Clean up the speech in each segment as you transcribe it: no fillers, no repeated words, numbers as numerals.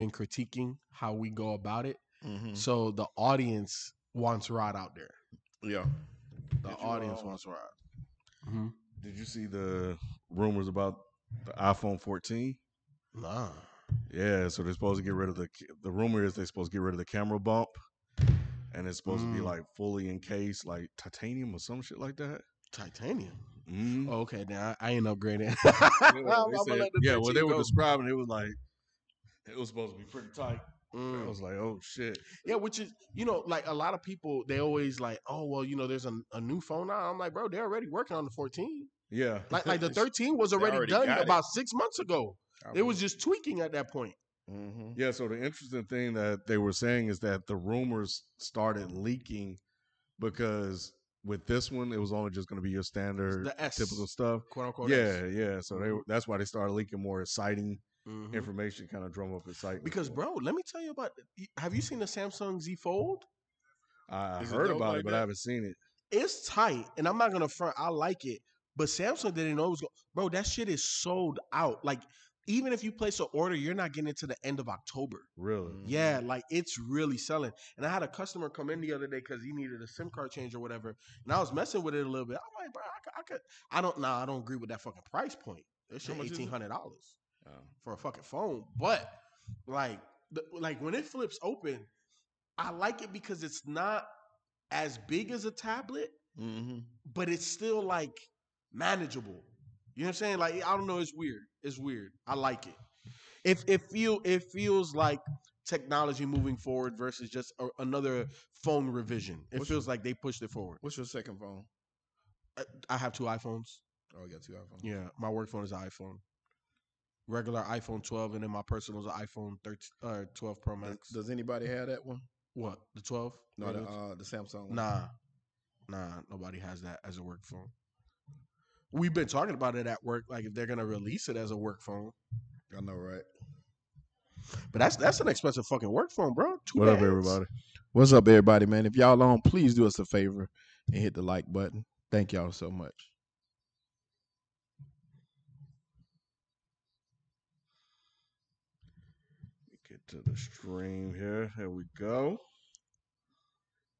and critiquing how we go about it. Mm-hmm. So the audience wants Rod out there. Yeah. The Did audience wants Rod. Mm-hmm. Did you see the rumors about the iPhone 14? Nah. Yeah, so they're supposed to get rid of the rumor is they're supposed to get rid of the camera bump, and it's supposed to be like fully encased, like titanium or some shit like that. Titanium. Mm-hmm. Oh, okay, then I ain't upgrading. Yeah, I'm they gonna said, let the yeah, 13 well, they were go. describing it was like it was supposed to be pretty tight. I Mm. was like, oh shit. Yeah, which is, like a lot of people, they always like, oh, well, there's a new phone now. I'm like, bro, they're already working on the 14. Yeah. Like the 13 was They already already done got it. about 6 months ago. It was Already. just tweaking at that point. Mm-hmm. Yeah, so the interesting thing that they were saying is that the rumors started leaking because with this one, it was only just going to be your standard The S, typical stuff. quote unquote Yeah, S. yeah. So that's why they started leaking more exciting Mm-hmm. information, kind of drum up excitement. Because, bro, let me tell you about. Have you seen the Samsung Z Fold? I Is it heard dope about like it, but that? I haven't seen it. It's tight, and I'm not gonna front. I like it, but Samsung didn't know it was going. Bro, that shit is sold out. Like, even if you place an order, you're not getting it to the end of October. Really? Yeah, like it's really selling. And I had a customer come in the other day because he needed a SIM card change or whatever, and I was messing with it a little bit. I'm like, bro, I could. I don't agree with that fucking price point. That shit How much is it? $1,800 Oh. for a fucking phone. But like, like when it flips open, I like it because it's not as big as a tablet, Mm-hmm. but it's still like manageable. You know what I'm saying? Like, I don't know, it's weird. It's weird. I like it. It feels like technology moving forward versus just another phone revision. It feels like they pushed it forward. What's your second phone? I have 2 iPhones. Oh, you got 2 iPhones. Yeah, my work phone is an iPhone. Regular iPhone 12, and then my personal is an iPhone 13, 12 Pro Max. Does anybody have that one? What, the 12? No, the Samsung one. Nah, nobody has that as a work phone. We've been talking about it at work, like if they're gonna release it as a work phone. I know, right? But that's an expensive fucking work phone, bro. What up, everybody? What's up, everybody, man? If y'all on, please do us a favor and hit the like button. Thank y'all so much. Get to the stream here. There we go.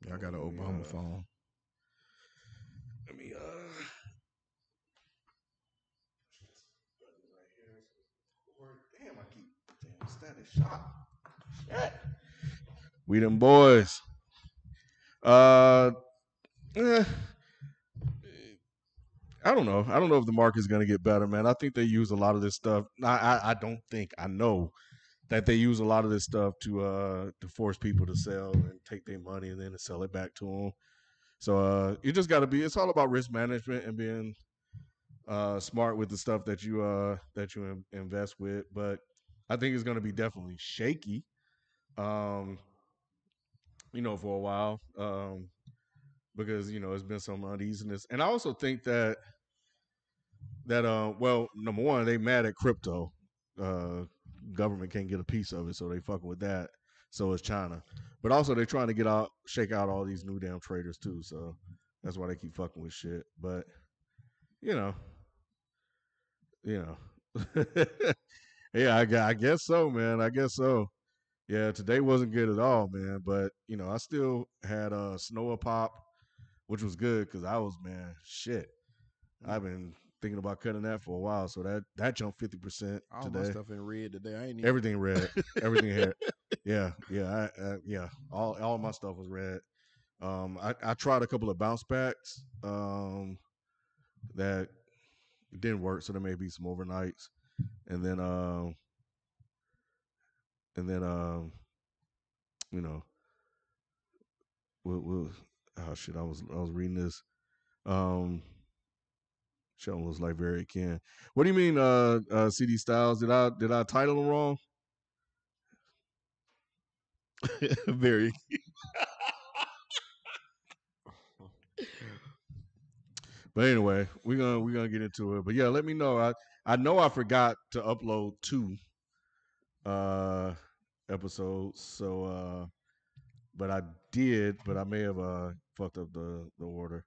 I got an Obama phone. Let me Damn, I keep static shot. Shit. We them boys. I don't know. I don't know if the market's gonna get better, man. I think they use a lot of this stuff. I don't think. I know that they use a lot of this stuff to force people to sell and take their money and then to sell it back to them. So you just got to be. It's all about risk management and being smart with the stuff that you invest with. But I think it's going to be definitely shaky, for a while, because it's been some uneasiness. And I also think that well, number one, they mad at crypto. Government can't get a piece of it, so they fucking with that. So is China, but also they're trying to shake out all these new damn traders too. So that's why they keep fucking with shit. But yeah, I guess so, man. I guess so. Yeah, today wasn't good at all, man. But I still had a snow pop, which was good because I was shit. I've been thinking about cutting that for a while, so that jumped 50% All today. my stuff in red today. I ain't Everything red. Everything had. Yeah. Yeah. All my stuff was red. I tried a couple of bounce backs that didn't work, so there may be some overnights, and then we'll oh shit, I was reading this. Sheldon looks like very Ken. What do you mean, CD Styles? Did I title him wrong? very. But anyway, we're gonna get into it. But yeah, let me know. I know I forgot to upload 2 episodes, so but I did, but I may have fucked up the order.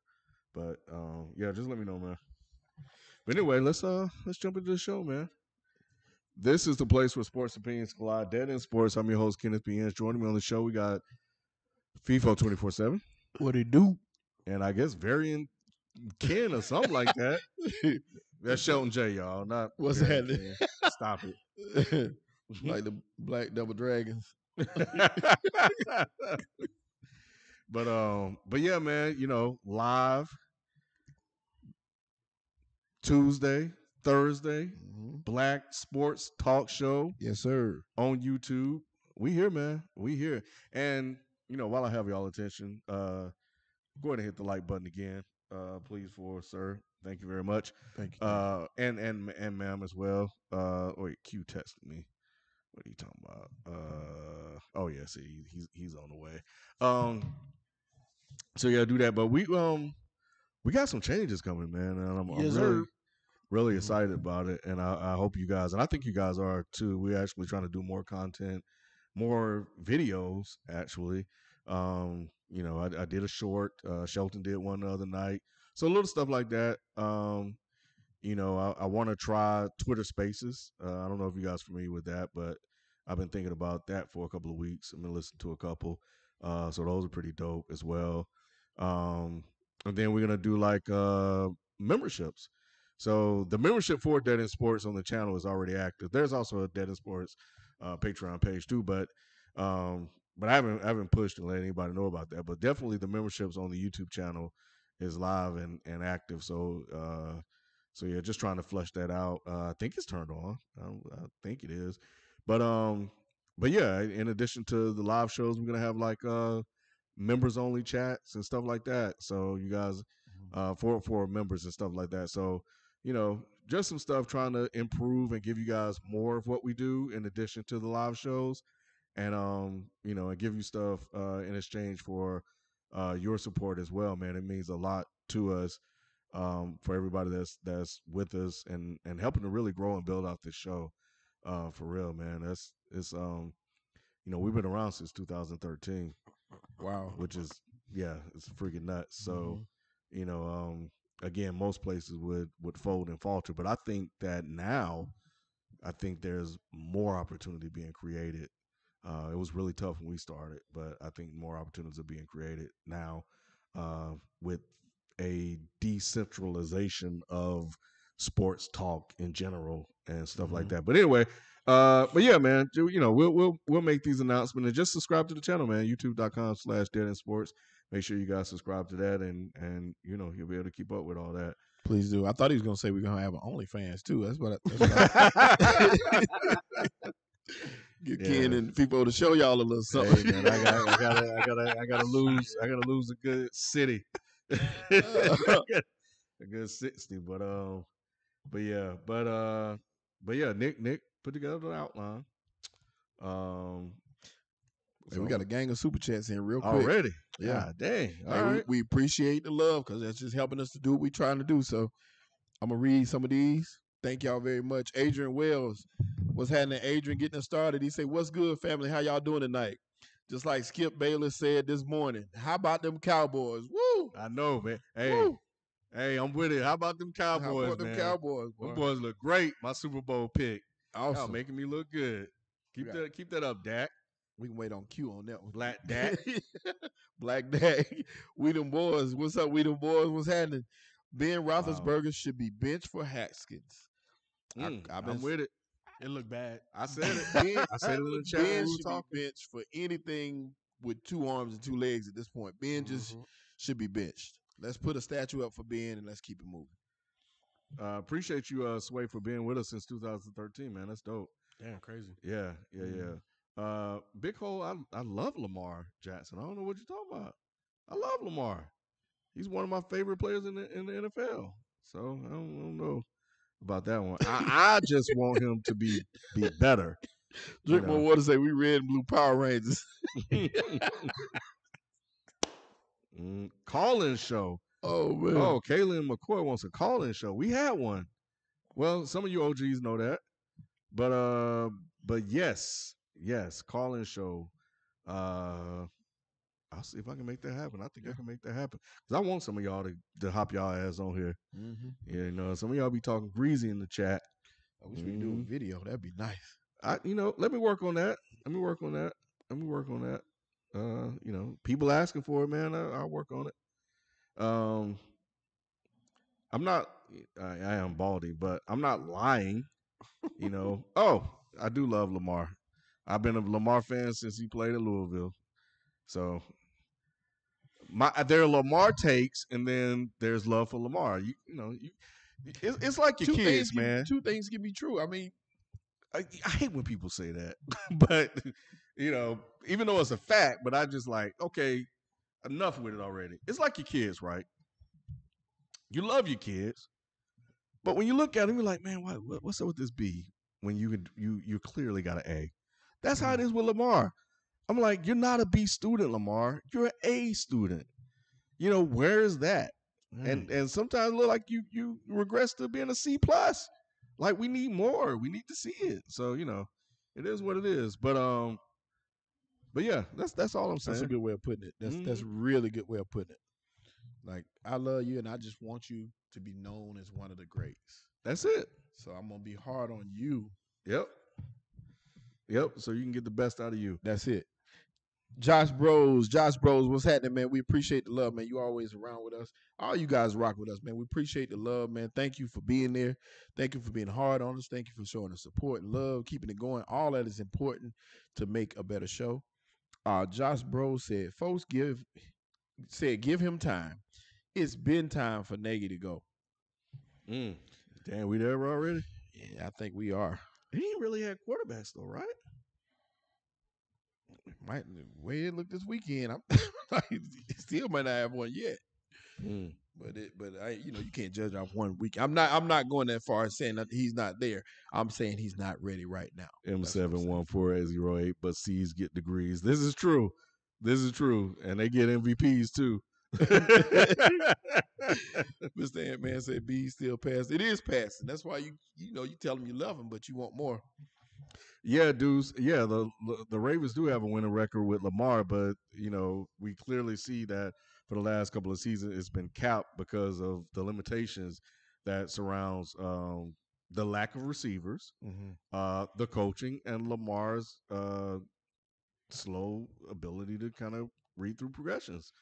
But yeah, just let me know, man. But anyway, let's jump into the show, man. This is the place where sports opinions collide. Dead in Sports. I'm your host, Kenneth B. Ince. Joining me on the show, we got FIFO 24/7. What he do? And I guess Variant Ken or something like that. That's Shelton J, y'all. Not What's Variant that? Ken. Stop it. Like the Black Double Dragons. But yeah, man, live Tuesday, Thursday, Black Sports Talk Show. Yes, sir. On YouTube. We here, man. We here. And, while I have y'all attention, go ahead and hit the like button again, please, sir. Thank you very much. Thank you. And ma'am as well. Wait, Q texted me. What are you talking about? Oh yeah, see, he's on the way. So yeah, do that. But we got some changes coming, man, and I'm really excited about it. And I hope you guys, and I think you guys are too. We're actually trying to do more content, more videos. Actually, I did a short. Shelton did one the other night. So little stuff like that. I want to try Twitter Spaces. I don't know if you guys are familiar with that, but I've been thinking about that for a couple of weeks. I've been listening to a couple. So those are pretty dope as well. And then we're going to do like memberships. So the membership for Dead in Sports on the channel is already active. There's also a Dead in Sports Patreon page too, but I haven't pushed to let anybody know about that. But definitely the memberships on the YouTube channel is live and active. So yeah, just trying to flesh that out. I think it's turned on. I think it is. But yeah, in addition to the live shows, we're gonna have like members only chats and stuff like that. So you guys for members and stuff like that. So, just some stuff trying to improve and give you guys more of what we do in addition to the live shows. And and give you stuff in exchange for your support as well, man. It means a lot to us. For everybody that's with us and helping to really grow and build out this show, for real, man. We've been around since 2013. Wow, which is it's freaking nuts. So, again, most places would fold and falter, but I think that now, there's more opportunity being created. It was really tough when we started, but I think more opportunities are being created now with a decentralization of sports talk in general and stuff like that. But anyway, but yeah, man, we'll make these announcements and just subscribe to the channel, man. YouTube.com/deadendsports. Make sure you guys subscribe to that, and you'll be able to keep up with all that. Please do. I thought he was gonna say we're gonna have an OnlyFans too. That's what Get Ken and people to show y'all a little something. Hey, man, I gotta lose a good city. A good 60, but yeah, Nick put together the outline. Hey, we got a gang of super chats in real quick already. Yeah, God, dang. All hey, right. we appreciate the love because that's just helping us to do what we're trying to do. So I'm gonna read some of these. Thank y'all very much. Adrian Wells, what's happening? Adrian getting us started. He said, "What's good, family? How y'all doing tonight?" Just like Skip Bayless said this morning. How about them Cowboys? Woo! I know, man. Hey, Woo! Hey, I'm with it. How about them Cowboys, How about them man? Cowboys? Them boys look great. My Super Bowl pick. Awesome. Y'all making me look good. Keep that up, Dak. We can wait on Q on that one. Black Dak. Black Dak. We them boys. What's up, we them boys? What's happening? Ben Roethlisberger should be benched for Haskins. I'm with it. It looked bad. I said it. I said it in the chat. Ben should be benched for anything with 2 arms and 2 legs at this point. Ben just should be benched. Let's put a statue up for Ben and let's keep it moving. Appreciate you, Sway, for being with us since 2013, man. That's dope. Damn, crazy. Yeah. Big Hole, I love Lamar Jackson. I don't know what you're talking about. I love Lamar. He's one of my favorite players in the NFL. So I don't know about that one. I just want him to be better. Drink more water. Say we red and blue Power Rangers. Call-in show. Oh man. Oh, Kaylin McCoy wants a call-in show. We had one. Well, some of you OGs know that, but yes, call-in show. I'll see if I can make that happen. I think I can make that happen because I want some of y'all to hop y'all ass on here. Some of y'all be talking greasy in the chat. I wish we could do a video. That'd be nice. Let me work on that. People asking for it, man. I'll work on it. I'm not. I am baldy, but I'm not lying. Oh, I do love Lamar. I've been a Lamar fan since he played at Louisville. So there are Lamar takes, and then there's love for Lamar. It's like your kids, man. Two things can be true. I mean, I hate when people say that, but even though it's a fact, but I just like, okay, enough with it already. It's like your kids, right? You love your kids, but when you look at them, you're like, man, what's up with this B? When you clearly got an A. That's how it is with Lamar. I'm like, you're not a B student, Lamar. You're an A student. Where is that? And sometimes it look like you regress to being a C plus. Like we need more. We need to see it. So it is what it is. But yeah, that's all I'm saying. That's a good way of putting it. That's a really good way of putting it. Like, I love you, and I just want you to be known as one of the greats. That's it. So I'm gonna be hard on you. Yep. So you can get the best out of you. That's it. Josh Bros, what's happening, man? We appreciate the love, man. You always around with us. All you guys rock with us, man. We appreciate the love, man. Thank you for being there. Thank you for being hard on us. Thank you for showing us support and love, keeping it going. All that is important to make a better show. Josh Bros said, folks, give him time. It's been time for Nagy to go. Damn, we there already? Yeah, I think we are. He ain't really had quarterbacks though, right? Might way it looked this weekend. He still might not have one yet. But you can't judge off 1 week. I'm not going that far as saying that he's not there. I'm saying he's not ready right now. M71408, but C's get degrees. This is true, and they get MVPs too. Mr. Ant-Man said B still passing. It is passing. That's why you tell him you love him, but you want more. Yeah, dudes. Yeah, the Ravens do have a winning record with Lamar, but we clearly see that for the last couple of seasons it's been capped because of the limitations that surrounds the lack of receivers, the coaching, and Lamar's slow ability to kind of read through progressions.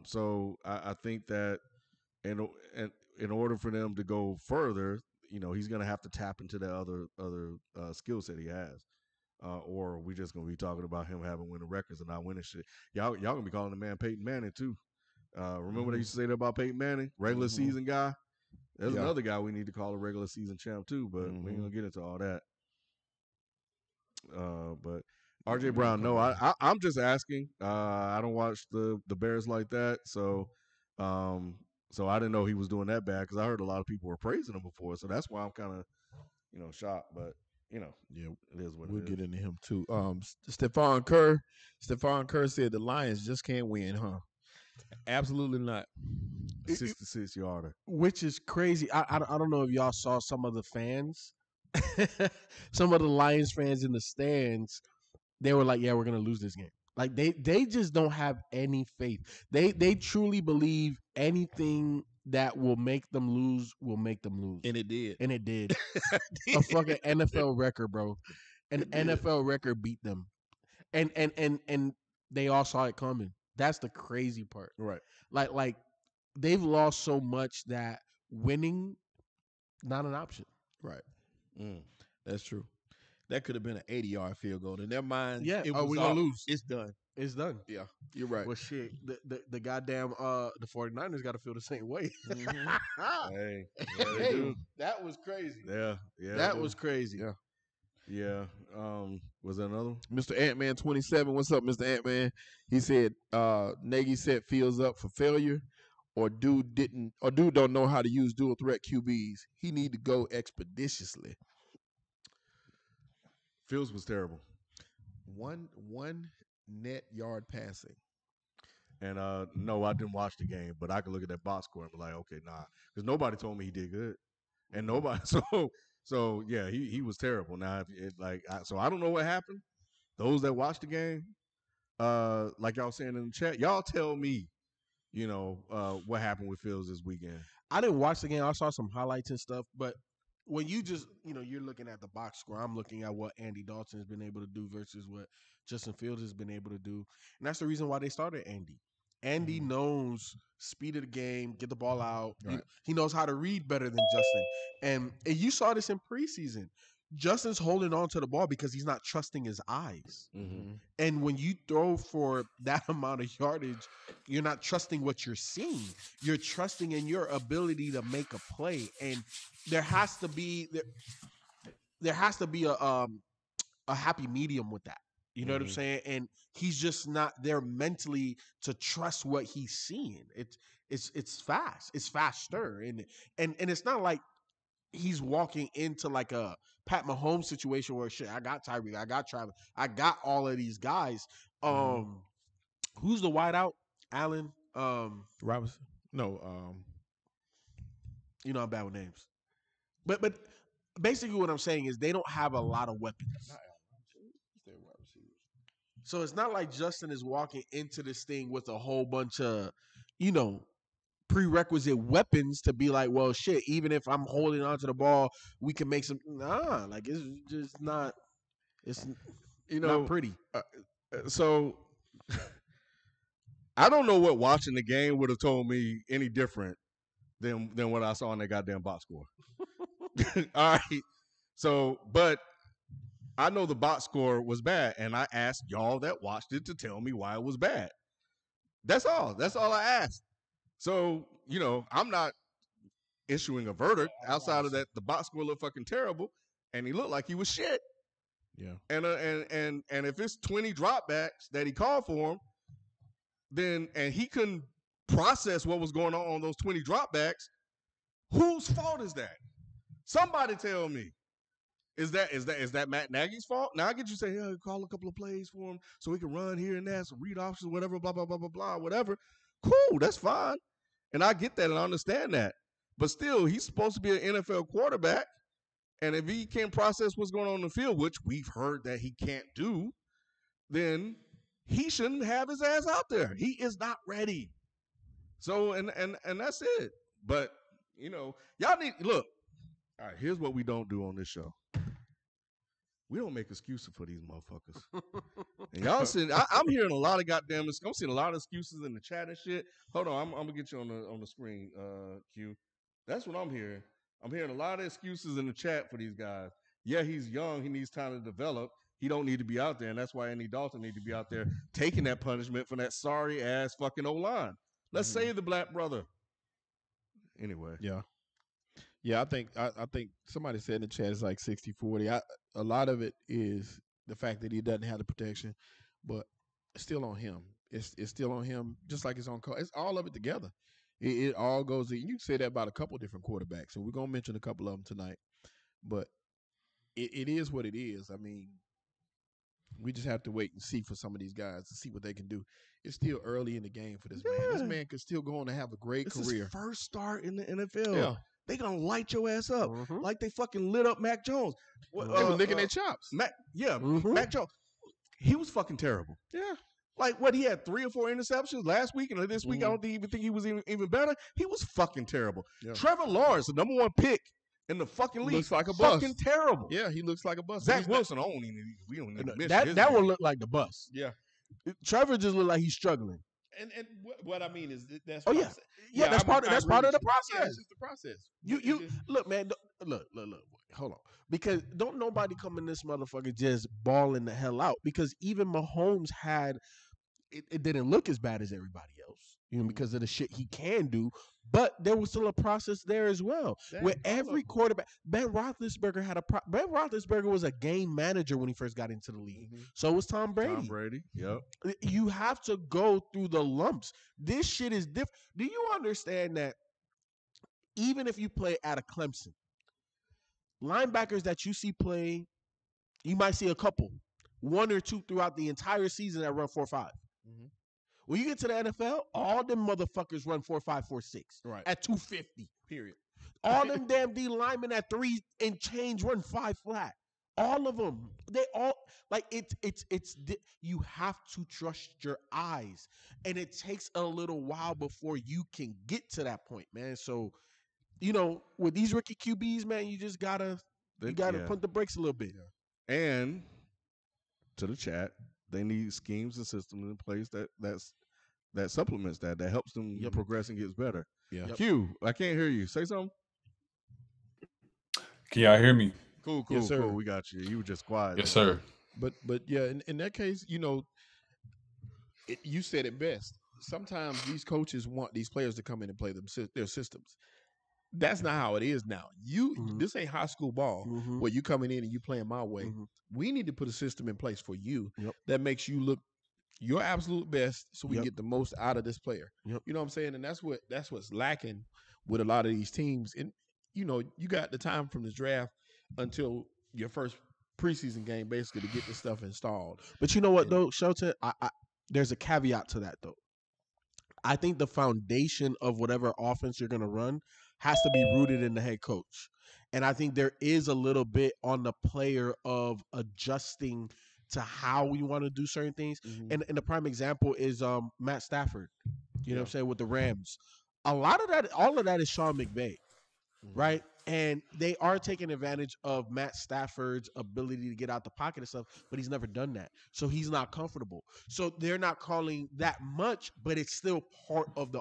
So I think that in order for them to go further, he's going to have to tap into the other skill set he has. Or we just going to be talking about him having winning records and not winning shit. Y'all going to be calling the man Peyton Manning too. Remember they used to say that about Peyton Manning, regular season guy? There's another guy we need to call a regular season champ too, but we ain't going to get into all that. But RJ Brown, no, I'm just asking. I don't watch the Bears like that, so I didn't know he was doing that bad because I heard a lot of people were praising him before, so that's why I'm kind of shocked. But it is what we'll it is. get into him too. Stephon Kerr said the Lions just can't win, huh? Absolutely not. 66 yarder, which is crazy. I don't know if y'all saw some of the fans, some of the Lions fans in the stands. They were like, "Yeah, we're gonna lose this game." Like they just don't have any faith. They truly believe anything that will make them lose will make them lose. And it did. A fucking NFL record, bro. An NFL record beat them. And they all saw it coming. That's the crazy part. Right. Like they've lost so much that winning not an option. Right. That's true. That could have been an 80-yard field goal. In their mind, yeah, it was we're gonna lose. It's done. It's done. Yeah, you're right. Well, shit, the goddamn the 49ers got to feel the same way. Hey, that was crazy. Yeah, that was crazy. Yeah. Was that another one? Mr. Ant-Man 27. What's up, Mr. Ant-Man? He said Nagy set Fields up for failure, or dude don't know how to use dual threat QBs. He need to go expeditiously. Fields was terrible. One net yard passing. And no, I didn't watch the game, but I could look at that box score and be like, okay, nah, because nobody told me he did good, and nobody. So yeah, he was terrible. Now, so I don't know what happened. Those that watched the game, like y'all saying in the chat, y'all tell me, what happened with Fields this weekend. I didn't watch the game. I saw some highlights and stuff, but when you just, you're looking at the box score, I'm looking at what Andy Dalton has been able to do versus what Justin Fields has been able to do. And that's the reason why they started Andy. Andy knows speed of the game, get the ball out. Right. He knows how to read better than Justin. And you saw this in preseason. Justin's holding on to the ball because he's not trusting his eyes. Mm-hmm. And when you throw for that amount of yardage, you're not trusting what you're seeing. You're trusting in your ability to make a play. And there has to be a happy medium with that. You know what I'm saying? And he's just not there mentally to trust what he's seeing. It's fast. It's faster. And it's not like he's walking into like a Pat Mahomes situation where shit, I got Tyreek, I got Travis, I got all of these guys. Who's the wideout? Allen. Robinson. No. I'm bad with names. But basically what I'm saying is they don't have a lot of weapons. So it's not like Justin is walking into this thing with a whole bunch of, prerequisite weapons to be like, well, shit, even if I'm holding onto the ball, we can make some. Nah, like it's just not. It's not pretty. So I don't know what watching the game would have told me any different than what I saw in that goddamn box score. All right. So, but I know the box score was bad, and I asked y'all that watched it to tell me why it was bad. That's all. That's all I asked. So, I'm not issuing a verdict outside of that. The box score looked fucking terrible, and he looked like he was shit. Yeah. And if it's 20 dropbacks that he called for him, then and he couldn't process what was going on those 20 dropbacks, whose fault is that? Somebody tell me. Is that Matt Nagy's fault? Now I get you say, yeah, call a couple of plays for him so he can run here and there, some read options, whatever, blah, blah, blah, blah, blah, whatever. Cool, that's fine. And I get that and I understand that. But still, he's supposed to be an NFL quarterback. And if he can't process what's going on in the field, which we've heard that he can't do, then he shouldn't have his ass out there. He is not ready. So, and that's it. But, y'all need, look, all right, here's what we don't do on this show. We don't make excuses for these motherfuckers. And y'all see, I'm hearing a lot of goddamn, I'm seeing a lot of excuses in the chat and shit. Hold on, I'm gonna get you on the screen, Q. That's what I'm hearing. I'm hearing a lot of excuses in the chat for these guys. Yeah, he's young, he needs time to develop. He don't need to be out there, and that's why Andy Dalton need to be out there taking that punishment for that sorry ass fucking O-line. Let's save the black brother. Anyway. Yeah. Yeah, I think somebody said in the chat it's like 60-40. A lot of it is the fact that he doesn't have the protection, but it's still on him. It's still on him, just like it's on Cole. It's all of it together. It all goes in. You can say that about a couple different quarterbacks, and we're going to mention a couple of them tonight. But it is what it is. I mean, we just have to wait and see for some of these guys to see what they can do. It's still early in the game for this man. This man could still go on to have a great career. His first start in the NFL. Yeah. They gonna light your ass up like they fucking lit up Mac Jones. They were licking their chops. Mac Jones. He was fucking terrible. Yeah. Like what, he had 3 or 4 interceptions last week, and this week I don't even think he was even better. He was fucking terrible. Yeah. Trevor Lawrence, the number 1 pick in the fucking league, looks like a fucking bust. terrible. Yeah, he looks like a bust. Zach Wilson, we don't even that will look like the bust. Yeah. Trevor just looked like he's struggling. And what I mean is that's that's part of the process. Yeah, it's just the process. You look, man. Look. Hold on, because don't nobody come in this motherfucker just balling the hell out. Because even Mahomes had it didn't look as bad as everybody else, because of the shit he can do. But there was still a process there as well. Where every quarterback, Ben Roethlisberger was a game manager when he first got into the league. So was Tom Brady. Yep. You have to go through the lumps. This shit is different. Do you understand that even if you play at a Clemson, linebackers that you see play, you might see a couple, 1 or 2 throughout the entire season that run 4.5. When you get to the NFL, all them motherfuckers run 4.5, 4.6 at 250. Period. All them damn D linemen at 3 and change run 5 flat. All of them. They all like it's you have to trust your eyes, and it takes a little while before you can get to that point, man. So with these rookie QBs, man, you just gotta put the brakes a little bit. Yeah. And to the chat, they need schemes and systems in place that supplements that helps them progress and gets better. Yeah. Yep. Q, I can't hear you. Say something. Can y'all hear me? Cool. Yes, sir. We got you. You were just quiet. Yes, sir. But yeah, in that case, you said it best. Sometimes these coaches want these players to come in and play their systems. That's not how it is now. This ain't high school ball where you coming in and you playing my way. We need to put a system in place for you that makes you look your absolute best, so we can get the most out of this player. Yep. You know what I'm saying? And that's what's lacking with a lot of these teams. And you got the time from the draft until your first preseason game, basically, to get this stuff installed. But you know what, though, Shelton? There's a caveat to that, though. I think the foundation of whatever offense you're going to run has to be rooted in the head coach. And I think there is a little bit on the player of adjusting to how we want to do certain things. And the prime example is Matt Stafford, you know what I'm saying, with the Rams. All of that is Sean McVay, right? And they are taking advantage of Matt Stafford's ability to get out the pocket and stuff, but he's never done that. So he's not comfortable. So they're not calling that much, but it's still part of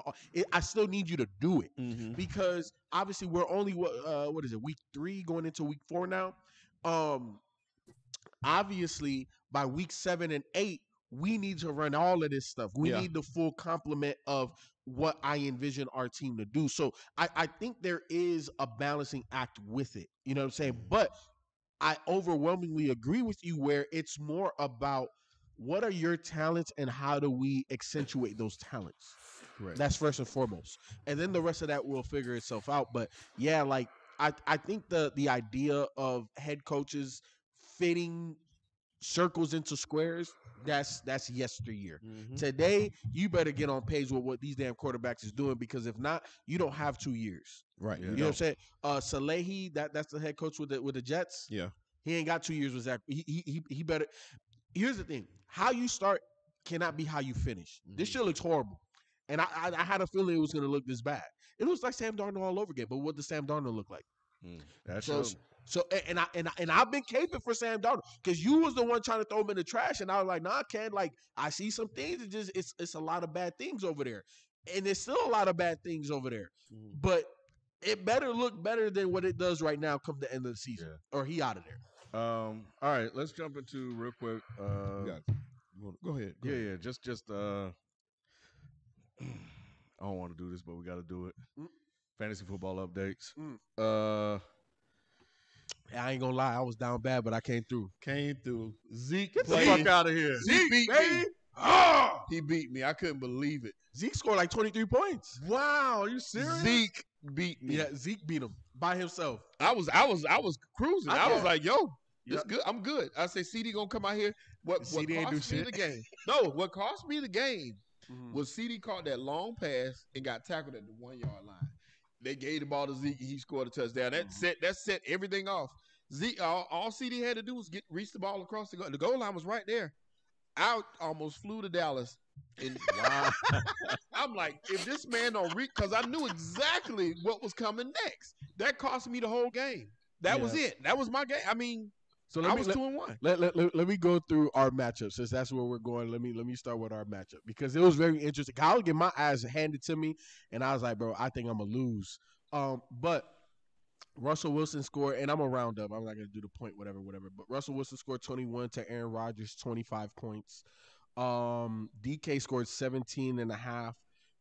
I still need you to do it because obviously we're only, what is it, week 3 going into week 4 now? Obviously by week 7 and 8, we need to run all of this stuff. We need the full complement of what I envision our team to do. So I think there is a balancing act with it. You know what I'm saying? But I overwhelmingly agree with you where it's more about what are your talents and how do we accentuate those talents? Correct. That's first and foremost. And then the rest of that will figure itself out. But yeah, like I think the idea of head coaches fitting circles into squares, that's yesteryear. Today, you better get on page with what these damn quarterbacks is doing because if not, you don't have 2 years. Right. You know what I'm saying? Salehi, that's the head coach with the Jets. Yeah. He ain't got 2 years with Zach. He better. Here's the thing: how you start cannot be how you finish. This shit looks horrible, and I had a feeling it was going to look this bad. It looks like Sam Darnold all over again. But what does Sam Darnold look like? That's So I've been caping for Sam Darnold because you was the one trying to throw him in the trash, and I was like, nah, Ken, like I see some things. It's a lot of bad things over there, and there's still a lot of bad things over there. But it better look better than what it does right now. Come the end of the season, or he out of there. All right, let's jump into real quick. Go ahead. Yeah. Just I don't want to do this, but we got to do it. Fantasy football updates. I ain't gonna lie, I was down bad, but I came through. Zeke, Get the fuck out of here. Zeke beat me. Oh! He beat me. I couldn't believe it. Zeke scored like 23 points. Wow, are you serious? Zeke beat me. Yeah, Zeke beat him by himself. I was cruising. I was like, yo, this good. I'm good. I say CD gonna come out here. What CD ain't do cost me shit. the game? No, what cost me the game was CD caught that long pass and got tackled at the 1 yard line. They gave the ball to Zeke and he scored a touchdown. That set everything off. Zeke, all CD had to do was reach the ball across the goal. The goal line was right there. I almost flew to Dallas. And wow. I'm like, if this man don't reach, because I knew exactly what was coming next. That cost me the whole game. That was it. That was my game. I mean, so I was 2-1. Let me go through our matchup since that's where we're going. Let me start with our matchup because it was very interesting. I was getting my ass handed to me, and I was like, bro, I think I'm gonna lose. But Russell Wilson scored, and I'm gonna round up. I'm not gonna do the point, whatever. But Russell Wilson scored 21 to Aaron Rodgers 25 points. DK scored 17.5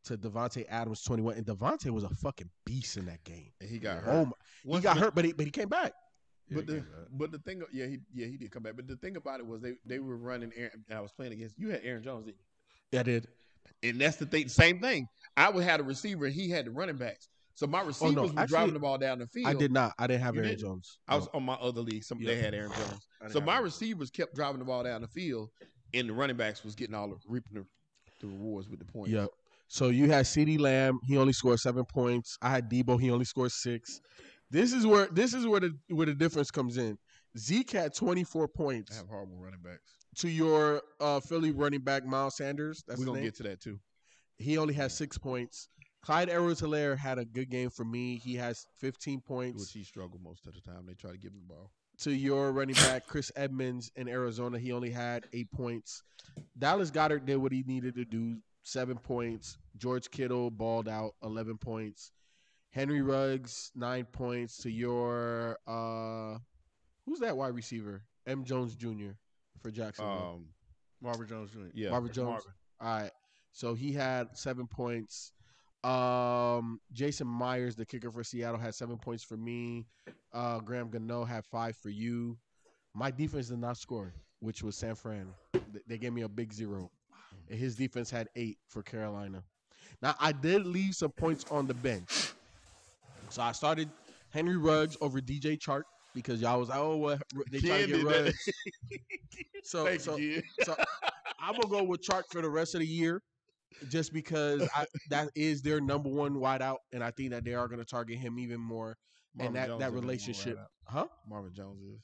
to Devontae Adams 21, and Devontae was a fucking beast in that game. And he got hurt. He got hurt, but he came back. But the thing, he did come back. But the thing about it was they were running. I was playing against you. Had Aaron Jones, didn't you? Yeah, I did. And that's the thing. Same thing. I would have a receiver, and he had the running backs. So my receivers were driving the ball down the field. I did not. I didn't have Aaron Jones. I was on my other league. They had Aaron Jones. So my receivers kept driving the ball down the field, and the running backs was getting reaping the rewards with the points. Yep. So you had CeeDee Lamb. He only scored 7 points. I had Debo. He only scored 6. This is where the difference comes in. Zeke had 24 points. I have horrible running backs. To your Philly running back Miles Sanders. We're gonna get to that too. He only has 6 points. Clyde Edwards-Helaire had a good game for me. He has 15 points. Which he struggled most of the time. They try to give him the ball. To your running back, Chris Edmonds in Arizona, he only had 8 points. Dallas Goedert did what he needed to do, 7 points. George Kittle balled out, 11 points. Henry Ruggs, 9 points. To your who's that wide receiver? M. Jones Jr. for Jacksonville. Marvin Jones Jr. Yeah. Marvin Jones. Marvin. All right. So he had 7 points. Jason Myers, the kicker for Seattle, had 7 points for me. Graham Gano had 5 for you. My defense did not score, which was San Fran. They gave me a big 0. And his defense had 8 for Carolina. Now, I did leave some points on the bench. So I started Henry Ruggs over DJ Chark because y'all was like, oh, well, they trying to get Ruggs. So I'm going to go with Chark for the rest of the year. Just because that is their number one wideout, and I think that they are going to target him even more. Marvin and Jones that relationship, Marvin Jones is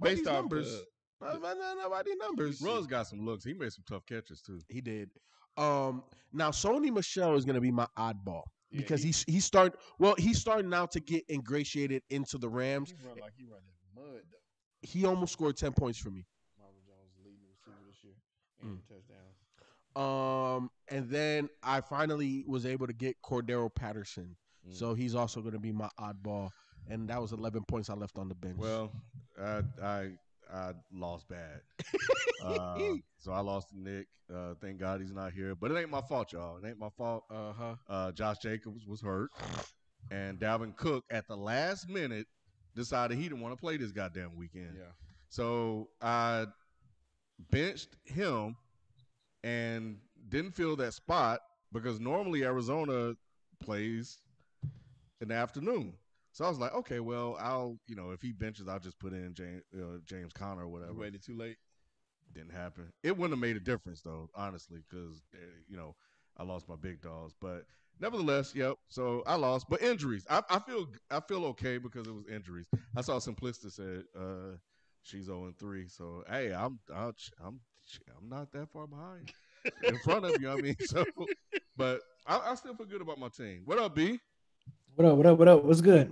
based on numbers. Nobody numbers. Ruggs got some looks. He made some tough catches too. He did. Now Sony Michel is going to be my oddball because he's starting now to get ingratiated into the Rams. He run like he running mud though. He almost scored 10 points for me. Marvin Jones leading receiver this year and touchdown. And then I finally was able to get Cordero Patterson. So he's also going to be my oddball. And that was 11 points I left on the bench. Well, I lost bad. So I lost to Nick. Thank God he's not here. But it ain't my fault, y'all. It ain't my fault. Josh Jacobs was hurt. And Dalvin Cook at the last minute decided he didn't want to play this goddamn weekend. Yeah. So I benched him and didn't fill that spot because normally Arizona plays in the afternoon. So I was like, okay, well, I'll, if he benches, I'll just put in James Conner or whatever. You waited too late. Didn't happen. It wouldn't have made a difference, though, honestly, because, I lost my big dogs. But nevertheless, yep, so I lost. But injuries. I feel okay because it was injuries. I saw Simplistic said she's 0-3. So, hey, I'm not that far behind in front of you. I mean, so, but I still feel good about my team. What up, B? What up? What's good?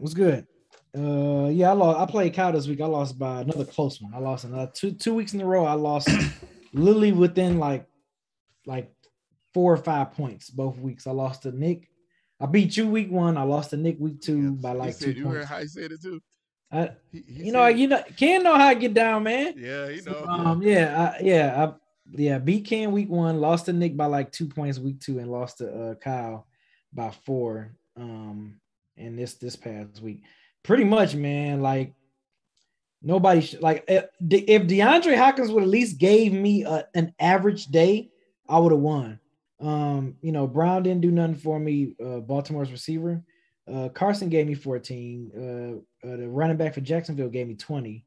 Yeah, I played Cal this week. I lost by another close one. I lost another two weeks in a row. I lost literally within like 4 or 5 points both weeks. I lost to Nick. I beat you week 1. I lost to Nick week 2 by like 2 points. You heard how he said it too. Ken know how I get down, man. Yeah, he know. Beat Ken week 1, lost to Nick by like 2 points week 2, and lost to Kyle by 4. And this past week, pretty much, man. Like nobody if DeAndre Hopkins would at least gave me an average day, I would have won. Brown didn't do nothing for me. Baltimore's receiver, Carson gave me 14. The running back for Jacksonville gave me 20.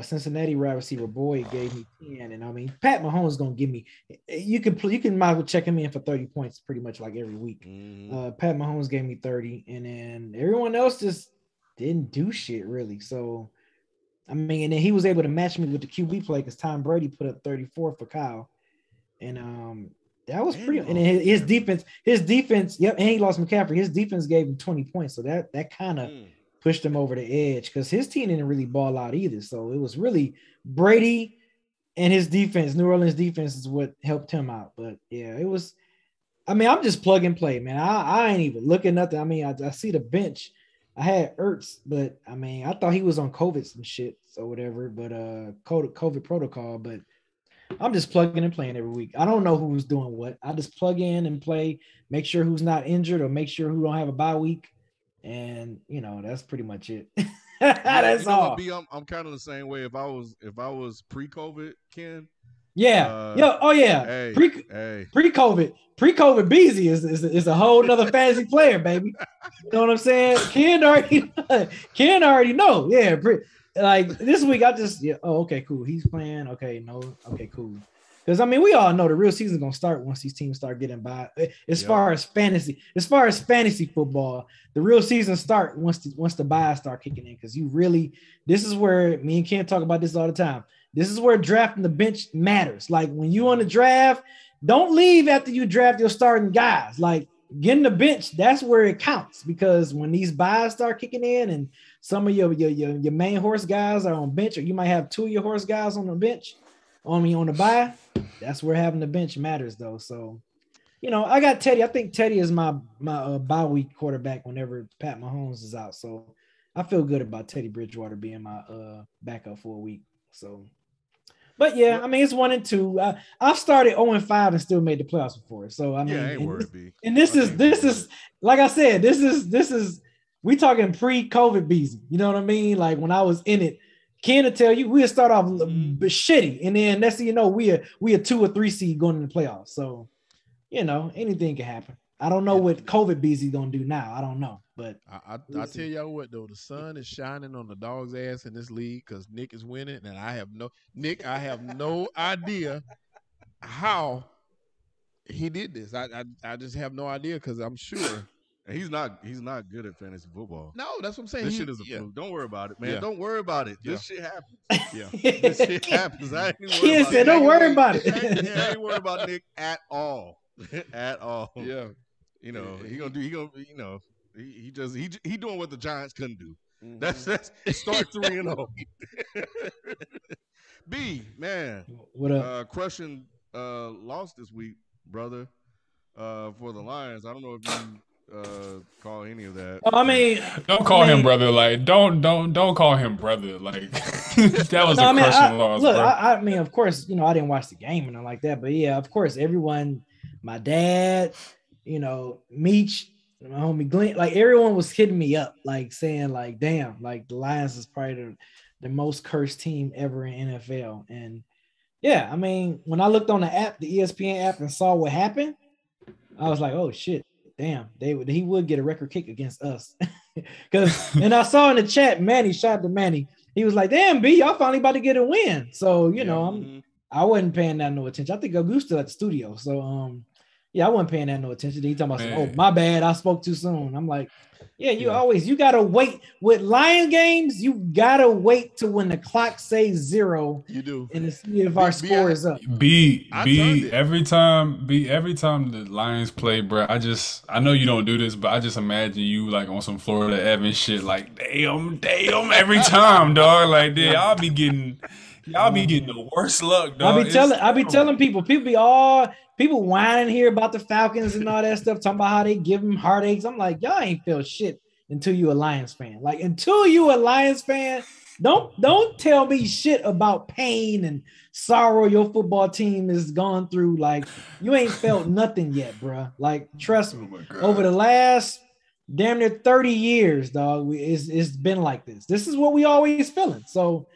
Cincinnati wide receiver Boyd gave me 10, and I mean Pat Mahomes is gonna give me. You can might as well check him in for 30 points pretty much like every week. Pat Mahomes gave me 30, and then everyone else just didn't do shit really. So I mean, and then he was able to match me with the QB play because Tom Brady put up 34 for Kyle, and that was pretty. And then his defense, yep, and he lost McCaffrey. His defense gave him 20 points, so that kind of pushed him over the edge because his team didn't really ball out either. So it was really Brady and his defense, New Orleans defense, is what helped him out. But yeah, it was. I mean, I'm just plug and play, man. I ain't even looking at nothing. I mean, I see the bench. I had Ertz, but I mean, I thought he was on COVID and shit or whatever. But COVID protocol. But I'm just plugging and playing every week. I don't know who's doing what. I just plug in and play, make sure who's not injured or make sure who don't have a bye week. And that's pretty much it. That's all. I'm kind of the same way. If I was pre-COVID, Ken. Yeah. Hey, Pre-COVID, Beasley is a whole nother fantasy player, baby. You know what I'm saying? Ken already know. Yeah. Like this week, okay, cool. He's playing. Okay, cool. Because I mean, we all know the real season's gonna start once these teams start getting by. As far as fantasy football, the real season start once the buys start kicking in. Because this is where me and Ken talk about this all the time. This is where drafting the bench matters. Like when you on the draft, don't leave after you draft your starting guys. Like getting the bench, that's where it counts, because when these buys start kicking in and some of your main horse guys are on bench, or you might have 2 of your horse guys on the bench, on the buy, that's where having the bench matters though. So, I got Teddy. I think Teddy is my bye week quarterback whenever Pat Mahomes is out. So I feel good about Teddy Bridgewater being my backup for a week. So, but yeah, I mean, it's 1 and 2. I've started 0-5 and still made the playoffs before. So I mean, I ain't worried, B. And this is like I said, this is we talking pre-COVID Beasley. You know what I mean? Like when I was in it, Ken will tell you we'll start off shitty, and then next thing you know, we a 2 or 3 seed going in the playoffs. So anything can happen. I don't know what COVID Beasley gonna do now. I don't know, but I tell y'all what though, the sun is shining on the dog's ass in this league because Nick is winning, and I have no idea how he did this. I just have no idea because I'm sure he's not good at fantasy football. No, that's what I'm saying. This shit is a fluke. Don't worry about it, man. Yeah. Don't worry about it. This shit happens. Yeah, this shit happens. I ain't worried Ken about said, "Don't worry about it." I ain't worried about Nick at all. At all. Yeah. He doing what the Giants couldn't do. Mm-hmm. That's start 3-0. B, man. What up? Crushing lost this week, brother. For the Lions. I don't know if you call any of that. I mean, don't call him brother. Like, don't call him brother. Like, that was a crushing loss. Look, bro. I mean, of course, I didn't watch the game and like that, but yeah, of course, everyone, my dad, Meech, my homie Glenn, like everyone was hitting me up, like saying, like, damn, like the Lions is probably the most cursed team ever in NFL. And yeah, I mean, when I looked on the app, the ESPN app, and saw what happened, I was like, oh shit. Damn, he would get a record kick against us. And I saw in the chat, Manny, shout out to Manny. He was like, damn, B, y'all finally about to get a win. So, I wasn't paying that no attention. I think Augusto at the studio. So, I wasn't paying that no attention. He talking about, oh, my bad, I spoke too soon. I'm like, you gotta wait with Lion games. You gotta wait to when the clock says 0. You do, and to see if our score is up. Every time the Lions play, bro. I know you don't do this, but I just imagine you like on some Florida Evans shit. Like damn, every time, dog. Like y'all be getting the worst luck, dog. I be telling people people whining here about the Falcons and all that stuff, talking about how they give them heartaches. I'm like, y'all ain't feel shit until you a Lions fan. Like, until you a Lions fan, don't tell me shit about pain and sorrow your football team has gone through. Like, you ain't felt nothing yet, bro. Like, trust me. Over the last damn near 30 years, dog, it's been like this. This is what we always feeling. So,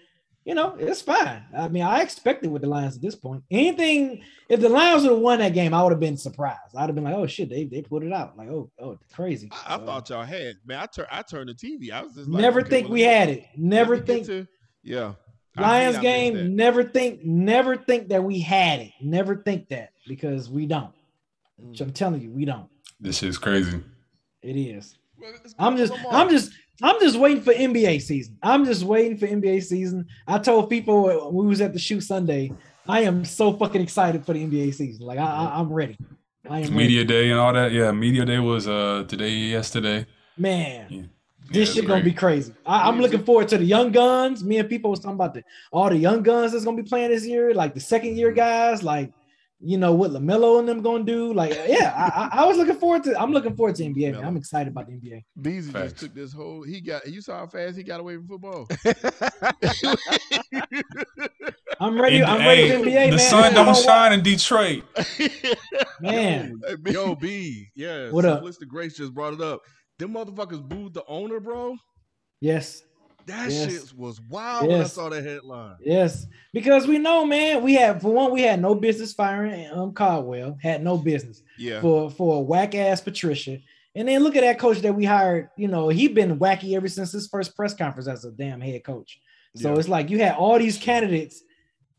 it's fine. I mean, I expected with the Lions at this point. If the Lions would have won that game, I would have been surprised. I'd have been like, oh shit, they put it out. Like, oh, crazy. I thought y'all had, man. I turned the TV. I was just like, never think we had it. Never think. Lions game. Never think that we had it. Never think that, because we don't. I'm telling you, we don't. This shit's crazy. It is. I'm just waiting for NBA season. I told people when we was at the shoot Sunday, I am so fucking excited for the NBA season. Like I'm ready. Media day and all that. Yeah, media day was yesterday. Man, this shit gonna be crazy. I'm looking forward to the young guns. Me and people was talking about all the young guns that's gonna be playing this year, like the second year guys, like what LaMelo and them gonna do. Like, yeah, I'm looking forward to NBA, man. I'm excited about the NBA. Beasley just took this whole. You saw how fast he got away from football. I'm ready. I'm ready for NBA, man. The sun don't shine in Detroit. Man. Yo, B. Yeah. What up? Simplistic Grace just brought it up. Them motherfuckers booed the owner, bro. Yes. That shit was wild when I saw that headline. Yes. Because we know, man, we had no business firing Caldwell. Had no business. Yeah. For a whack ass Patricia. And then look at that coach that we hired. He been wacky ever since his first press conference as a damn head coach. So it's like you had all these candidates,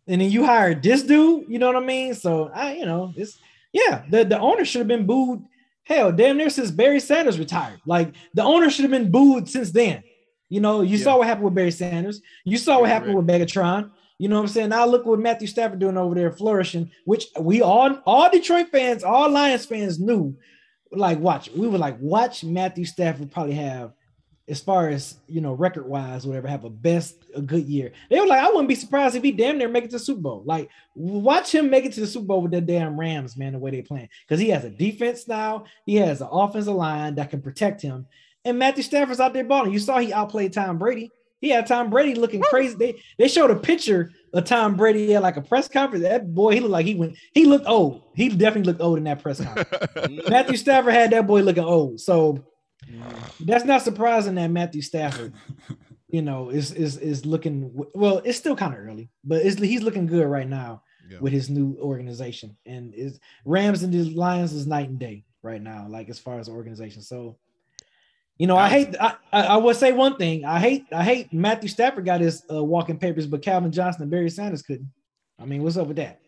and then you hired this dude. You know what I mean? So the owner should have been booed. Hell, damn near since Barry Sanders retired. Like, the owner should have been booed since then. You saw what happened with Barry Sanders. You saw what happened with Megatron. You know what I'm saying? Now look what Matthew Stafford doing over there, flourishing, which we all Detroit fans, all Lions fans knew. Like, watch Matthew Stafford probably have, as far as, you know, record wise, whatever, have a good year. They were like, I wouldn't be surprised if he damn near make it to the Super Bowl. Like, watch him make it to the Super Bowl with the damn Rams, man, the way they playing. Because he has a defense now, he has an offensive line that can protect him. And Matthew Stafford's out there balling. You saw he outplayed Tom Brady. He had Tom Brady looking crazy. They showed a picture of Tom Brady at like a press conference. That boy, he looked like he looked old. He definitely looked old in that press conference. Matthew Stafford had that boy looking old. So that's not surprising that Matthew Stafford, you know, is looking well. It's still kind of early, but he's looking good right now with his new organization. And is Rams and the Lions is night and day right now, like as far as the organization. So, you know, I would say one thing. I hate Matthew Stafford got his walking papers, but Calvin Johnson and Barry Sanders couldn't. I mean, what's up with that?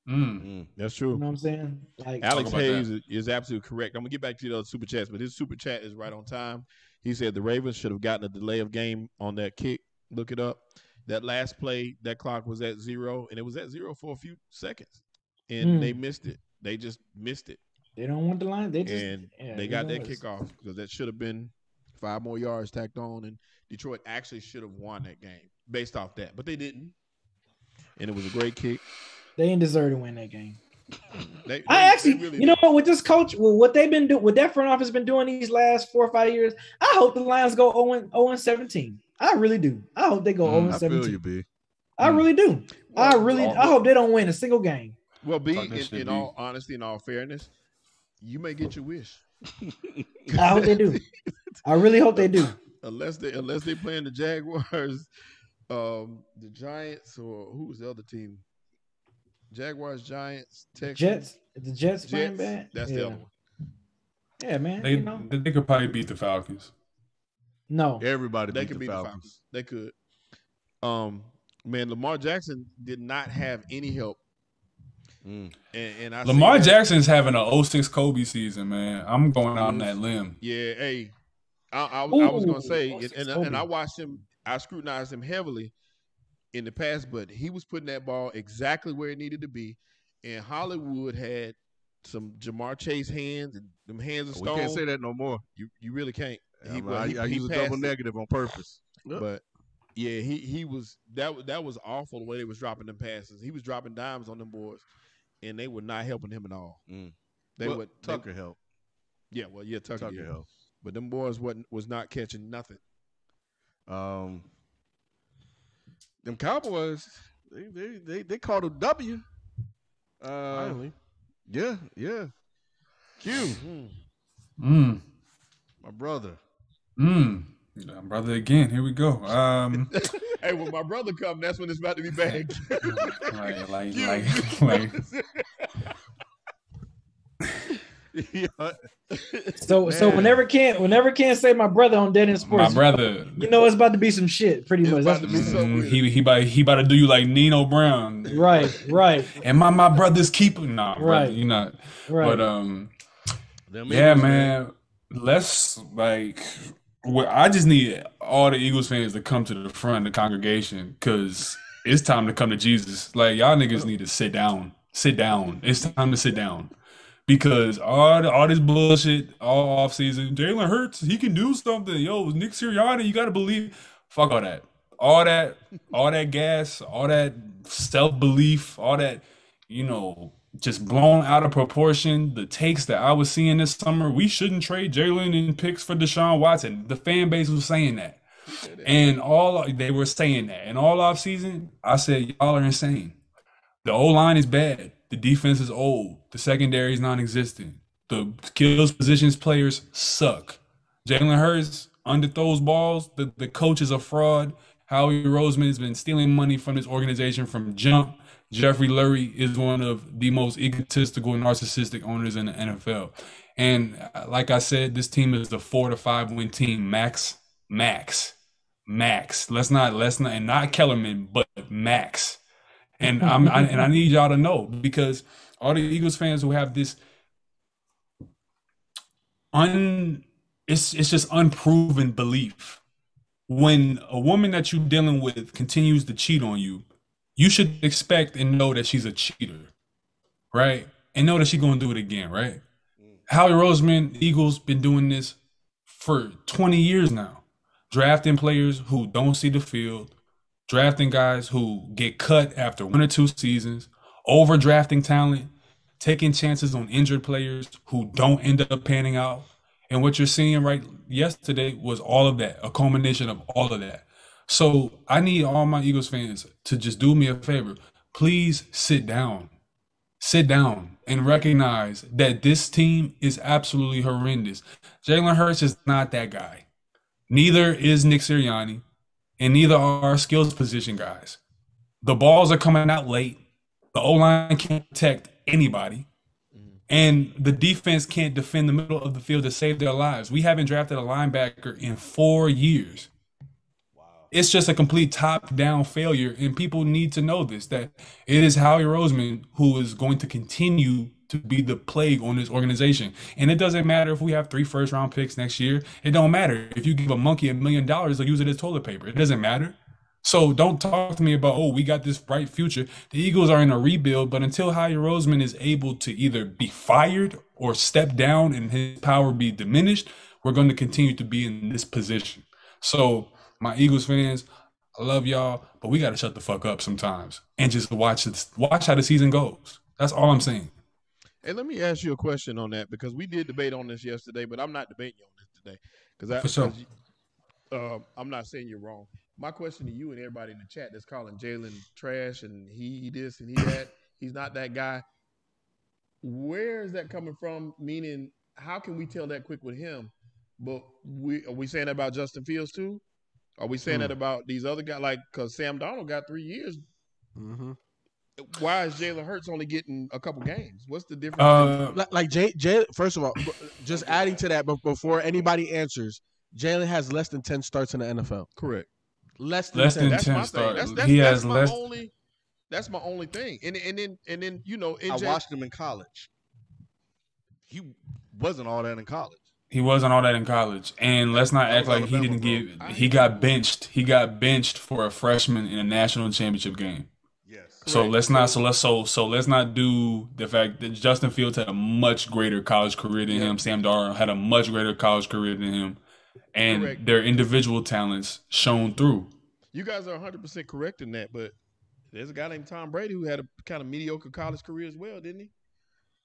That's true. You know what I'm saying? Like Alex Hayes is absolutely correct. I'm gonna get back to the other super chats, but his super chat is right on time. He said the Ravens should have gotten a delay of game on that kick. Look it up. That last play, that clock was at 0, and it was at 0 for a few seconds, and they missed it. They just missed it. They don't want the line. They got that kickoff because that should have been 5 more yards tacked on, and Detroit actually should have won that game based off that, but they didn't. And it was a great kick. They didn't deserve to win that game. They really you know what, with this coach, what they've been doing, what that front office been doing these last 4 or 5 years, I hope the Lions go 0-17. I really do. I hope they go 0-17. I feel you, B. I really do. I hope they don't win a single game. Well, B, in all honesty, in all fairness, you may get your wish. I hope they do. I really hope they do. Unless they playing the Jaguars, the Giants, or who was the other team? Jaguars, Giants, Texans. Jets. The Jets playing bad. That's the other one. Yeah, man. They could probably beat the Falcons. No. Everybody they could beat the Falcons. They could. Man, Lamar Jackson did not have any help. And Lamar Jackson's having an 06 Kobe season, man. I'm going out on that limb. Yeah, hey. I was gonna say, and I watched him, I scrutinized him heavily in the past, but he was putting that ball exactly where it needed to be. And Hollywood had some Jamar Chase hands, and them hands of stone. We can't say that no more. You really can't. I use a double negative on purpose. But yeah, he was that was awful the way they was dropping them passes. He was dropping dimes on them boards, and they were not helping him at all. Tucker helped. Yeah, Tucker helped. But them boys was not catching nothing. Them Cowboys, they called a W. Finally. Yeah. Q. My brother. Brother again. Here we go. Hey, when my brother come, that's when it's about to be bad. So whenever Ken say my brother on Dead End Sports, my brother, you know it's about to be some shit. Pretty much. That's he about to do you like Nino Brown. Right. And my brother's keeper. Nah, right. Brother, you're not. Right. But yeah, man. Let's I just need all the Eagles fans to come to the front of the congregation because it's time to come to Jesus. Like y'all niggas need to sit down. Sit down. It's time to sit down. Because all this bullshit all offseason, Jalen Hurts, he can do something. Yo, Nick Sirianni, you gotta believe. Fuck all that. All that gas, all that self-belief, all that, just blown out of proportion. The takes that I was seeing this summer, we shouldn't trade Jalen and picks for Deshaun Watson. The fan base was saying that. And they were saying that. And all offseason, I said, y'all are insane. The O-line is bad. The defense is old. The secondary is non-existent. The skills positions players suck. Jalen Hurts underthrows balls. The coach is a fraud. Howie Roseman has been stealing money from this organization from jump. Jeffrey Lurie is one of the most egotistical, narcissistic owners in the NFL. And like I said, this team is the 4 to 5 win team. Max. Let's not, and not Kellerman, but Max. And I need y'all to know, because all the Eagles fans who have this it's just unproven belief. When a woman that you're dealing with continues to cheat on you, you should expect and know that she's a cheater, right? And know that she's gonna do it again, right? Howie Roseman, Eagles, been doing this for 20 years now, drafting players who don't see the field, drafting guys who get cut after 1 or 2 seasons, overdrafting talent, taking chances on injured players who don't end up panning out. And what you're seeing right yesterday was all of that, a culmination of all of that. So I need all my Eagles fans to just do me a favor. Please sit down. Sit down and recognize that this team is absolutely horrendous. Jalen Hurts is not that guy. Neither is Nick Sirianni, and neither are our skills position guys. The balls are coming out late. The O-line can't protect anybody. And the defense can't defend the middle of the field to save their lives. We haven't drafted a linebacker in 4 years. It's just a complete top-down failure, and people need to know this, that it is Howie Roseman who is going to continue to be the plague on this organization. And it doesn't matter if we have 3 first-round picks next year. It don't matter. If you give a monkey $1 million, they'll use it as toilet paper. It doesn't matter. So don't talk to me about, oh, we got this bright future. The Eagles are in a rebuild, but until Howie Roseman is able to either be fired or step down and his power be diminished, we're going to continue to be in this position. So my Eagles fans, I love y'all, but we got to shut the fuck up sometimes and just watch how the season goes. That's all I'm saying. Hey, let me ask you a question on that, because we did debate on this yesterday, but I'm not debating you on this today. Because I'm not saying you're wrong. My question to you and everybody in the chat that's calling Jalen trash and he this and he that, he's not that guy. Where is that coming from? Meaning, how can we tell that quick with him? But are we saying that about Justin Fields too? Are we saying that about these other guys? Like, because Sam Darnold got 3 years. Mm-hmm. Why is Jalen Hurts only getting a couple games? What's the difference? Like first of all, just adding to that, but before anybody answers, Jalen has less than 10 starts in the NFL. Correct. Less than 10 starts. That's my only thing. And then you know, I watched him in college. He wasn't all that in college. He wasn't all that in college. And let's not act like he didn't get – he got benched. He got benched for a freshman in a national championship game. Yes. So let's not do the fact that Justin Fields had a much greater college career than him. Sam Darnold had a much greater college career than him. And their individual talents shone through. You guys are 100% correct in that, but there's a guy named Tom Brady who had a kind of mediocre college career as well, didn't he?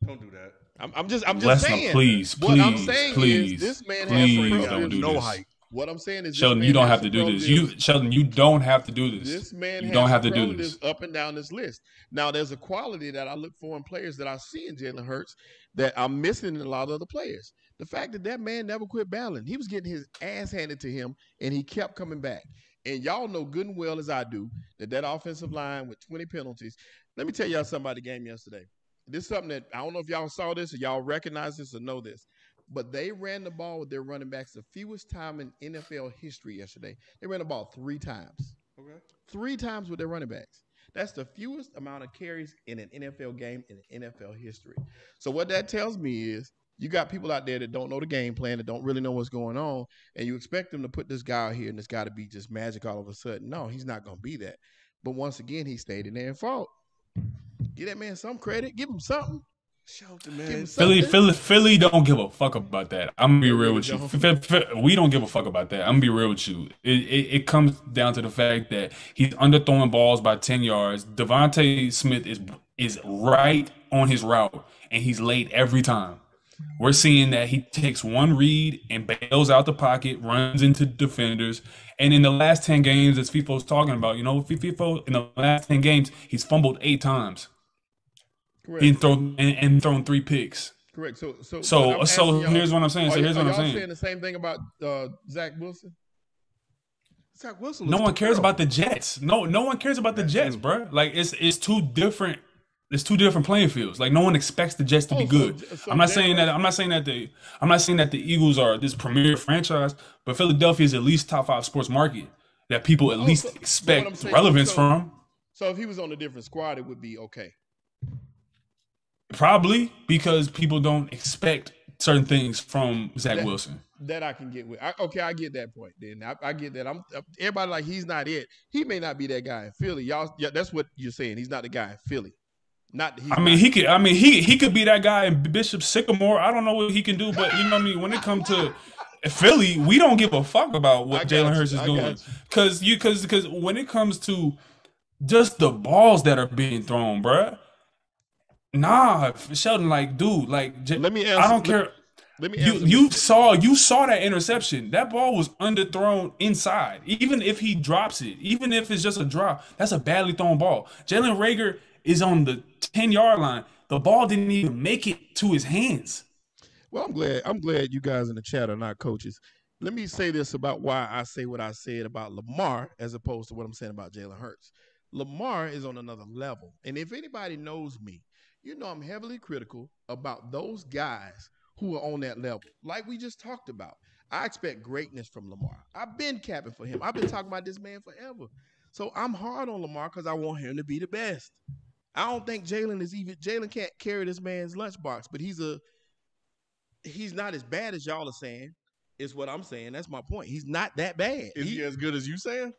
Don't do that. I'm just saying. Please, what I'm saying is this man has don't do no this. height. What I'm saying is, Sheldon, you don't have to do this. Sheldon, you don't have to do this. This man you don't have to do this up and down this list. Now, there's a quality that I look for in players that I see in Jalen Hurts that I'm missing in a lot of other players. The fact that man never quit battling. He was getting his ass handed to him, and he kept coming back. And y'all know good and well as I do that offensive line with 20 penalties. Let me tell y'all something about the game yesterday. This is something that I don't know if y'all saw this or y'all recognize this or know this, but they ran the ball with their running backs the fewest time in NFL history yesterday. They ran the ball 3 times. Okay. 3 times with their running backs. That's the fewest amount of carries in an NFL game in NFL history. So what that tells me is you got people out there that don't know the game plan, that don't really know what's going on, and you expect them to put this guy out here and this guy to be just magic all of a sudden. No, he's not going to be that. But once again, he stayed in there and fought. Give that man some credit. Give him something. Shelter, man. Philly don't give a fuck about that. I'm gonna be real with you. We don't give a fuck about that. I'm gonna be real with you. It comes down to the fact that he's underthrowing balls by 10 yards. Devontae Smith is right on his route, and he's late every time. We're seeing that he takes one read and bails out the pocket, runs into defenders. And in the last 10 games, as FIFO's talking about, FIFO in the last 10 games, he's fumbled 8 times. Correct. And thrown 3 picks. Correct. So here's what I'm saying. Are y'all saying the same thing about Zach Wilson? Zach Wilson. No one cares about the Jets. No one cares about the Jets, bro. Like it's two different. It's 2 different playing fields. Like no one expects the Jets to be good. I'm not saying that the Eagles are this premier franchise, but Philadelphia is at least top 5 sports market that people at least expect relevance from. So if he was on a different squad, it would be okay. Probably because people don't expect certain things from Zach Wilson. That I can get with. I get that point. Then I get that. Everybody like he's not it. He may not be that guy in Philly. Y'all, yeah, that's what you're saying. He's not the guy in Philly. He could be that guy in Bishop Sycamore. I don't know what he can do, but you know what I mean. When it comes to Philly, we don't give a fuck about what Jalen Hurts is doing, because when it comes to just the balls that are being thrown, bruh. Nah, Sheldon, like, dude, like, let me answer, I don't care. Let me answer. You saw that interception. That ball was underthrown inside. Even if he drops it, even if it's just a drop, that's a badly thrown ball. Jalen Reagor is on the 10-yard line. The ball didn't even make it to his hands. Well, I'm glad you guys in the chat are not coaches. Let me say this about why I say what I said about Lamar as opposed to what I'm saying about Jalen Hurts. Lamar is on another level. And if anybody knows me, you know I'm heavily critical about those guys who are on that level. Like we just talked about. I expect greatness from Lamar. I've been capping for him. I've been talking about this man forever. So I'm hard on Lamar because I want him to be the best. I don't think Jalen can't carry this man's lunchbox, but he's not as bad as y'all are saying, is what I'm saying. That's my point. He's not that bad. Is he as good as you saying?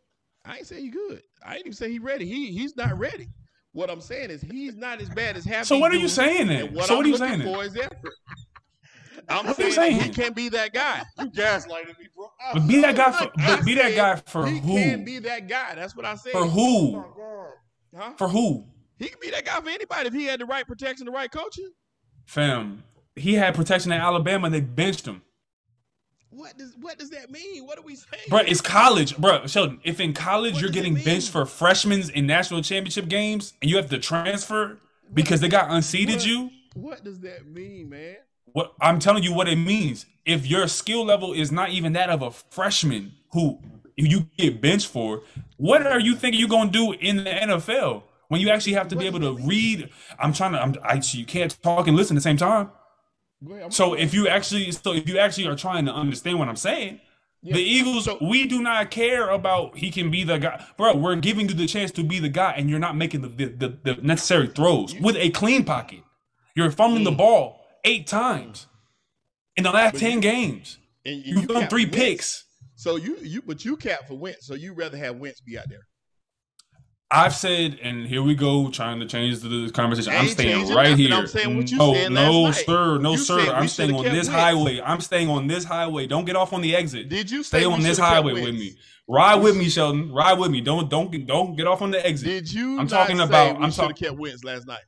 I ain't say he good. I ain't even say he ready. He's not ready. What I'm saying is he's not as bad as half. So what are you saying then? What are you saying for is effort. I'm saying he can't be that guy. You gaslighting me, bro. But be that guy for he who? He can't be that guy. That's what I said. For who? Oh huh? For who? He can be that guy for anybody if he had the right protection, the right coaching. Fam, he had protection at Alabama and they benched him. What does that mean? What are we saying? Bro, it's college. Bro, Sheldon, if in college you're getting benched for freshmen in national championship games and you have to transfer because they got unseated you. What does that mean, man? What I'm telling you what it means. If your skill level is not even that of a freshman who you get benched for, what are you thinking you're going to do in the NFL when you actually have to be able to read? You can't talk and listen at the same time. So if you actually are trying to understand what I'm saying, the Eagles, we do not care about he can be the guy. Bro, we're giving you the chance to be the guy and you're not making the necessary throws with a clean pocket. You're fumbling the ball 8 times in the last 10 games. And You've done 3 picks. So you cap for Wentz, so you rather have Wentz be out there. I've said, and here we go, trying to change the conversation. I'm staying right here. I'm saying what you said last night. No, sir. I'm staying on this highway. I'm staying on this highway. Don't get off on the exit. Did you stay on this highway with me? Ride with me, Sheldon. Ride with me. Don't get off on the exit. Did you? I'm talking about. We should have kept Wentz last night.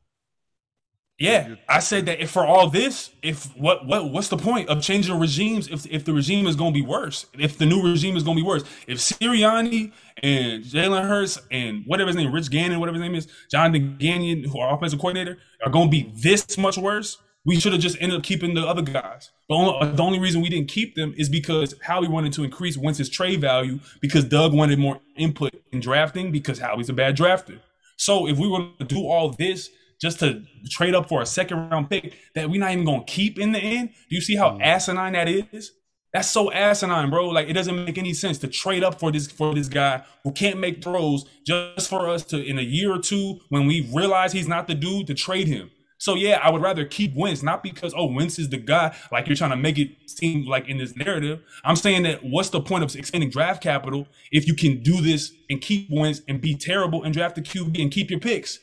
Yeah, I said that if for all this, what's the point of changing regimes if the regime is going to be worse? If the new regime is going to be worse? If Sirianni and Jalen Hurts and whatever his name, Rich Gannon, whatever his name is, Jonathan Gannon, who are offensive coordinator, are going to be this much worse, we should have just ended up keeping the other guys. But the only reason we didn't keep them is because Howie wanted to increase Wentz's trade value because Doug wanted more input in drafting because Howie's a bad drafter. So if we were to do all this just to trade up for a second-round pick that we're not even going to keep in the end, do you see how asinine that is? That's so asinine, bro. Like, it doesn't make any sense to trade up for this guy who can't make throws just for us to, in a year or two, when we realize he's not the dude, to trade him. So, yeah, I would rather keep Wentz, not because, Wentz is the guy, like you're trying to make it seem like in this narrative. I'm saying that what's the point of expending draft capital if you can do this and keep Wentz and be terrible and draft the QB and keep your picks?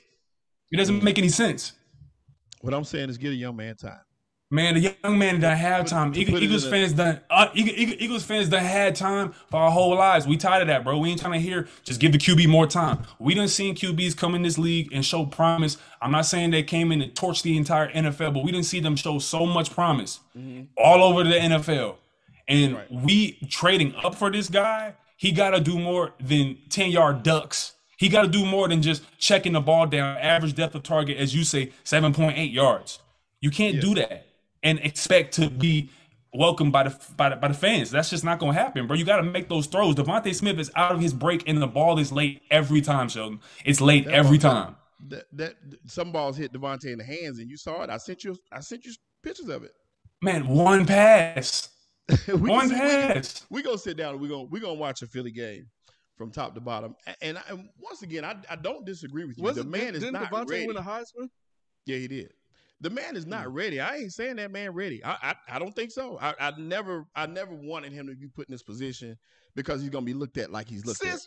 It doesn't make any sense. What I'm saying is get a young man time. Man, the young man done have time. Eagles fans done had time for our whole lives. We tired of that, bro. We ain't trying to hear just give the QB more time. We done seen QBs come in this league and show promise. I'm not saying they came in and torched the entire NFL, but we didn't see them show so much promise all over the NFL. And we trading up for this guy, he got to do more than 10-yard ducks. He got to do more than just checking the ball down, average depth of target, as you say, 7.8 yards. You can't do that and expect to be welcomed by the fans. That's just not going to happen, bro. You got to make those throws. Devontae Smith is out of his break, and the ball is late every time, Sheldon. It's late every time. That some balls hit Devontae in the hands, and you saw it. I sent you pictures of it. Man, one pass. One pass. We gonna sit down and we gonna watch a Philly game from top to bottom. And once again, I don't disagree with you. The man is not ready. Didn't Devontae win a Heisman? Yeah, he did. The man is not ready. I ain't saying that man ready. I don't think so. I never wanted him to be put in this position because he's gonna be looked at like he's looked at.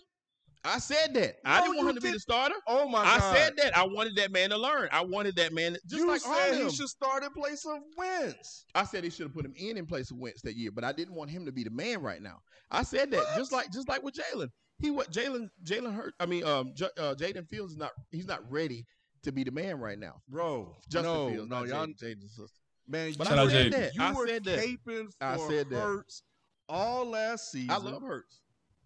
I said that. I didn't want him to be the starter. Oh my God! I said that. I wanted that man to learn. I wanted that man just like all of them. He should start in place of Wentz. I said he should have put him in place of Wentz that year, but I didn't want him to be the man right now. I said that just like with Jalen. Jalen hurt. I mean, Jaden Fields he's not ready to be the man right now, bro. Justin Fields, no, y'all, Jaden's sister. Man, but shout I out said Jaden. that. You I were said that. caping for I said that. Hurts all last season. I love Hurts.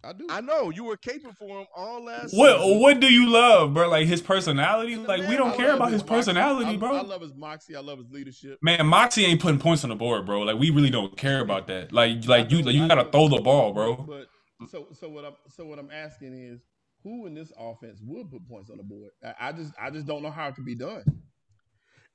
I do. I know you were caping for him all last season. What do you love, bro? Like his personality? Like we don't care about his personality, bro. I love his moxie. I love his leadership. Man, Moxie ain't putting points on the board, bro. Like we really don't care about that. Like you gotta throw the ball, bro. But so what I'm asking is, who in this offense would put points on the board? I just don't know how it can be done.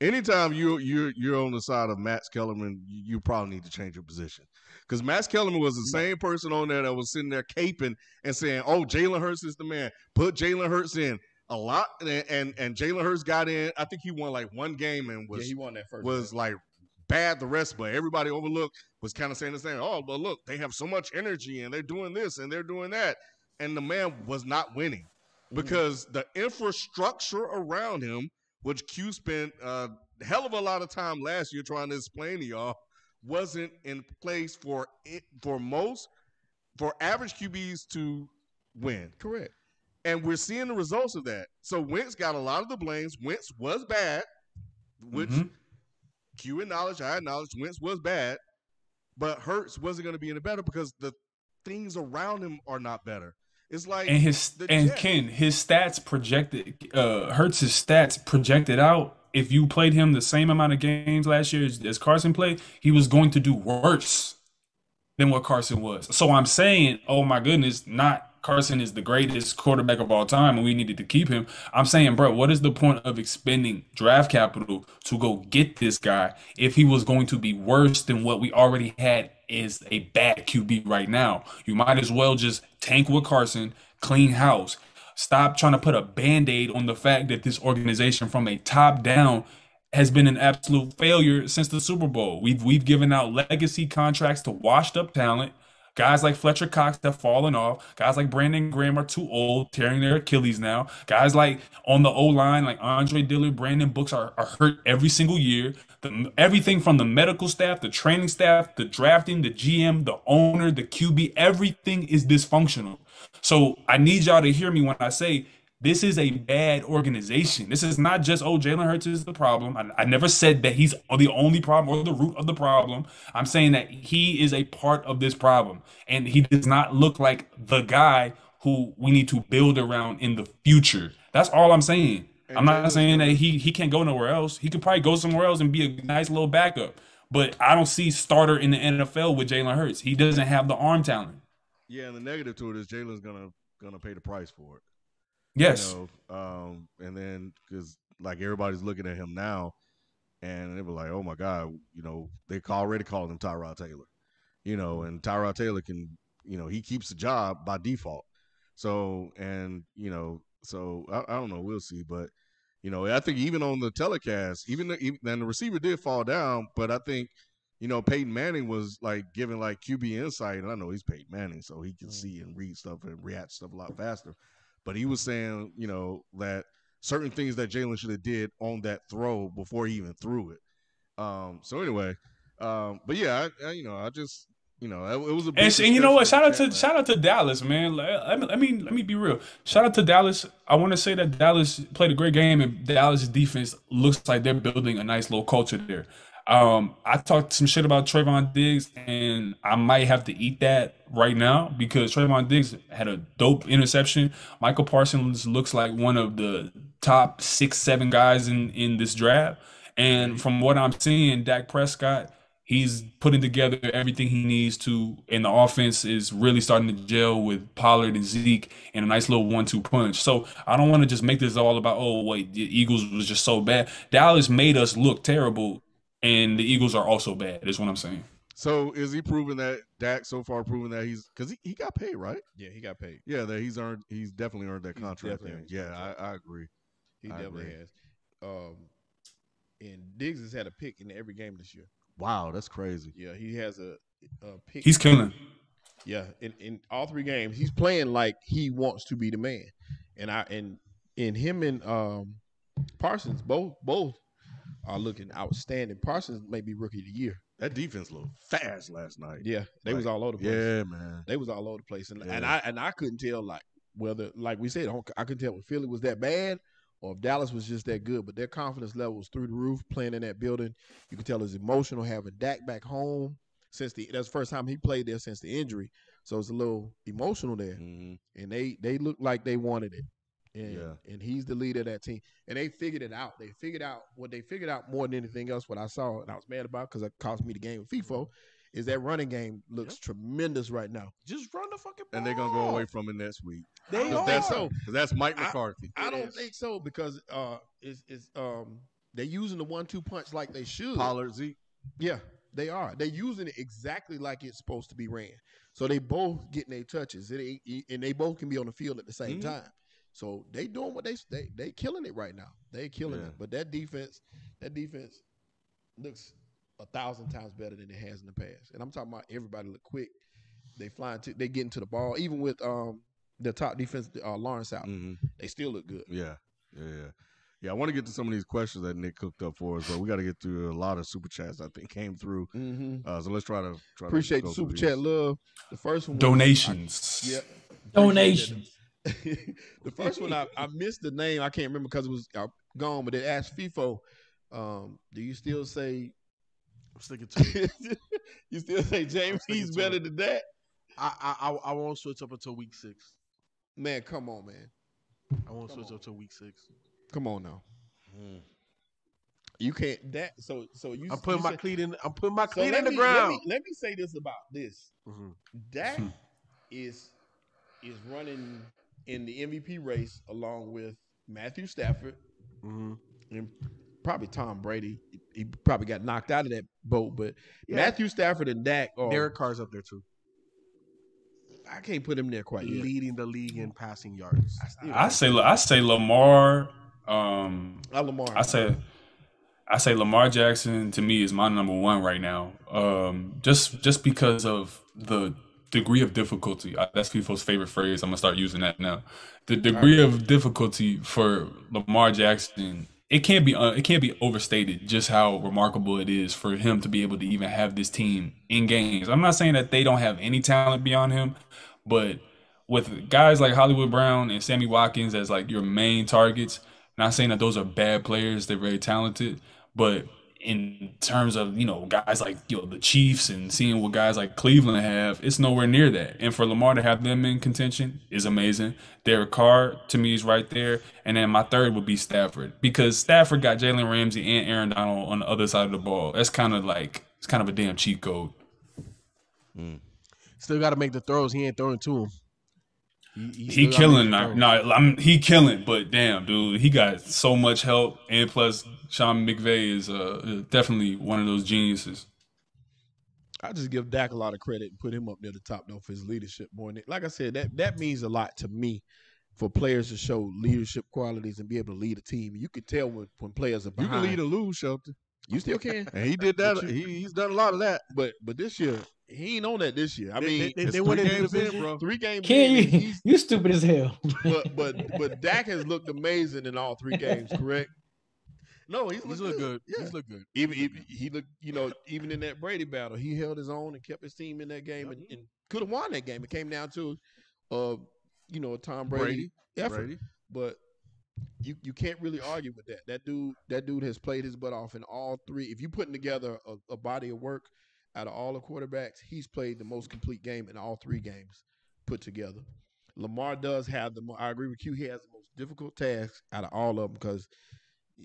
Anytime you're on the side of Max Kellerman, you probably need to change your position. Because Max Kellerman was the same person on there that was sitting there caping and saying, oh, Jalen Hurts is the man. Put Jalen Hurts in a lot. And Jalen Hurts got in. I think he won like one game and he won that first was game. Like bad the rest, but everybody overlooked was kind of saying the same. Oh, but look, they have so much energy and they're doing this and they're doing that. And the man was not winning because the infrastructure around him, which Q spent a hell of a lot of time last year trying to explain to y'all, wasn't in place for average QBs to win. Correct. And we're seeing the results of that. So Wentz got a lot of the blames. Wentz was bad, which Q acknowledged, I acknowledged Wentz was bad, but Hurts wasn't going to be any better because the things around him are not better. It's like Ken, his stats projected, Hurts' stats projected out. If you played him the same amount of games last year as Carson played, he was going to do worse than what Carson was. So I'm saying, oh my goodness, not Carson is the greatest quarterback of all time and we needed to keep him. I'm saying, bro, what is the point of expending draft capital to go get this guy if he was going to be worse than what we already had is a bad QB right now? You might as well just tank with Carson, clean house. Stop trying to put a Band-Aid on the fact that this organization from a top down has been an absolute failure since the Super Bowl. We've given out legacy contracts to washed up talent. Guys like Fletcher Cox have fallen off. Guys like Brandon Graham are too old, tearing their Achilles now. Guys like on the O-line, like Andre Dillard, Brandon Brooks are hurt every single year. Everything from the medical staff, the training staff, the drafting, the GM, the owner, the QB, everything is dysfunctional. So I need y'all to hear me when I say this is a bad organization. This is not just, oh, Jalen Hurts is the problem. I never said that he's the only problem or the root of the problem. I'm saying that he is a part of this problem. And he does not look like the guy who we need to build around in the future. That's all I'm saying. And I'm not saying that he can't go nowhere else. He could probably go somewhere else and be a nice little backup. But I don't see starter in the NFL with Jalen Hurts. He doesn't have the arm talent. Yeah, and the negative to it is Jalen's gonna pay the price for it. Yes. And then because like everybody's looking at him now, and they were like, "Oh my God," they already called him Tyrod Taylor, and Tyrod Taylor can, he keeps the job by default. So so I don't know, we'll see, but I think even on the telecast, even the receiver did fall down, but I think. Peyton Manning was like giving like QB insight, and I know he's Peyton Manning, so he can see and read stuff and react to stuff a lot faster. But he was saying, that certain things that Jalen should have did on that throw before he even threw it. So anyway, but yeah, I just, it was a big and you know what? Shout out to Dallas, man. Let me be real. Shout out to Dallas. I want to say that Dallas played a great game, and Dallas' defense looks like they're building a nice little culture there. I talked some shit about Trayvon Diggs, and I might have to eat that right now because Trayvon Diggs had a dope interception. Michael Parsons looks like one of the top 6-7 guys in this draft. And from what I'm seeing, Dak Prescott, he's putting together everything he needs to, and the offense is really starting to gel with Pollard and Zeke and a nice little 1-2 punch. So I don't want to just make this all about, oh, wait, the Eagles was just so bad. Dallas made us look terrible. And the Eagles are also bad, is what I'm saying. So is he proving that Dak so far proving that because he got paid, right? Yeah, he got paid. Yeah, that he's definitely earned that contract. Yeah, I agree. He definitely has. And Diggs has had a pick in every game this year. Wow, that's crazy. Yeah, he has a pick. He's killing. Yeah, in all 3 games, he's playing like he wants to be the man. And him and Parsons both are looking outstanding. Parsons may be rookie of the year. That defense looked fast last night. Yeah, they was all over the place. Yeah, man. They was all over the place, and Yeah. I couldn't tell whether, like we said, I couldn't tell if Philly was that bad or if Dallas was just that good. But their confidence level was through the roof playing in that building. You could tell it's emotional having Dak back home that's the first time he played there since the injury. So it's a little emotional there, and they looked like they wanted it. And he's the leader of that team. And they figured it out. They figured out more than anything else. What I saw and I was mad about because it cost me the game with FIFO is that running game looks tremendous right now. Just run the fucking ball. And they're gonna go away from it next week. They are. That's so. Because that's Mike McCarthy. I don't think so because they're using the 1-2 punch like they should. Pollard, Zeke. Yeah, they are. They're using it exactly like it's supposed to be ran. So they both getting their touches, and they both can be on the field at the same time. So they doing what they killing it right now. They killing it. But that defense looks 1,000 times better than it has in the past. And I'm talking about everybody look quick. They getting to the ball. Even with the top defense, Lawrence out, they still look good. Yeah. I want to get to some of these questions that Nick cooked up for us, but we got to get through a lot of super chats I think came through. So let's try to appreciate the super chat love. The first one, donations. Donations. The first one I missed the name. I can't remember because it was gone. But they asked FIFO, do you still say? I'm sticking to it. You still say James? He's better than that. I won't switch up until week 6. Man, come on, man. I won't switch up until week 6. Come on now. You can't. So you. I'm putting my cleat in. I'm putting my cleat in the the ground. Let me say this about this. Dak is running in the MVP race along with Matthew Stafford and probably Tom Brady. He probably got knocked out of that boat, but Matthew Stafford and Dak are. Derek Carr's up there too. I can't put him there quite yet. Leading the league in passing yards. I say Lamar. Lamar. I say Lamar Jackson to me is my number 1 right now. Just because of the degree of difficulty. That's FIFO's favorite phrase. I'm gonna start using that now. The degree of difficulty for Lamar Jackson, it can't be overstated just how remarkable it is for him to be able to even have this team in games. I'm not saying that they don't have any talent beyond him, but with guys like Hollywood Brown and Sammy Watkins as like your main targets, not saying that those are bad players, they're very talented, but in terms of, guys like, the Chiefs and seeing what guys like Cleveland have, it's nowhere near that. And for Lamar to have them in contention is amazing. Derek Carr, to me, is right there. And then my third would be Stafford, because Stafford got Jalen Ramsey and Aaron Donald on the other side of the ball. That's kind of a damn cheat code. Still got to make the throws. He ain't throwing to him. He killing. He killing, but damn, dude, he got so much help, and plus Sean McVay is definitely one of those geniuses. I just give Dak a lot of credit and put him up near the top though for his leadership more. Like I said, that means a lot to me for players to show leadership qualities and be able to lead a team. You could tell when players are behind. You can lead or lose, Shelton. You still can, and he did that. He's done a lot of that. But this year. He ain't on that this year. I mean, they went in the division, bro. 3 games. You stupid as hell. but Dak has looked amazing in all 3 games. Correct? No, he's looked good. Yeah. He's looked good. Even he looked, even in that Brady battle, he held his own and kept his team in that game and could have won that game. It came down to, a Tom Brady effort. But you can't really argue with that. That dude has played his butt off in all 3. If you're putting together a body of work. Out of all the quarterbacks, he's played the most complete game in all 3 games put together. Lamar does have I agree with you, he has the most difficult task out of all of them because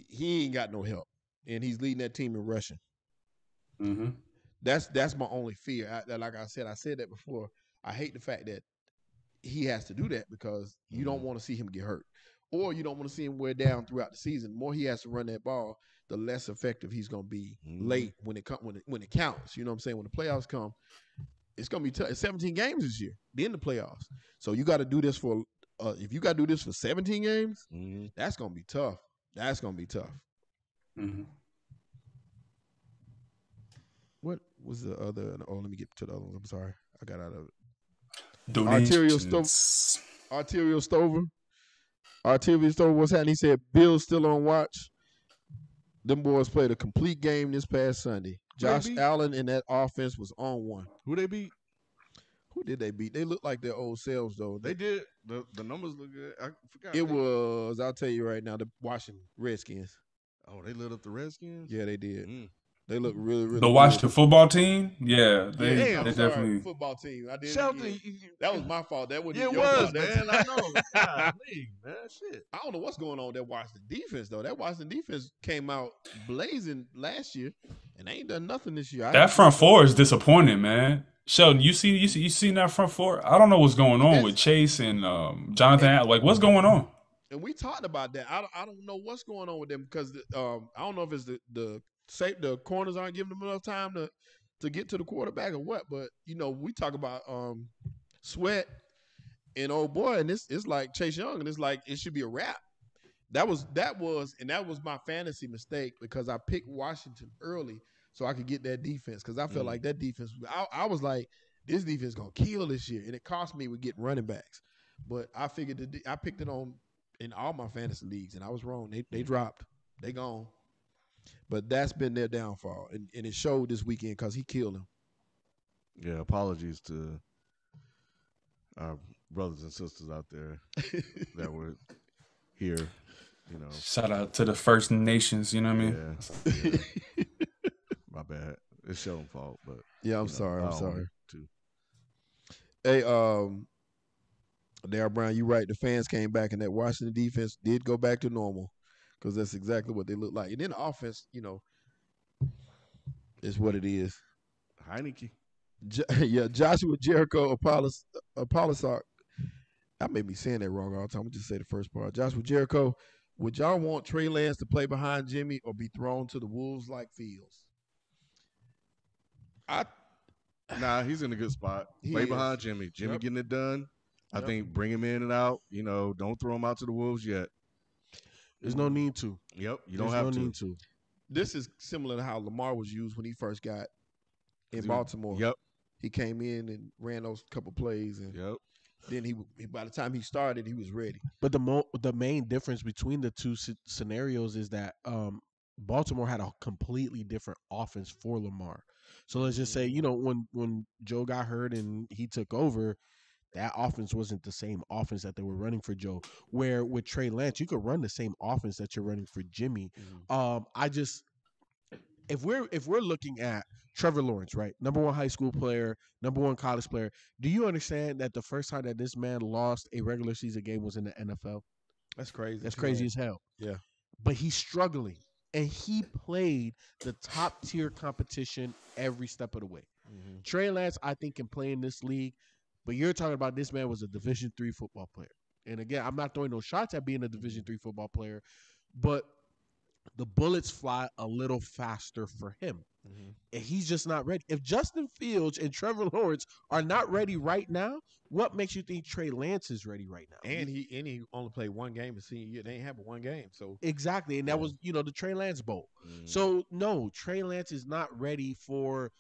he ain't got no help. And he's leading that team in rushing. That's my only fear. Like I said that before. I hate the fact that he has to do that because you don't want to see him get hurt. Or you don't want to see him wear down throughout the season. The more he has to run that ball, the less effective he's going to be late when it counts. You know what I'm saying? When the playoffs come, it's going to be tough. It's 17 games this year, then the playoffs. So you got to do this for if you got to do this for 17 games, that's going to be tough. That's going to be tough. what's the other? Oh, let me get to the other ones. I'm sorry, I got out of it. Donations. Arterial Stover. What's happening? He said Bill's still on watch. Them boys played a complete game this past Sunday. Josh Allen and that offense was on one. Who they beat? Who did they beat? They look like their old selves, though. They did. The numbers look good. I forgot. It was, I'll tell you right now, the Washington Redskins. Oh, they lit up the Redskins? Yeah, they did. They look really, really The good. Washington football team? Yeah, they definitely. Football team. I did. Shelton, that was my fault. That wasn't it your was, fault. man. I know. Golly, man, shit. I don't know what's going on with that Washington defense, though. That Washington defense came out blazing last year, and they ain't done nothing this year. That front four is disappointing, man. Sheldon, you seen that front four? I don't know what's going on with Chase and Jonathan. Like, what's going on? And we talked about that. I don't know what's going on with them because I don't know if it's the corners aren't giving them enough time to get to the quarterback or what. But we talk about Sweat and old boy, and it's like Chase Young, and it's like it should be a wrap. That was my fantasy mistake because I picked Washington early so I could get that defense because I felt like that defense. I was like, this defense gonna kill this year, and it cost me with getting running backs. But I figured I picked it on in all my fantasy leagues, and I was wrong. They dropped. They gone. But that's been their downfall, and it showed this weekend because he killed him. Yeah, apologies to our brothers and sisters out there that were here. Shout out to the First Nations. You know what I mean? Yeah. My bad. It's Sheldon's fault, but yeah, I'm sorry. I'm sorry. Too. Hey, Darryl Brown, you right. The fans came back, and that Washington defense did go back to normal because that's exactly what they look like. And then the offense, is what it is. Heineke. Joshua Jericho Apollosock. I may be saying that wrong all the time. I'm going to just say the first part. Joshua Jericho, would y'all want Trey Lance to play behind Jimmy or be thrown to the wolves like Fields? Nah, he's in a good spot. Play behind Jimmy. Jimmy getting it done. I think bring him in and out. Don't throw him out to the wolves yet. There's no need to. Yep, you don't have need to. This is similar to how Lamar was used when he first got in Baltimore. Yep. He came in and ran those couple plays, and then he by the time he started, he was ready. But the main difference between the two scenarios is that Baltimore had a completely different offense for Lamar. So let's just say, when Joe got hurt and he took over, that offense wasn't the same offense that they were running for Joe. Where with Trey Lance, you could run the same offense that you're running for Jimmy. If we're looking at Trevor Lawrence, right, #1 high school player, #1 college player, do you understand that the first time that this man lost a regular season game was in the NFL? That's crazy. That's crazy as hell. Yeah. But he's struggling, and he played the top tier competition every step of the way. Mm-hmm. Trey Lance, I think, can play in this league. But you're talking about this man was a Division III football player. And again, I'm not throwing no shots at being a Division III football player, but the bullets fly a little faster for him. Mm-hmm. And he's just not ready. If Justin Fields and Trevor Lawrence are not ready right now, what makes you think Trey Lance is ready right now? And he only played one game in senior year. They ain't have one game. So exactly. And that was, the Trey Lance Bowl. Mm-hmm. So no, Trey Lance is not ready for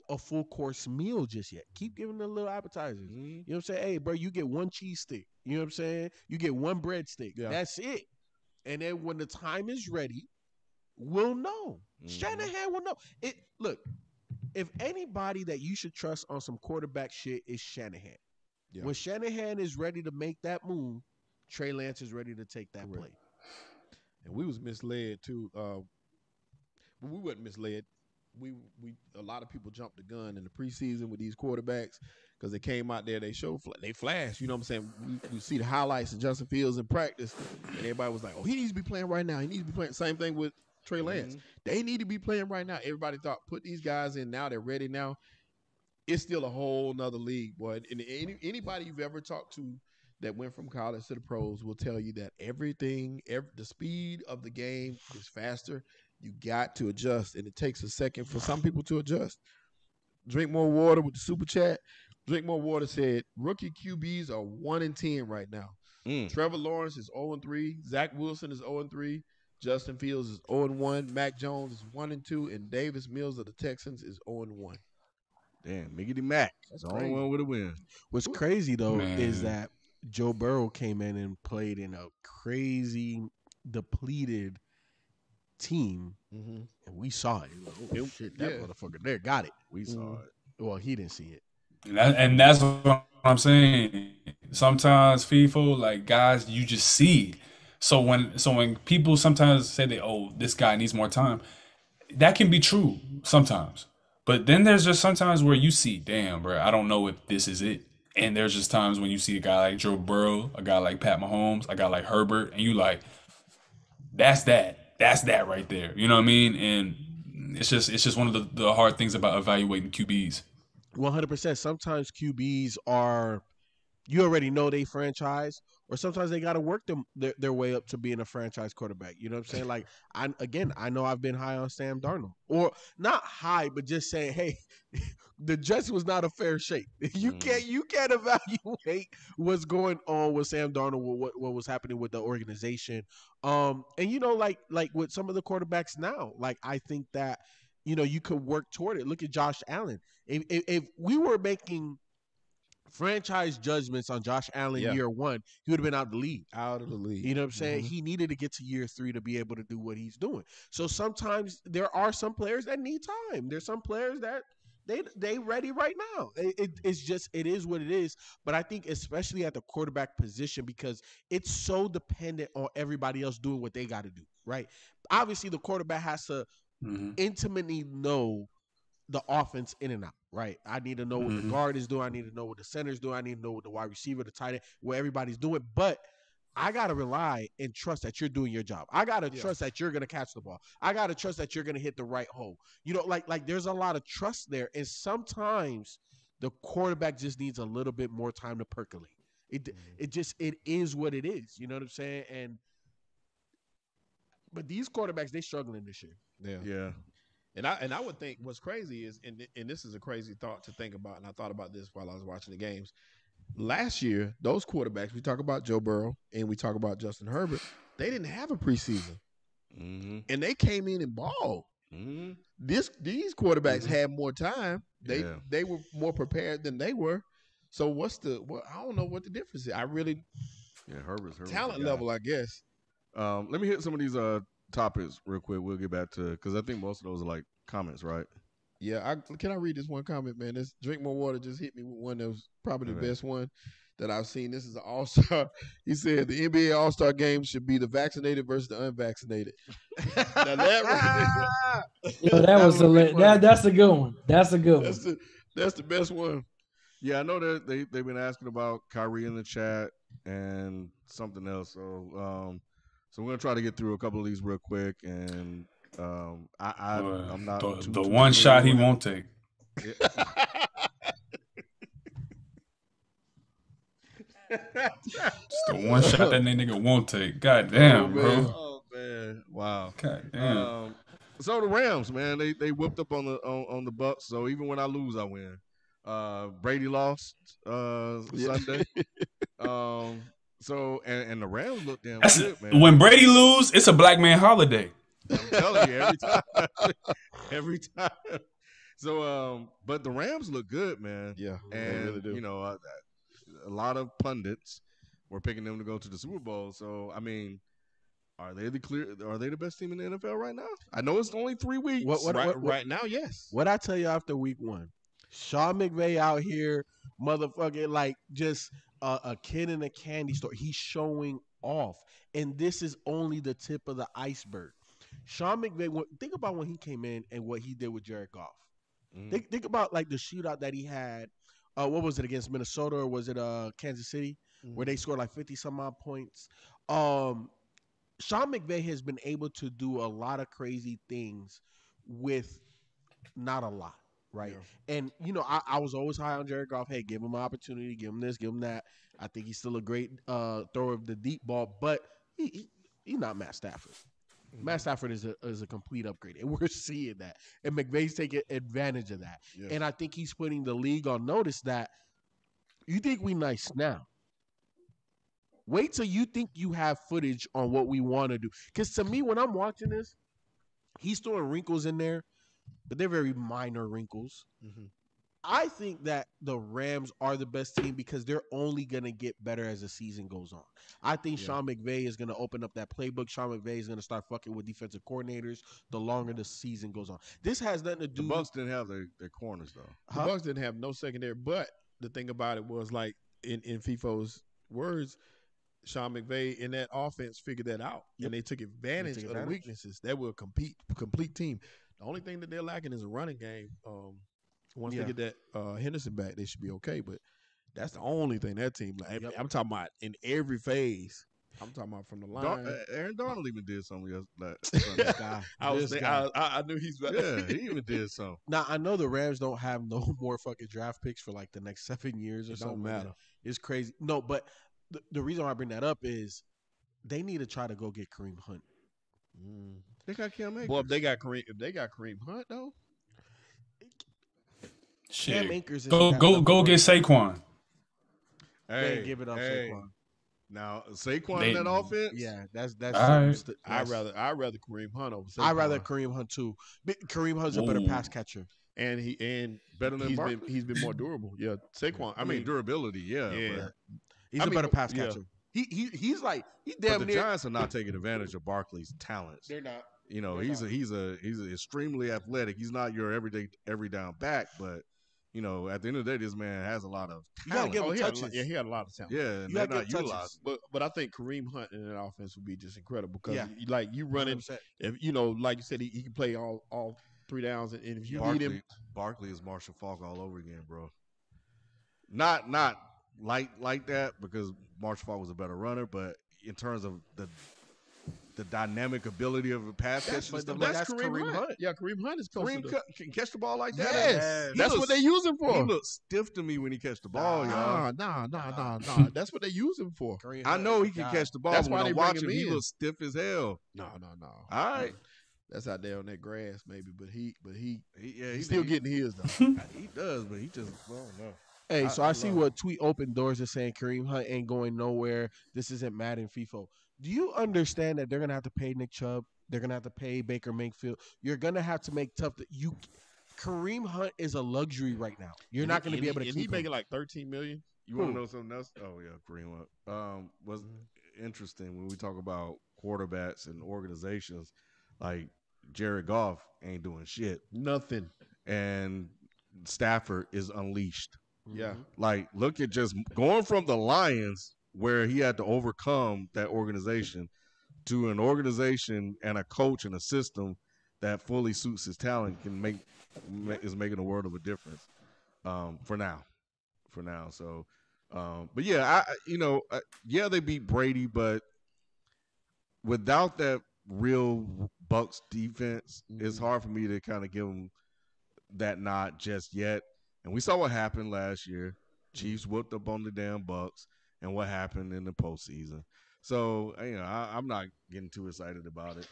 a full course meal just yet. Keep giving them little appetizers. Mm-hmm. You know what I'm saying? Hey, bro, you get one cheese stick. You know what I'm saying? You get one breadstick. Yeah. That's it. And then when the time is ready, we'll know. Mm-hmm. Shanahan will know. Look, if anybody that you should trust on some quarterback shit is Shanahan. Yeah. When Shanahan is ready to make that move, Trey Lance is ready to take that play. And we was misled too. But we weren't misled. We a lot of people jumped the gun in the preseason with these quarterbacks because they came out there, they flashed. You know what I'm saying? We see the highlights of Justin Fields in practice, and everybody was like, "Oh, he needs to be playing right now. He needs to be playing." Same thing with Trey Lance. Mm-hmm. They need to be playing right now. Everybody thought, put these guys in now. They're ready now. It's still a whole nother league, boy. And anybody you've ever talked to that went from college to the pros will tell you that the speed of the game is faster. You got to adjust, and it takes a second for some people to adjust. Drink More Water with the super chat. Drink More Water said rookie QBs are 1-10 right now. Trevor Lawrence is 0-3. Zach Wilson is 0-3. Justin Fields is 0-1. Mac Jones is 1-2, and Davis Mills of the Texans is 0-1. Damn, Miggity Mac. That's the only crazy. one with a win. What's crazy though is Man. that Joe Burrow came in and played in a crazy depleted team, Mm-hmm. and we saw it. Oh, shit, that motherfucker there got it. We saw it. Well, he didn't see it. And that's what I'm saying. Sometimes FIFO, like guys, you just see. So when people sometimes say this guy needs more time, that can be true sometimes. But then there's just sometimes where you see, damn, bro, I don't know if this is it. And there's just times when you see a guy like Joe Burrow, a guy like Pat Mahomes, a guy like Herbert, and you like, that's that. That's that right there. You know what I mean? And it's just one of the hard things about evaluating QBs. 100%. Sometimes QBs are, you already know they franchise, or sometimes they got to work their way up to being a franchise quarterback. You know what I'm saying? Like, I know I've been high on Sam Darnold, or not high, but just saying, hey, the Jets was not a fair shake. You can't evaluate what's going on with Sam Darnold, what was happening with the organization. And like with some of the quarterbacks now, like I think that you could work toward it. Look at Josh Allen. If we were making franchise judgments on Josh Allen year one, he would have been out of the league. Out of the league. You know what I'm saying? He needed to get to year 3 to be able to do what he's doing. So sometimes there are some players that need time. There's some players that they ready right now. It's just, it is what it is. But I think especially at the quarterback position, because it's so dependent on everybody else doing what they got to do, right? Obviously, the quarterback has to intimately know the offense in and out, right? I need to know what the guard is doing. I need to know what the center's doing. I need to know what the wide receiver, the tight end, what everybody's doing. But I got to rely and trust that you're doing your job. I got to trust that you're going to catch the ball. I got to trust that you're going to hit the right hole. Like there's a lot of trust there. And sometimes the quarterback just needs a little bit more time to percolate. It is what it is. You know what I'm saying? But these quarterbacks, they struggling this year. Yeah. And I would think what's crazy is, and this is a crazy thought to think about, and I thought about this while I was watching the games. Last year, those quarterbacks, we talk about Joe Burrow and we talk about Justin Herbert, they didn't have a preseason. And they came in and balled. These quarterbacks had more time. They were more prepared than they were. So I don't know what the difference is. Herbert's talent level, I guess. Let me hit some of these topics real quick. We'll get back to, because I think most of those are like comments, right? Yeah, can I read this one comment, man? This Drink More Water just hit me with one that was probably the best one that I've seen. This is an all-star. He said the NBA All-Star game should be the vaccinated versus the unvaccinated. Now that that's a good one. That's a good one. That's the best one. Yeah, I know that they've been asking about Kyrie in the chat and something else. So we're gonna try to get through a couple of these real quick, and I'm not the one shot he won't take. Yeah. It's the one shot that nigga won't take. God damn, bro. Oh man, wow. God damn. So the Rams, man, they whipped up on the Bucks. So even when I lose, I win. Brady lost Sunday. So and the Rams look damn good, man. When Brady lose, it's a black man holiday. I'm telling you, every time. So, but the Rams look good, man. Yeah, and they really do. A lot of pundits were picking them to go to the Super Bowl. So, I mean, are they the best team in the NFL right now? I know it's only 3 weeks. Right now, yes. What I tell you after week 1, Sean McVay out here, motherfucking like just a kid in a candy store. He's showing off, and this is only the tip of the iceberg. Sean McVay, think about when he came in and what he did with Jared Goff. Think about like the shootout that he had. What was it, against Minnesota, or was it Kansas City, where they scored like 50 some odd points? Sean McVay has been able to do a lot of crazy things with not a lot, right? Yeah. And I was always high on Jared Goff. Hey, give him an opportunity, give him this, give him that. I think he's still a great thrower of the deep ball, but he's not Matt Stafford. Matt Stafford is a complete upgrade, and we're seeing that. And McVay's taking advantage of that. Yes. And I think he's putting the league on notice that you think we nice now. Wait till you think you have footage on what we want to do. Because to me, when I'm watching this, he's throwing wrinkles in there, but they're very minor wrinkles. I think that the Rams are the best team because they're only going to get better as the season goes on. I think Sean McVay is going to open up that playbook. Sean McVay is going to start fucking with defensive coordinators the longer the season goes on. This has nothing to do. The Bucks didn't have their corners though. The Bucks didn't have no secondary, but the thing about it was like in FIFO's words, Sean McVay in that offense figured that out, and they took advantage of the weaknesses. That will complete team. The only thing that they're lacking is a running game. Once they get that Henderson back, they should be okay. But that's the only thing that team. Like, I'm talking about in every phase. I'm talking about from the line. Aaron Donald even did something I knew he's better. Yeah, he even did something. Now I know the Rams don't have no more fucking draft picks for like the next 7 years or something. Don't matter. It's crazy. No, but the reason why I bring that up is they need to try to go get Kareem Hunt. They got Cam Akers. Well, if they got Kareem Hunt though. Shit. Cam Akers Go get Saquon. Hey, give it up, Saquon. Now Saquon in that offense. Yeah, that's. I'd rather Kareem Hunt over Saquon. I'd rather Kareem Hunt too. Kareem Hunt's a better pass catcher, and better than he's been more durable. Yeah, Saquon. I mean durability. Yeah. But he's a better pass catcher. He's like he's damn but the near. Giants are not taking advantage of Barkley's talents. They're not. You know, he's extremely athletic. He's not your every down back, but you know, at the end of the day, this man has a lot of talent. You gotta give him touches. He had a lot of talent. Yeah, and they're not utilized. But I think Kareem Hunt in that offense would be just incredible because like you running, 100%. If you know, like you said, he can play all 3 downs, and if you need him, Barkley is Marshall Faulk all over again, bro. Not like that because Marshall Faulk was a better runner, but in terms of the dynamic ability of a pass catcher, that's Kareem Hunt. Yeah, Kareem Hunt is close. Kareem can catch the ball like that. Yes, that's what they use him for. He looks stiff to me when he catch the ball, y'all. Nah. That's what they use him for. I know he can catch the ball. That's but why when they I bring watch him him. He in. looks stiff as hell. No. All right, that's out there on that grass, maybe. But he's still getting his though. He does, but he just I don't know. Hey, so I see what Tweet Open Doors is saying. Kareem Hunt ain't going nowhere. This isn't Madden FIFO. Do you understand that they're gonna have to pay Nick Chubb? They're gonna have to pay Baker Mayfield. You're gonna have to make tough. Kareem Hunt is a luxury right now. You're not gonna be able to. And keep he making like $13 million. You want to know something else? Oh yeah, Kareem Hunt. Was interesting when we talk about quarterbacks and organizations. Like Jared Goff ain't doing shit. Nothing. And Stafford is unleashed. Yeah. Like look at just going from the Lions, where he had to overcome that organization, to an organization and a coach and a system that fully suits his talent is making a world of a difference for now. So, but yeah, they beat Brady, but without that real Bucks defense, it's hard for me to kind of give them that nod just yet. And we saw what happened last year. Chiefs whooped up on the damn Bucks. And what happened in the postseason. So, I'm not getting too excited about it.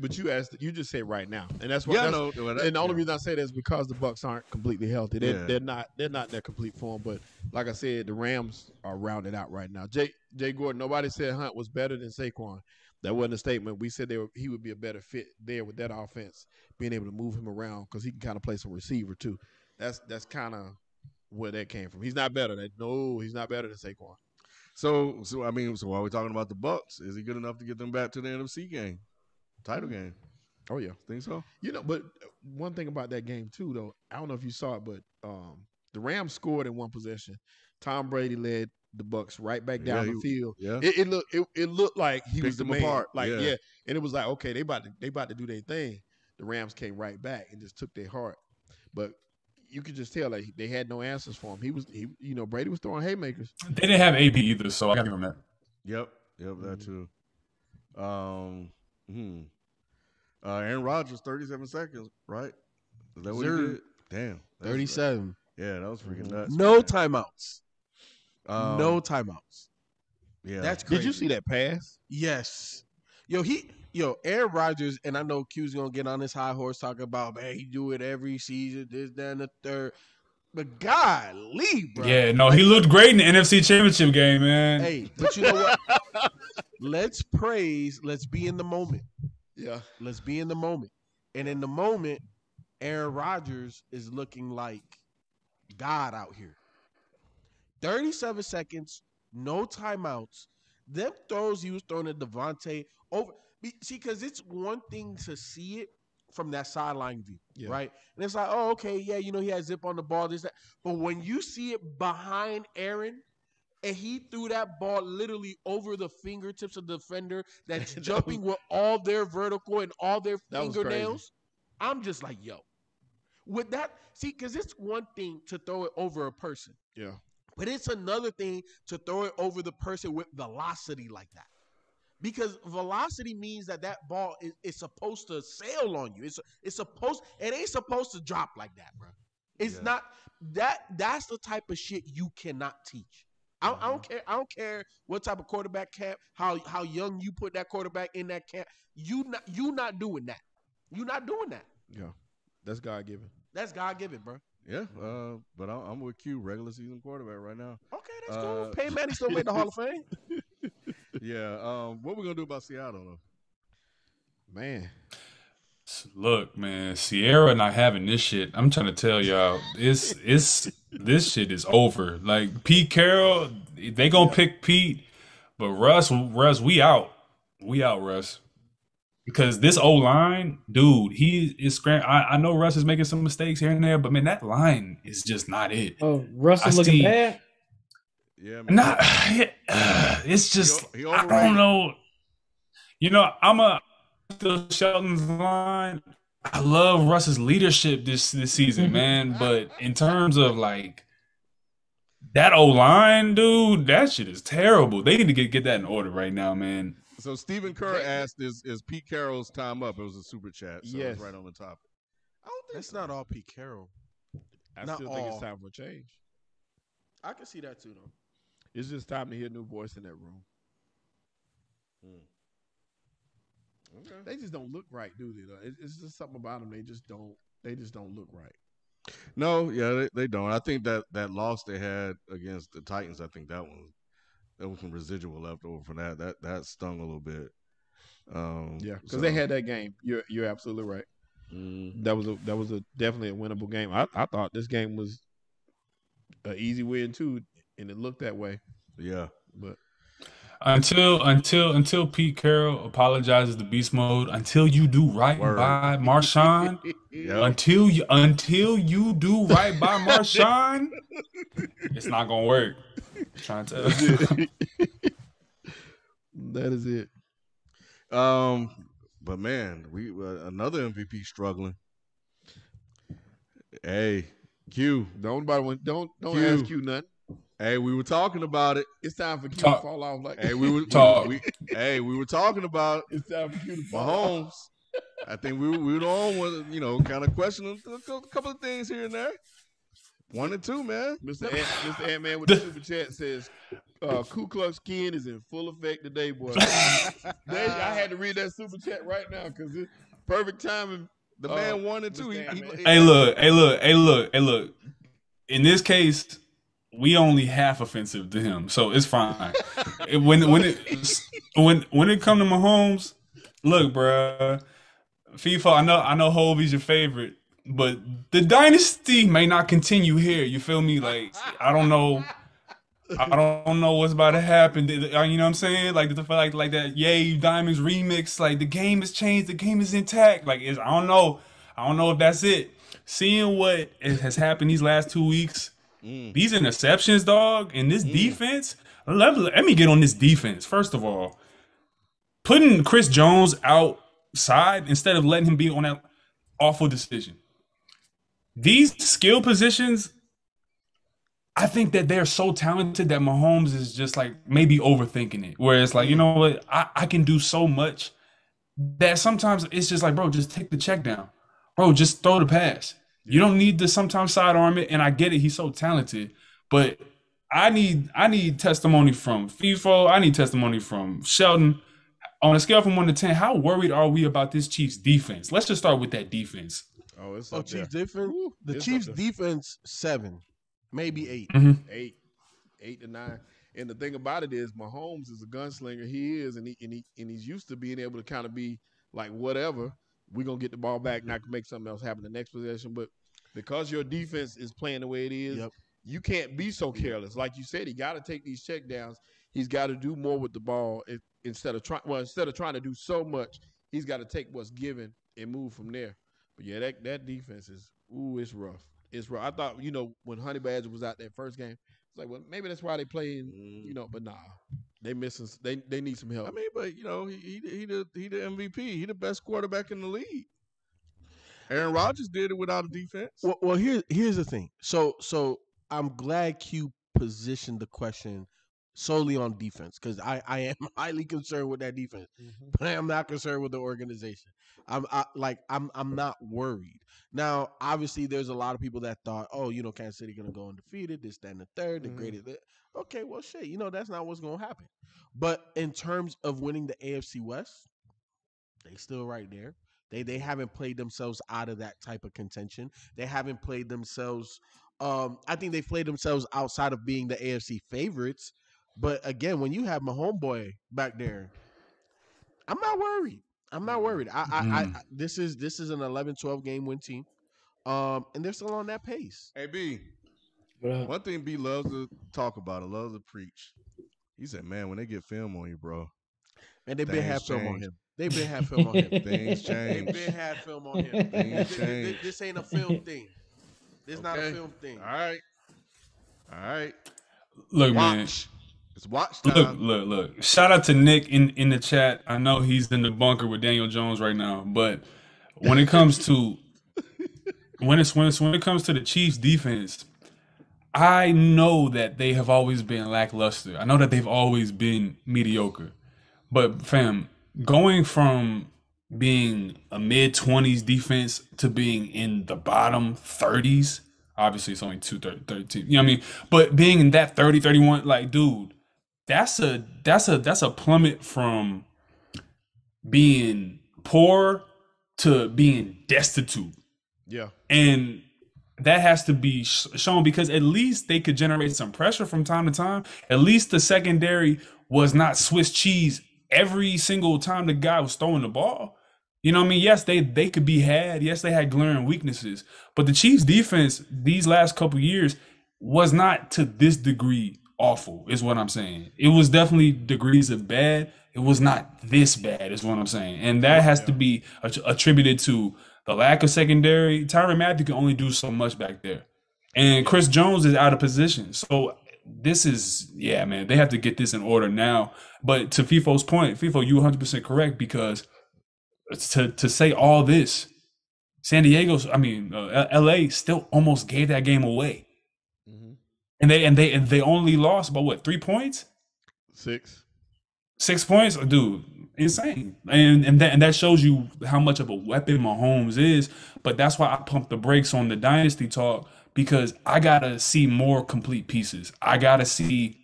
But you just said right now, and that's why. And the only reason I say that is because the Bucks aren't completely healthy. They're not their complete form. But like I said, the Rams are rounded out right now. Jay Gordon. Nobody said Hunt was better than Saquon. That wasn't a statement. We said he would be a better fit there with that offense, being able to move him around because he can kind of play some receiver too. That's kind of where that came from. He's not better. He's not better than Saquon. So while we're talking about the Bucks, is he good enough to get them back to the NFC game, title game? Oh yeah, think so. But one thing about that game too, though, I don't know if you saw it, but the Rams scored in one possession. Tom Brady led the Bucks right back down the field. Yeah, it looked like he was the man. Apart. And it was like, okay, they about to do their thing. The Rams came right back and just took their heart, but you could just tell like they had no answers for him. Brady was throwing haymakers. They didn't have AB either, so I got to give him that. Yep, that too. Aaron Rodgers, 37 seconds, right? Is that what he did? Damn, 37. Yeah, that was freaking nuts. No timeouts. No timeouts. Yeah, that's crazy. Did you see that pass? Yes. Aaron Rodgers, and I know Q's gonna get on this high horse talking about, man, he do it every season, this, that, and the third. But golly, bro. Yeah, no, he looked great in the NFC Championship game, man. Hey, but you know what? Let's be in the moment. Yeah. Let's be in the moment. And in the moment, Aaron Rodgers is looking like God out here. 37 seconds, no timeouts. Them throws he was throwing at Devontae over. See, because it's one thing to see it from that sideline view, right? And it's like, oh, okay, yeah, he had zip on the ball, this, that. But when you see it behind Aaron, and he threw that ball literally over the fingertips of the defender that's jumping with all their vertical and all their fingernails, I'm just like, yo. With that, see, because it's one thing to throw it over a person. Yeah. But it's another thing to throw it over the person with velocity like that. Because velocity means that ball is supposed to sail on you. It ain't supposed to drop like that, bro. It's not that's the type of shit you cannot teach. I don't care. I don't care what type of quarterback camp, how young you put that quarterback in that camp. You not doing that. You not doing that. Yeah. That's God given. That's God given, bro. Yeah, but I'm with Q, regular season quarterback right now. Okay, that's cool. Peyton Manning still made the Hall of Fame. Yeah. What we gonna do about Seattle though? Man. Look, man, Sierra not having this shit. I'm trying to tell y'all, this shit is over. Like Pete Carroll, they gonna pick Pete, but Russ, we out. We out, Russ. Because this O-line, dude, he is scrambling. I know Russ is making some mistakes here and there, but man, that line is just not it. Oh, Russ is looking bad? Yeah, man. It's just, he I don't know. I'm still Shelton's line. I love Russ's leadership this season, man. But in terms of like that O-line, dude, that shit is terrible. They need to get that in order right now, man. So Stephen Kerr asked, "Is Pete Carroll's time up?" It was a super chat, so it's right on the topic. I don't think that's not all Pete Carroll. I still think it's time for a change. I can see that too, though. It's just time to hear a new voice in that room. Okay. They just don't look right, do they? Though? It's just something about them. They just don't look right. No, yeah, they don't. I think that loss they had against the Titans, I think that was some residual left over from that. That stung a little bit. Because they had that game. You're absolutely right. That was definitely a winnable game. I thought this game was an easy win too, and it looked that way. Yeah, but until Pete Carroll apologizes to Beast Mode, until you do right by Marshawn, until you do right by Marshawn, it's not gonna work. I'm trying to tell you. That is it. But man, we another MVP struggling. Hey, Q, don't ask Q nothing. Hey, we were talking about it. It's time for Q to fall off. Like hey, we were talking about it's time for Q to fall Mahomes. off. I think we were the only one, kind of questioning a couple of things here and there. 1 and 2, man. Mr. Ant-Man with the super chat says, Ku Klux Klan is in full effect today, boy. I had to read that super chat right now because it's perfect timing. The man 1 and 2. Hey, look. In this case, we only half offensive to him, so it's fine. when it come to Mahomes, look, bro, FIFA. I know Hovey's your favorite. But the dynasty may not continue here. You feel me? Like, I don't know what's about to happen. You know what I'm saying? Like that Yay Diamonds remix. Like, the game has changed. The game is intact. Like, I don't know. I don't know if that's it. Seeing what has happened these last 2 weeks, these interceptions, dog, and this defense. Let me get on this defense. First of all, putting Chris Jones outside instead of letting him be on that awful decision. These skill positions, I think that they're so talented that Mahomes is just like maybe overthinking it. Where it's like, you know what, I can do so much that sometimes it's just like, bro, just take the check down. Bro, just throw the pass. You don't need to sometimes sidearm it. And I get it, he's so talented. But I need testimony from FIFO. I need testimony from Shelton. On a scale from 1 to 10, how worried are we about this Chiefs defense? Let's just start with that defense. Oh, it's Chiefs defense. The Chiefs defense 7, maybe 8. Mm-hmm. 8 to 9. And the thing about it is, Mahomes is a gunslinger. He is, and he's used to being able to kind of be like, whatever, we're gonna get the ball back, and I can make something else happen the next possession. But because your defense is playing the way it is. Yep. You can't be so careless. Like you said, he got to take these check downs. He's got to do more with the ball instead of trying to do so much. He's got to take what's given and move from there. But yeah, that defense is it's rough. It's rough. I thought when Honey Badger was out that first game, it's like, well, maybe that's why they playing, but nah, they missing. They need some help. I mean, but he the MVP. He the best quarterback in the league. Aaron Rodgers did it without a defense. Well, here's the thing. So I'm glad Q positioned the question solely on defense because I am highly concerned with that defense, but I am not concerned with the organization. I'm not worried. Now, obviously, there's a lot of people that thought, Kansas City gonna go undefeated, this, that, and the third, the greatest. Okay, well, shit, that's not what's gonna happen. But in terms of winning the AFC West, they still right there. They haven't played themselves out of that type of contention. They haven't played themselves. I think they've played themselves outside of being the AFC favorites. But again, when you have my homeboy back there, I'm not worried. This is an 11-12 game win team, and they're still on that pace. Hey B, one thing B loves to talk about, loves to preach. He said, "Man, when they get film on you, bro, and they've been had film on him. They've been had film on him. Things change. They've been had film on him. This ain't a film thing. This is not a film thing. All right. Look, watch. Man. It's watch time. Look. Shout out to Nick in the chat. I know he's in the bunker with Daniel Jones right now, but when it comes to when it comes to the Chiefs defense, I know that they have always been lackluster. I know that they've always been mediocre. But fam, going from being a mid-20s defense to being in the bottom 30s, obviously it's only 13, you know what I mean? But being in that 30, 31, like, dude, that's a plummet from being poor to being destitute. Yeah. And that has to be shown because at least they could generate some pressure from time to time. At least the secondary was not Swiss cheese every single time the guy was throwing the ball. You know what I mean? Yes, they could be had. Yes, they had glaring weaknesses. But the Chiefs defense these last couple years was not to this degree awful, is what I'm saying. It was definitely degrees of bad. It was not this bad, is what I'm saying. And that has to be attributed to the lack of secondary. Tyrann Mathieu can only do so much back there. And Chris Jones is out of position. So this is, man, they have to get this in order now. But to FIFO's point, FIFO, you 100% correct because to say all this, LA still almost gave that game away. Mm-hmm. And they only lost by what, 3 points? 6 points? Dude, insane. And that shows you how much of a weapon Mahomes is. But that's why I pumped the brakes on the dynasty talk because I gotta see more complete pieces. I gotta see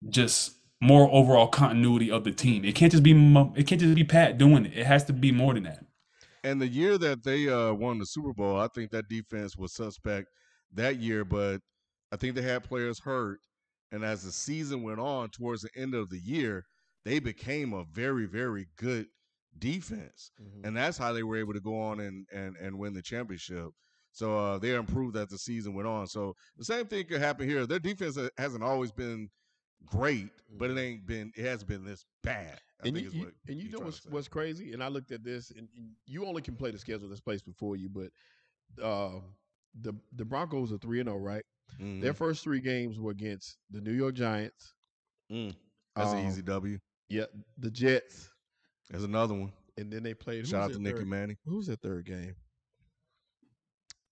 just more overall continuity of the team. It can't just be Pat doing it. It has to be more than that. And the year that they won the Super Bowl, I think that defense was suspect that year, but I think they had players hurt. And as the season went on, towards the end of the year, they became a very, very good defense. Mm-hmm. And that's how they were able to go on and win the championship. So they improved as the season went on. So the same thing could happen here. Their defense hasn't always been great, but it hasn't been this bad. You know what's crazy? And I looked at this, and you only can play the schedule that's placed before you, but the Broncos are 3-0, right? Mm-hmm. Their first 3 games were against the New York Giants. That's an easy W. Yeah, the Jets. There's another one. And then they played. Shout out to Nicky Manning. Who was their third game?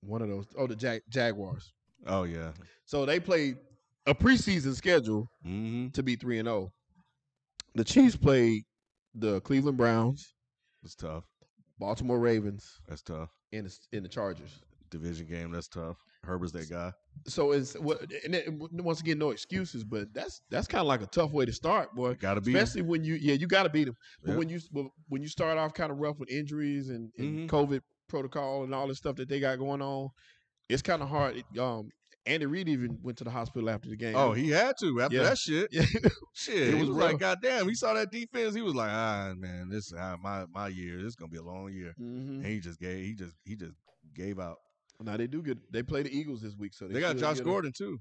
One of those. Oh, the Jaguars. Oh, yeah. So they played a preseason schedule to be 3-0. The Chiefs played the Cleveland Browns. That's tough. Baltimore Ravens. That's tough. And the Chargers. Division game. That's tough. Herbert's that guy. So once again, no excuses, but that's kind of like a tough way to start, boy. Got to beat especially when you got to beat them. But when you start off kind of rough with injuries and COVID protocol and all this stuff that they got going on, it's kind of hard. Andy Reid even went to the hospital after the game. Oh, he had to after that shit. Shit, it was like, goddamn. He saw that defense. He was like, man, this is my year. This is gonna be a long year. Mm-hmm. And he just gave out. Now they do get. They play the Eagles this week, so They got should Josh get Gordon too.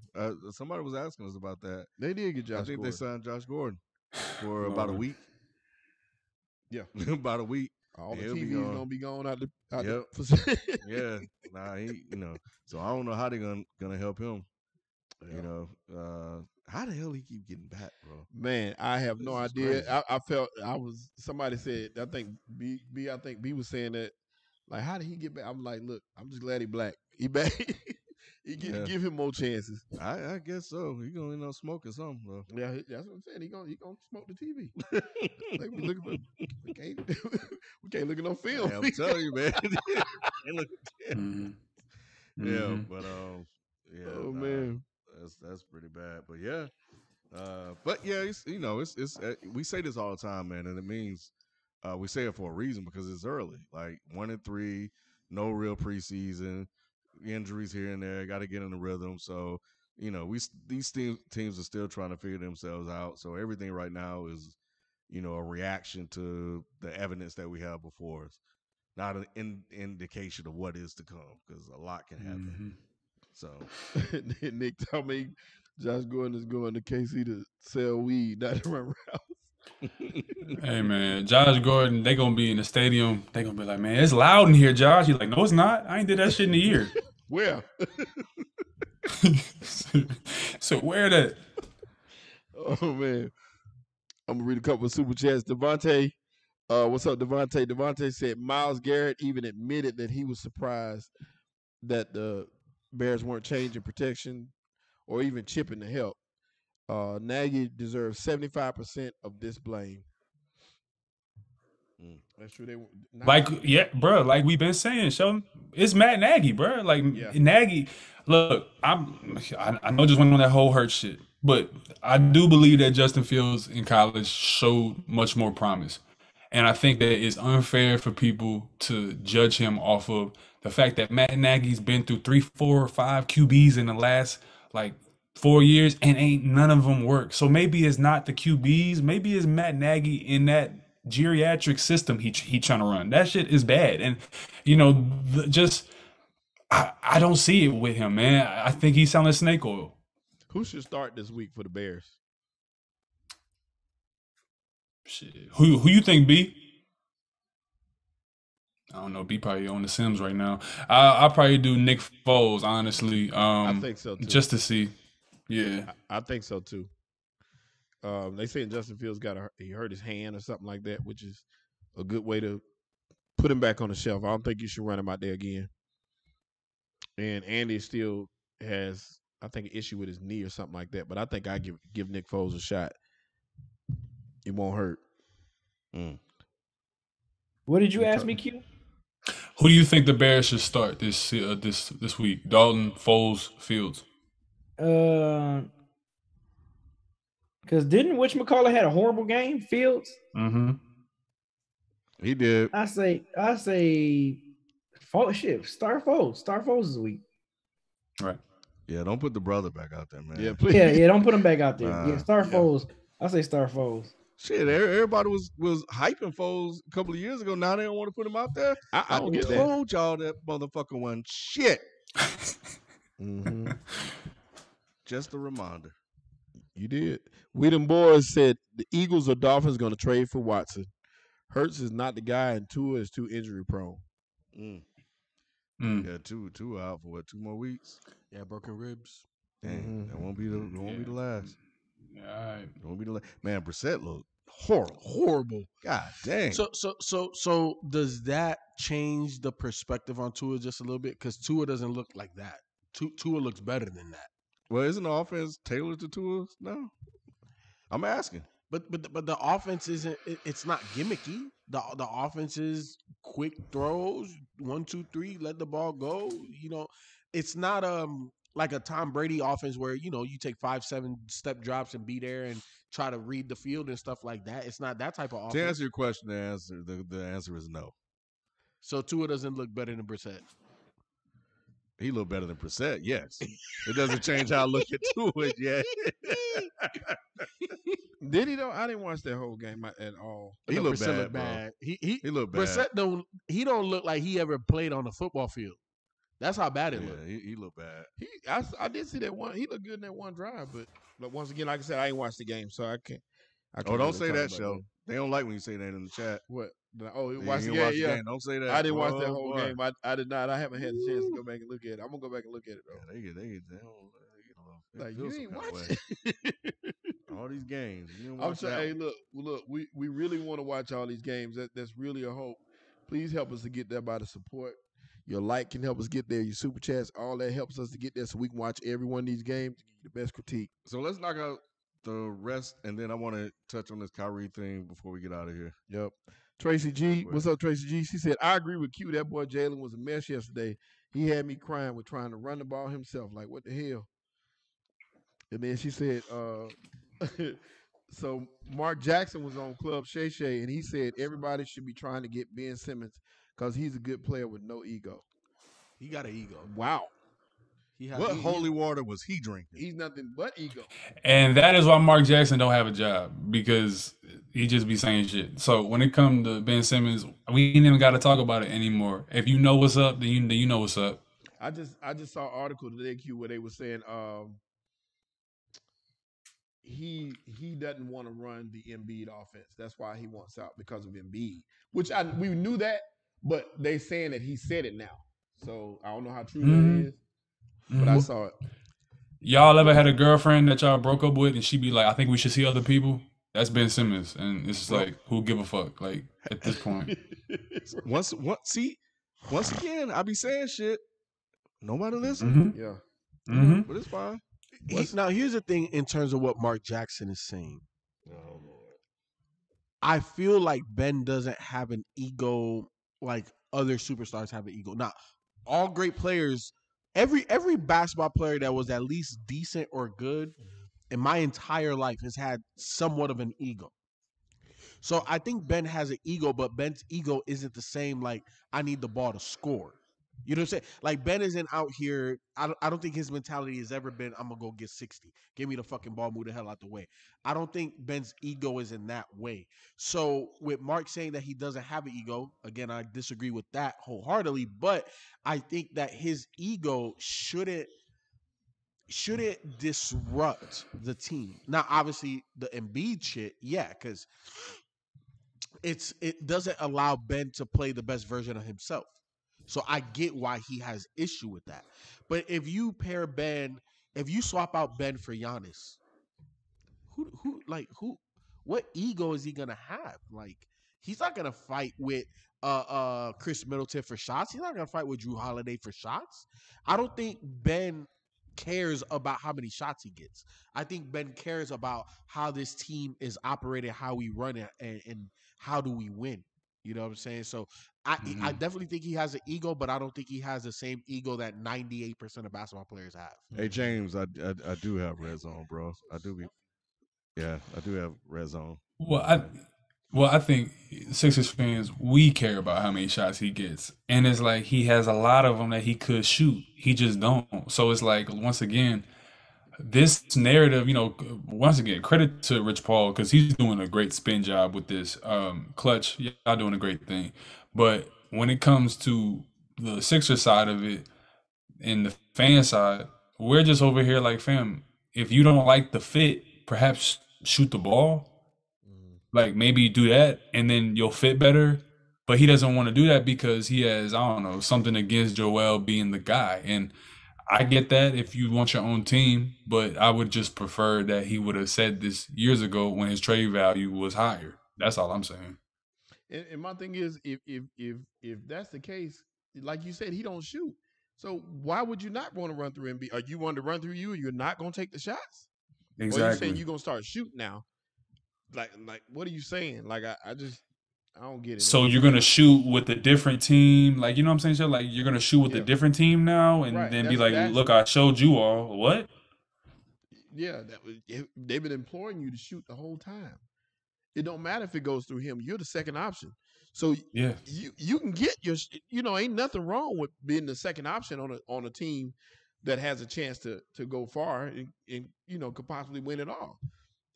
Somebody was asking us about that. They did get Josh. I think Gordon. they signed Josh Gordon for about a Lord. week. Yeah. About a week. All the He'll be TVs gone. gonna be gone out the Yep. facility. Yeah. Nah, so I don't know how they're gonna help him. Yeah. You know, how the hell he keep getting back, bro? Man, I have no This is idea. crazy. I felt somebody said, I think B was saying that, like, how did he get back? I'm like, look, I'm just glad he black. He back. Yeah. Give him more chances. I guess so. He gonna end up smoking something, though. Yeah, that's what I'm saying. He gonna smoke the TV. Like we looking for, we can't look at no film. I'm telling you, man. Hey, look. Mhm. Yeah, Mhm. but yeah. Oh nah, man. that's pretty bad. But yeah, it's we say this all the time, man, and it means we say it for a reason because it's early. Like 1-3, no real preseason, injuries here and there. Got to get in the rhythm. So these teams are still trying to figure themselves out. So everything right now is a reaction to the evidence that we have before us, not an indication of what is to come because a lot can happen. Mhm. So Nick told me Josh Gordon is going to KC to sell weed, not to run routes. Hey man, Josh Gordon, they gonna be in the stadium. They gonna be like, man, it's loud in here, Josh. He's like, no, it's not. I ain't did that shit in a year. Where? So where that? Oh man. I'm gonna read a couple of super chats. Devontae, what's up, Devontae? Devontae said Myles Garrett even admitted that he was surprised that the Bears weren't changing protection or even chipping to help. Nagy deserves 75% of this blame. That's true. They Like, yeah, bro. Like we've been saying, Sheldon, it's Matt Nagy, bro. Like Yeah. Nagy. Look, I know just went on that whole hurt shit, but I do believe that Justin Fields in college showed much more promise, and I think that it's unfair for people to judge him off of the fact that Matt Nagy's been through 3, 4, 5 QBs in the last like 4 years, and ain't none of them work. So maybe it's not the QBs, maybe it's Matt Nagy in that geriatric system he trying to run. That shit is bad, and I don't see it with him, man. I think he's selling snake oil. Who should start this week for the Bears? Shit. Who you think, B? I don't know. B probably on the Sims right now. I'll probably do Nick Foles, honestly. I think so too. Just to see. Yeah. I think so too. They saying Justin Fields he hurt his hand or something like that, which is a good way to put him back on the shelf. I don't think you should run him out there again. And Andy still has, I think, an issue with his knee or something like that. But I think I give Nick Foles a shot. It won't hurt. What did you ask me, Q? Who do you think the Bears should start this week? Dalton, Foles, Fields? Because didn't whatchamacallit had a horrible game, Fields? Mm-hmm. He did. I say, start Foles. Start Foles this week. Right. Yeah, don't put the brother back out there, man. Yeah, please. Yeah, don't put him back out there. Nah. Start Foles. I say start Foles. Shit, everybody was hyping Foles a couple of years ago. Now they don't want to put him out there. I don't get that. told y'all that motherfucker wasn't shit. Mm-hmm. Just a reminder. You did. We them boys said the Eagles or Dolphins going to trade for Watson. Hurts is not the guy, and Tua is too injury prone. Yeah, two out for 2 more weeks. Yeah, broken ribs. Dang, that won't be the last. All right. It won't be the last. Man, Brissett looked horrible. God dang. So does that change the perspective on Tua just a little bit? Because Tua doesn't look like that. Tua looks better than that. Well, isn't the offense tailored to Tua now? I'm asking. But the offense isn't. It's not gimmicky. The offense is quick throws, 1, 2, 3, let the ball go. It's not like a Tom Brady offense where you take 5-7 step drops and be there and try to read the field and stuff like that. It's not that type of offense. To answer your question, the answer is no. So Tua doesn't look better than Brissett. He looked better than Brissett, yes. It doesn't change how I look at Tua yet. Did he though? I didn't watch that whole game at all. He looked Brissett bad, looked bro. bad. He looked bad. Brissett don't look like he ever played on a football field. That's how bad it looked. he looked bad. I did see that one. He looked good in that one drive, but once again, like I said, I ain't watched the game, so I can't. Don't really say talk that, about Shell. They don't like when you say that in the chat. What? Oh, Yeah, watch the you game. watch the Yeah, game. Don't say that. I didn't watch that Oh, whole boy. game. I did not. I haven't had the chance to go back and look at it. I'm gonna go back and look at it though. Yeah, they don't. Like feel you some ain't kind of watching. way. All these games. You didn't I'm watch saying, that hey, one. look. We really want to watch all these games. That's really a hope. Please help us to get there by the support. Your like can help us get there. Your super chats, all that helps us to get there, so we can watch every one of these games and give you the best critique. So let's knock out the rest, and then I want to touch on this Kyrie thing before we get out of here. Yep. Tracy G, Quick. what's up, Tracy G? She said, I agree with Q. That boy Jalen was a mess yesterday. He had me crying with trying to run the ball himself. Like, what the hell? And then she said, so Mark Jackson was on Club Shay Shay, and he said everybody should be trying to get Ben Simmons because he's a good player with no ego. He got an ego. Wow. What holy water was he drinking? He's nothing but ego. And that is why Mark Jackson don't have a job, because he just be saying shit. So when it comes to Ben Simmons, we ain't even got to talk about it anymore. If you know what's up, then you know what's up. I just saw an article today, Q, where they were saying he doesn't want to run the Embiid offense. That's why he wants out, because of Embiid. Which we knew that, but they saying that he said it now. So I don't know how true that is. But I saw it. Y'all ever had a girlfriend that y'all broke up with and she be like, I think we should see other people? That's Ben Simmons. And it's just like, who give a fuck? Like, at this point. Once again, I be saying shit. Nobody listen. Mm-hmm. Yeah. Mm-hmm. But it's fine. Now, here's the thing in terms of what Mark Jackson is saying. Oh, Lord. I feel like Ben doesn't have an ego like other superstars have an ego. Now, all great players, every basketball player that was at least decent or good in my entire life has had somewhat of an ego. So I think Ben has an ego, but Ben's ego isn't the same like I need the ball to score. You know what I'm saying? Like Ben isn't out here. I don't think his mentality has ever been, I'm gonna go get 60. Give me the fucking ball, move the hell out the way. I don't think Ben's ego is in that way. So with Mark saying that he doesn't have an ego, again, I disagree with that wholeheartedly. But I think that his ego shouldn't disrupt the team. Now, obviously, the Embiid shit, yeah, because it doesn't allow Ben to play the best version of himself. So I get why he has issue with that. But if you swap out Ben for Giannis, what ego is he gonna have? Like, he's not gonna fight with Chris Middleton for shots. He's not gonna fight with Drew Holiday for shots. I don't think Ben cares about how many shots he gets. I think Ben cares about how this team is operating, how we run it, and how do we win. You know what I'm saying? So I definitely think he has an ego, but I don't think he has the same ego that 98% of basketball players have. Hey James, I do have red zone, bro. I do have red zone. Well, I think Sixers fans, we care about how many shots he gets. And it's like he has a lot of them that he could shoot. He just don't. So it's like, once again, this narrative, once again, credit to Rich Paul because he's doing a great spin job with this. Clutch, y'all doing a great thing. But when it comes to the Sixers side of it and the fan side, we're just over here like, fam, if you don't like the fit, perhaps shoot the ball. Like, maybe do that and then you'll fit better. But he doesn't want to do that because he has, I don't know, something against Joel being the guy. And I get that if you want your own team, but I would just prefer that he would have said this years ago when his trade value was higher. That's all I'm saying. And my thing is, if that's the case, like you said, he don't shoot. So why would you not want to run through Embiid? Are you want to run through you and you're not going to take the shots? Exactly. Or you saying you're going to start shooting now? Like what are you saying? Like I don't get it. So you're gonna shoot with a different team, like, you know what I'm saying? So like, you're gonna shoot with a different team now, and then be like, "Look, I showed you all." What? Yeah, they've been imploring you to shoot the whole time. It don't matter if it goes through him. You're the second option. So yeah, you can get your. Ain't nothing wrong with being the second option on a team that has a chance to go far and could possibly win it all.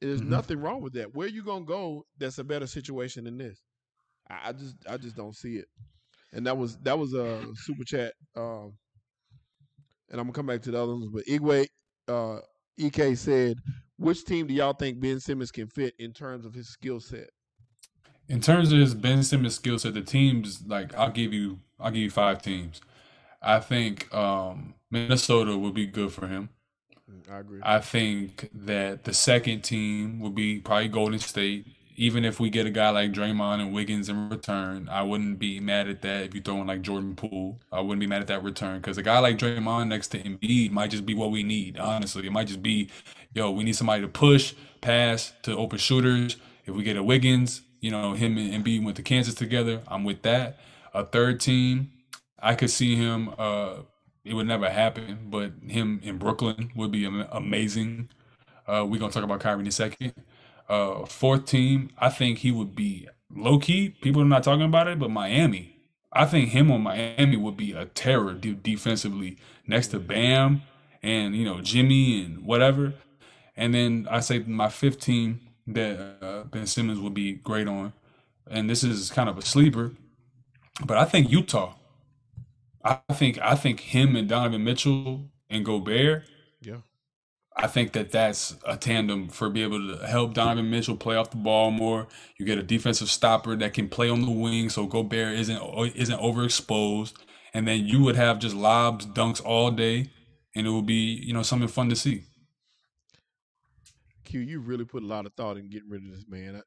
There's nothing wrong with that. Where you gonna go? That's a better situation than this. I just don't see it. And that was a super chat and I'm gonna come back to the other ones. But Igwe, Ek said, which team do y'all think Ben Simmons can fit in terms of his skill set? In terms of his Ben Simmons skill set, the teams like I'll give you 5 teams. I think Minnesota would be good for him. I agree. I think that the second team would be probably Golden State. Even if we get a guy like Draymond and Wiggins in return, I wouldn't be mad at that. If you throw in like Jordan Poole, I wouldn't be mad at that return because a guy like Draymond next to Embiid might just be what we need. Honestly, it might just be, yo, we need somebody to push, pass to open shooters. If we get a Wiggins, him and Embiid went to Kansas together. I'm with that. A third team, I could see him. It would never happen, but him in Brooklyn would be amazing. We're gonna talk about Kyrie in a second. Fourth team, I think he would be low key. People are not talking about it, but Miami. I think him on Miami would be a terror defensively next to Bam and Jimmy and whatever. And then I say my fifth team that Ben Simmons would be great on, and this is kind of a sleeper, but I think Utah. I think him and Donovan Mitchell and Gobert. Yeah. I think that's a tandem for be able to help Donovan Mitchell play off the ball more. You get a defensive stopper that can play on the wing, so Gobert isn't overexposed, and then you would have just lobs, dunks all day, and it would be something fun to see. Q, you really put a lot of thought in getting rid of this man.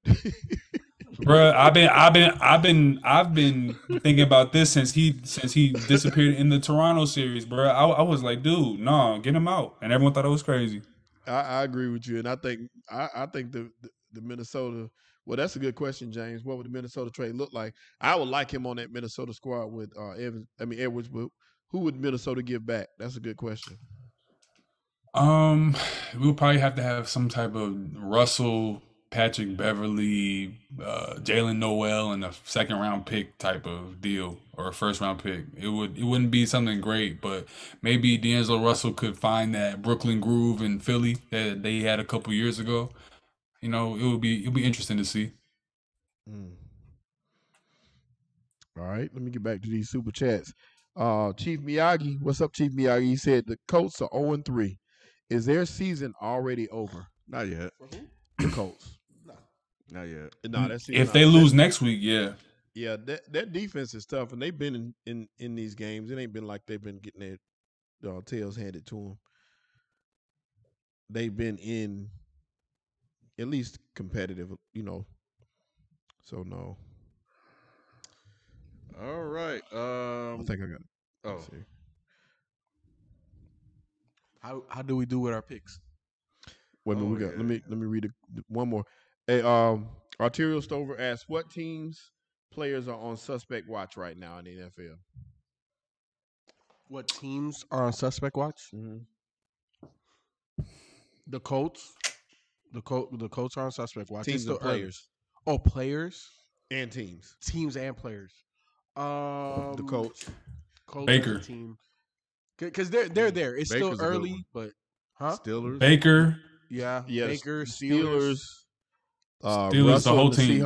Bruh, I've been thinking about this since he disappeared in the Toronto series, bruh. I was like, dude, no, get him out, and everyone thought it was crazy. I agree with you, and I think the Minnesota. Well, that's a good question, James. What would the Minnesota trade look like? I would like him on that Minnesota squad with Edwards, but who would Minnesota give back? That's a good question. We'll probably have to have some type of Russell, Patrick Beverly, Jalen Noel, and a second round pick type of deal, or a first round pick. It wouldn't be something great, but maybe D'Angelo Russell could find that Brooklyn groove in Philly that they had a couple years ago. It'll be interesting to see. All right, let me get back to these super chats. Chief Miyagi, what's up, Chief Miyagi? He said the Colts are 0-3. Is their season already over? Not yet. The Colts. Not yet. No, that's if they lose next week, yeah. Yeah, that defense is tough, and they've been in these games. It ain't been like they've been getting their tails handed to them. They've been in at least competitive, So no. All right. I think I got it. Oh, How do we do with our picks? Wait a minute, we got. yeah. Let me read one more. Hey, Arterial Stover asks, what teams players are on suspect watch right now in the NFL? What teams are on suspect watch? Mm-hmm. The Colts. The Colts are on suspect watch. Teams and players. Oh, players And teams. Teams and players. The Colts. Colts Baker. as a team. Because they're there. It's Baker's a still good early, one. but Steelers. Baker, yeah. Yes. Baker, Steelers. Steelers, Russell, the whole and team.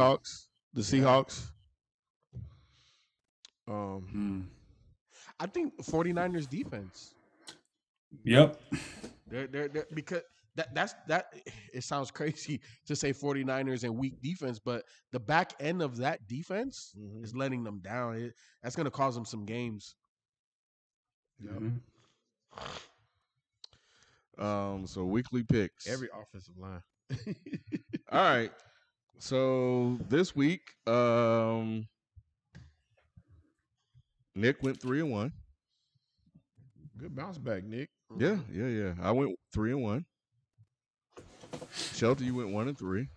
The Seahawks. I think 49ers defense. Yep. They're because that's it sounds crazy to say 49ers and weak defense, but the back end of that defense is letting them down. That's going to cause them some games. Mhm. So weekly picks. Every offensive line. All right. So this week, Nick went 3-1. Good bounce back, Nick. Yeah. I went 3-1. Shelter, you went 1-3.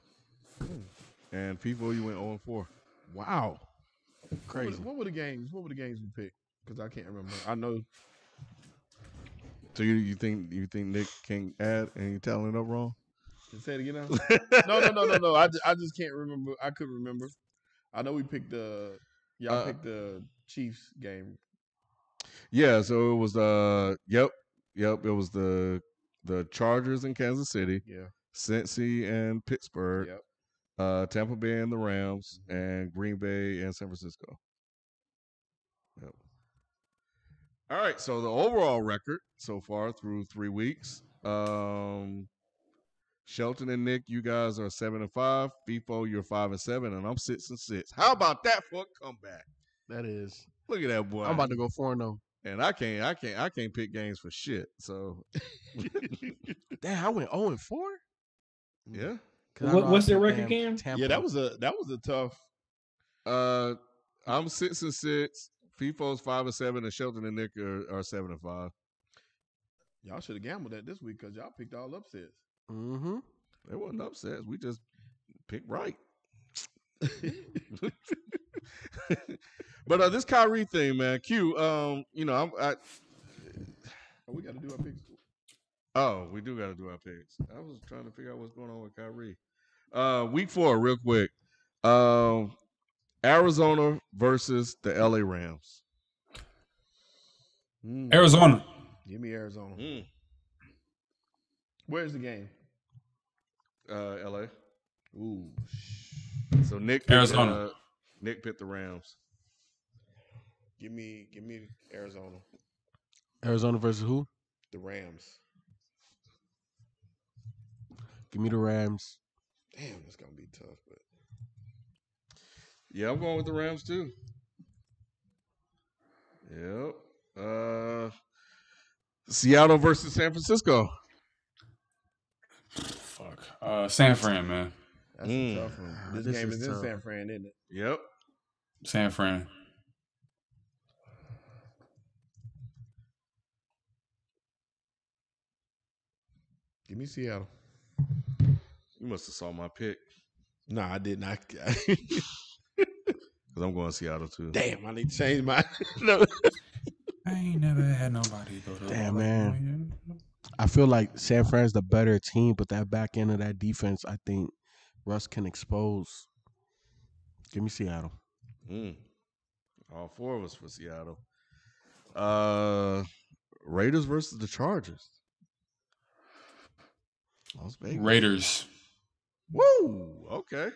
And FIFO, you went 0-4. Wow. Crazy. What were the games? What were the games we picked? Because I can't remember. I know. So you think Nick can add and you telling it up wrong? Say it again now. No. I just can't remember. I couldn't remember. I know we picked y'all picked the Chiefs game. Yeah, so it was it was the Chargers in Kansas City, Yeah. Cincy and Pittsburgh, Yep. Tampa Bay and the Rams, and Green Bay and San Francisco. Yep. All right, so the overall record so far through 3 weeks, Shelton and Nick, you guys are 7-5. FIFO, you're 5-7, and I'm 6-6. How about that for a comeback? That is. Look at that boy. I'm about to go 4-0. And I can't pick games for shit. So, Damn, I went 0-4. yeah. What's their record, Cam? Yeah, that was a tough. I'm 6-6. FIFO's 5-7, and Shelton and Nick are 7-5. Y'all should have gambled that this week because y'all picked all upsets. Mm-hmm. They wasn't upsets. We just picked right. But this Kyrie thing, man, Q. We got to do our picks. Oh, we do got to do our picks. I was trying to figure out what's going on with Kyrie. Week 4, real quick. Arizona versus the LA Rams. Arizona. Give me Arizona. Where's the game? LA. Ooh. So Nick Arizona. Nick picked the Rams. Give me Arizona. Arizona versus who? The Rams. Give me the Rams. Damn, it's gonna be tough, but Yeah, I'm going with the Rams too. Yep. Seattle versus San Francisco. Fuck. San Fran, man. that's a tough one. This game is in tough. San Fran, isn't it? Yep. San Fran. Give me Seattle. You must have saw my pick No, I did not. because I'm going Seattle too. Damn, I need to change my. No. I ain't never had nobody go to. Damn, man. I feel like San Fran's the better team, but that back end of that defense, I think Russ can expose. Give me Seattle. All 4 of us for Seattle. Raiders versus the Chargers. Las Vegas. Raiders. Woo! Okay.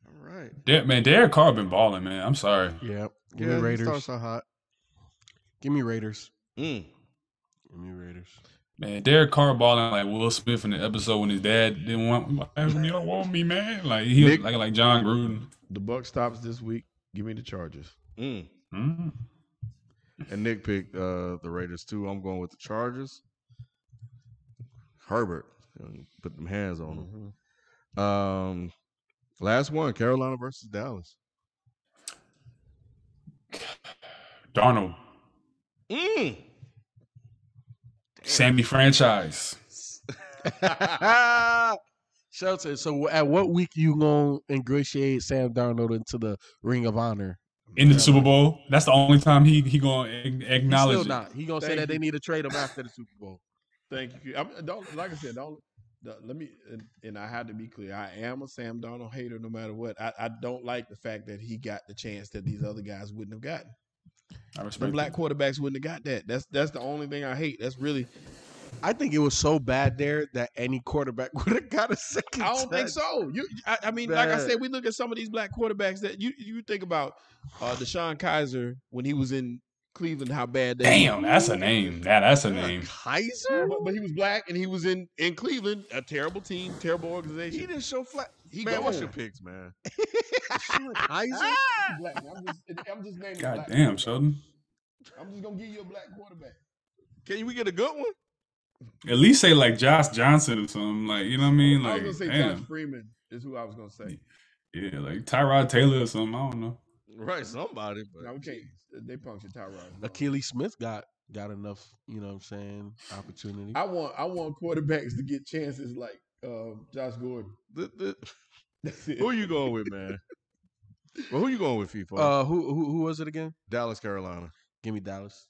All right. Man, Derek Carr been balling, man. I'm sorry. Yeah. Give me Raiders. Stars are hot. Give me Raiders. Mm. Give me Raiders. Man, Derek Carr balling like Will Smith in the episode when his dad didn't want you don't want me, man. Like he Nick, like John Gruden. The Buck stops this week. Give me the Chargers. Mm. Mm. And Nick picked the Raiders too. I'm going with the Chargers. Herbert, put them hands on them. Last one, Carolina versus Dallas. Darnold. Sammy franchise. Shelton, so at what week you gonna ingratiate Sam Darnold into the Ring of Honor? In the Super Bowl. That's the only time he gonna acknowledge He's still it. not. He gonna say that they need to trade him after the Super Bowl. Thank you. Like I said, let me. And I had to be clear. I am a Sam Darnold hater, no matter what. I don't like the fact that he got the chance that these other guys wouldn't have gotten. I The respect black quarterbacks wouldn't have got that. That's the only thing I hate. That's really. I think it was so bad there that any quarterback would have got a second. I don't think touch. so. I mean, like I said, we look at some of these black quarterbacks that you think about Deshaun Kaiser when he was in Cleveland, how bad that. Damn, that's a name. That's a name. Kaiser? But he was black and he was in Cleveland, a terrible team, terrible organization. He didn't show flat. Man, what's your picks, man? Kaiser? Black. I'm just naming. God black damn, quarterbacks. Sheldon. I'm just gonna give you a black quarterback. Can we get a good one? At least say like Josh Johnson or something. Like, you know what I mean? I Like, was gonna say damn. Josh Freeman is who I was gonna say. Yeah, like Tyrod Taylor or something. I don't know. Right, somebody. But No, we can't. They punctured Tyrod. Achilles Smith got enough, you know what I'm saying, opportunity. I want quarterbacks to get chances like Josh Gordon. That's it. who are you going with, man? Well, who you going with, FIFO? Who was it again? Dallas, Carolina. Give me Dallas.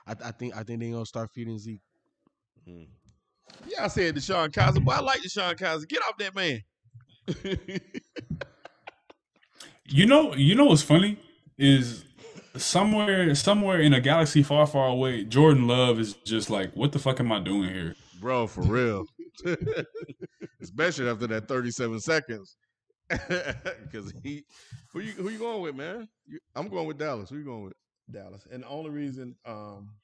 I think they're gonna start feeding Zeke. Yeah, I said Deshaun Kaiser, but I like Deshaun Kaiser. Get off that man. You know what's funny is somewhere in a galaxy far, far away, Jordan Love is just like, what the fuck am I doing here? Bro, for real. Especially after that 37 seconds. Because who you going with, man? I'm going with Dallas. Who you going with? Dallas. And the only reason,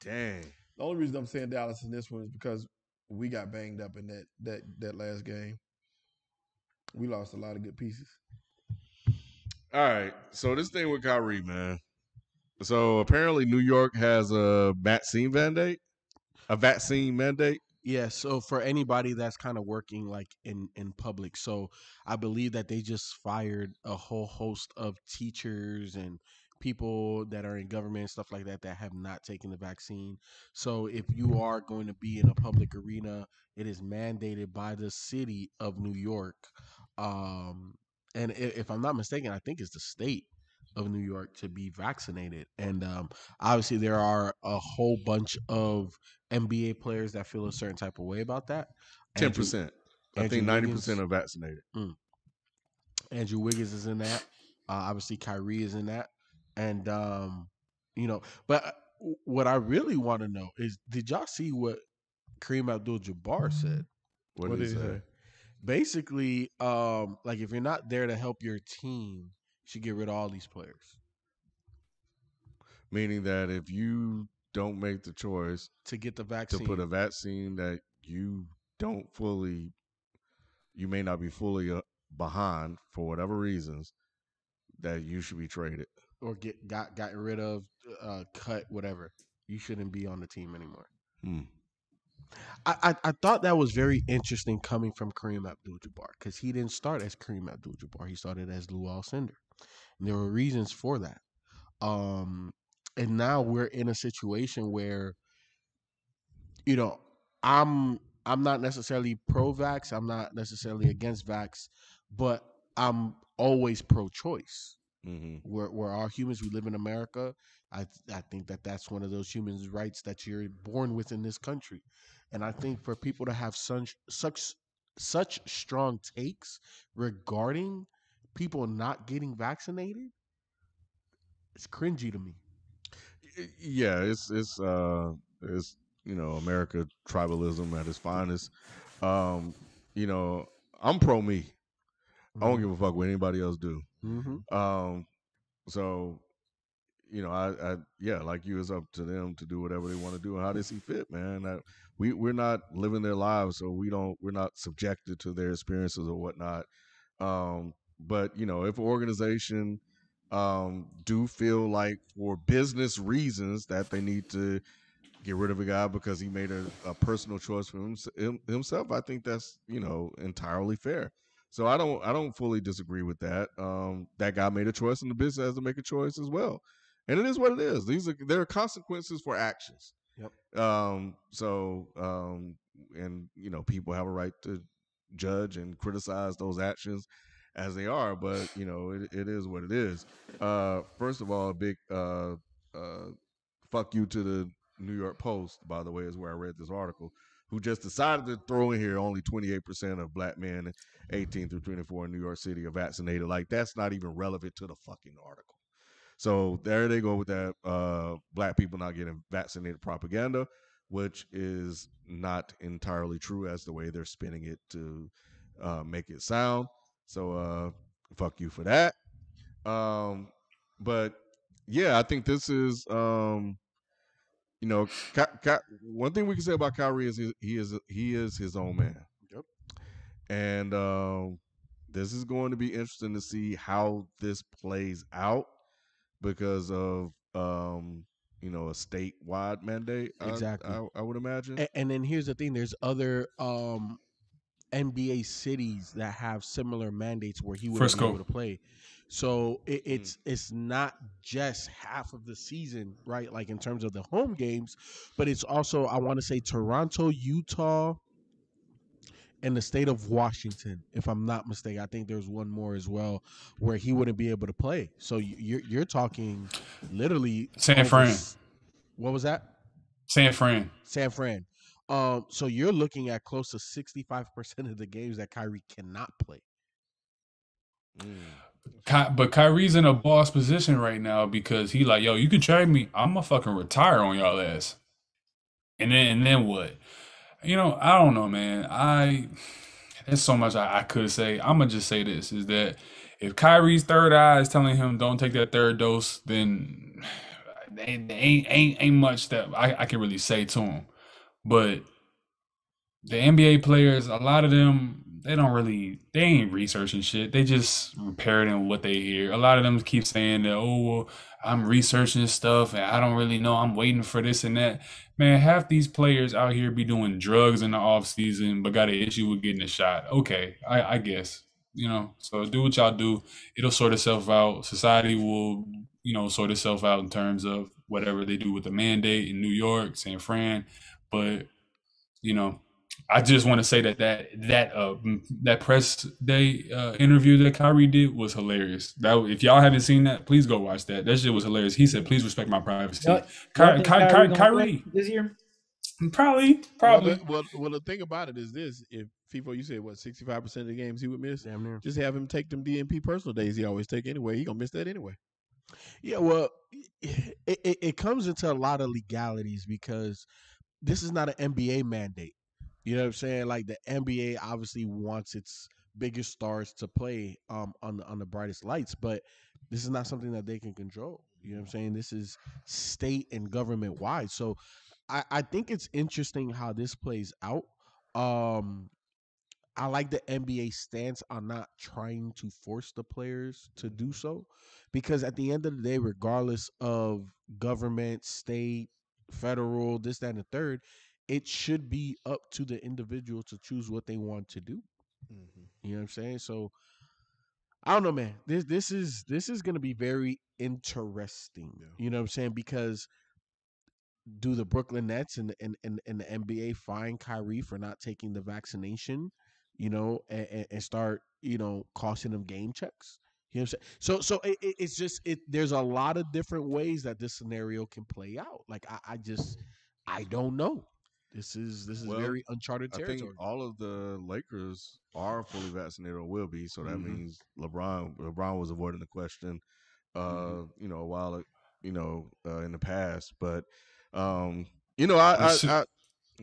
Dang. the only reason I'm saying Dallas in this one is because we got banged up in that last game. We lost a lot of good pieces. All right. So this thing with Kyrie, man. So apparently New York has a vaccine mandate. A vaccine mandate. Yeah, so for anybody that's kind of working like in public, so I believe that they just fired a whole host of teachers and people that are in government and stuff like that that have not taken the vaccine. So if you are going to be in a public arena, it is mandated by the city of New York. Um and if I'm not mistaken, I think it's the state of New York to be vaccinated. And obviously there are a whole bunch of NBA players that feel a certain type of way about that. 10%. I think 90% are vaccinated. Andrew Wiggins is in that. Obviously, Kyrie is in that. And, but what I really want to know is, did y'all see what Kareem Abdul-Jabbar said? What did he say? Basically, like if you're not there to help your team, you should get rid of all these players. Meaning that if you don't make the choice to get the vaccine, to put a vaccine that you may not be fully behind for whatever reasons, that you should be traded or gotten rid of, cut, whatever. You shouldn't be on the team anymore. I thought that was very interesting coming from Kareem Abdul-Jabbar, because he didn't start as Kareem Abdul-Jabbar. He started as Lou Alcindor. And there were reasons for that. And now we're in a situation where, I'm not necessarily pro-vax. I'm not necessarily against vax, but I'm always pro-choice. We're all humans. We live in America. I think that's one of those human rights that you're born with in this country. And I think for people to have such strong takes regarding people not getting vaccinated, it's cringy to me. Yeah, it's America tribalism at its finest. I'm pro me. I don't give a fuck what anybody else do. So, I like you, it's up to them to do whatever they want to do and how they see fit, man. We're not living their lives, so we're not subjected to their experiences or whatnot. But if an organization do feel like for business reasons that they need to get rid of a guy because he made a personal choice for himself, I think that's entirely fair. So I don't fully disagree with that. That guy made a choice, and the business has to make a choice as well. And it is what it is. There are consequences for actions. Yep. And people have a right to judge and criticize those actions as they are, but it is what it is. First of all, a big fuck you to the New York Post, by the way, is where I read this article, who just decided to throw in here only 28% of black men 18 through 24 in New York City are vaccinated. Like, that's not even relevant to the fucking article. So there they go with that black people not getting vaccinated propaganda, which is not entirely true as the way they're spinning it to make it sound. So fuck you for that. But yeah, I think this is one thing we can say about Kyrie is he is his own man. Yep. And this is going to be interesting to see how this plays out because of a statewide mandate. Exactly. I would imagine. And then here's the thing: there's other NBA cities that have similar mandates where he wouldn't be able to play. So it's not just half of the season, right? Like in terms of the home games, but it's also, I want to say, Toronto, Utah, and the state of Washington, if I'm not mistaken. I think there's one more as well where he wouldn't be able to play. So you're talking literally San Fran. What was that? San Fran. So you're looking at close to 65% of the games that Kyrie cannot play. But Kyrie's in a boss position right now because he like, yo, you can trade me. I'm gonna fucking retire on y'all ass. And then what? I don't know, man. There's so much I could say. I'm gonna just say this: is that If Kyrie's third eye is telling him don't take that third dose, then ain't much that I can really say to him. But the NBA players, a lot of them, they ain't researching shit. They just parroting what they hear. A lot of them keep saying that, oh, well, I'm researching stuff and I don't really know. I'm waiting for this and that. Man, half these players out here be doing drugs in the off season, but got an issue with getting a shot. Okay, I guess, so do what y'all do. It'll sort itself out. Society will, sort itself out in terms of whatever they do with the mandate in New York, San Fran. But, I just want to say that press day interview that Kyrie did was hilarious. If y'all haven't seen that, please go watch that. That shit was hilarious. He said, "Please respect my privacy." Kyrie this year, probably. Well, the thing about it is this: if FIFO, you said what 65% of the games he would miss, Damn near. just have him take them DNP personal days he always take anyway. He gonna miss that anyway. Yeah, well, it comes into a lot of legalities because this is not an NBA mandate. You know what I'm saying? Like the NBA obviously wants its biggest stars to play on the brightest lights, but this is not something that they can control. You know what I'm saying? This is state and government wide. So I think it's interesting how this plays out. I like the NBA stance on not trying to force the players to do so, because at the end of the day, regardless of government, state, federal, this, that, and the third, it should be up to the individual to choose what they want to do. You know what I'm saying? So I don't know, man. This is going to be very interesting. Yeah. You know what I'm saying? Because do the Brooklyn Nets and the NBA fine Kyrie for not taking the vaccination, and start, costing them game checks? You know what I'm saying? So it's just there's a lot of different ways that this scenario can play out. Like I don't know. This is very uncharted I territory. think all of the Lakers are fully vaccinated or will be, so that means LeBron was avoiding the question, a while, in the past. But, I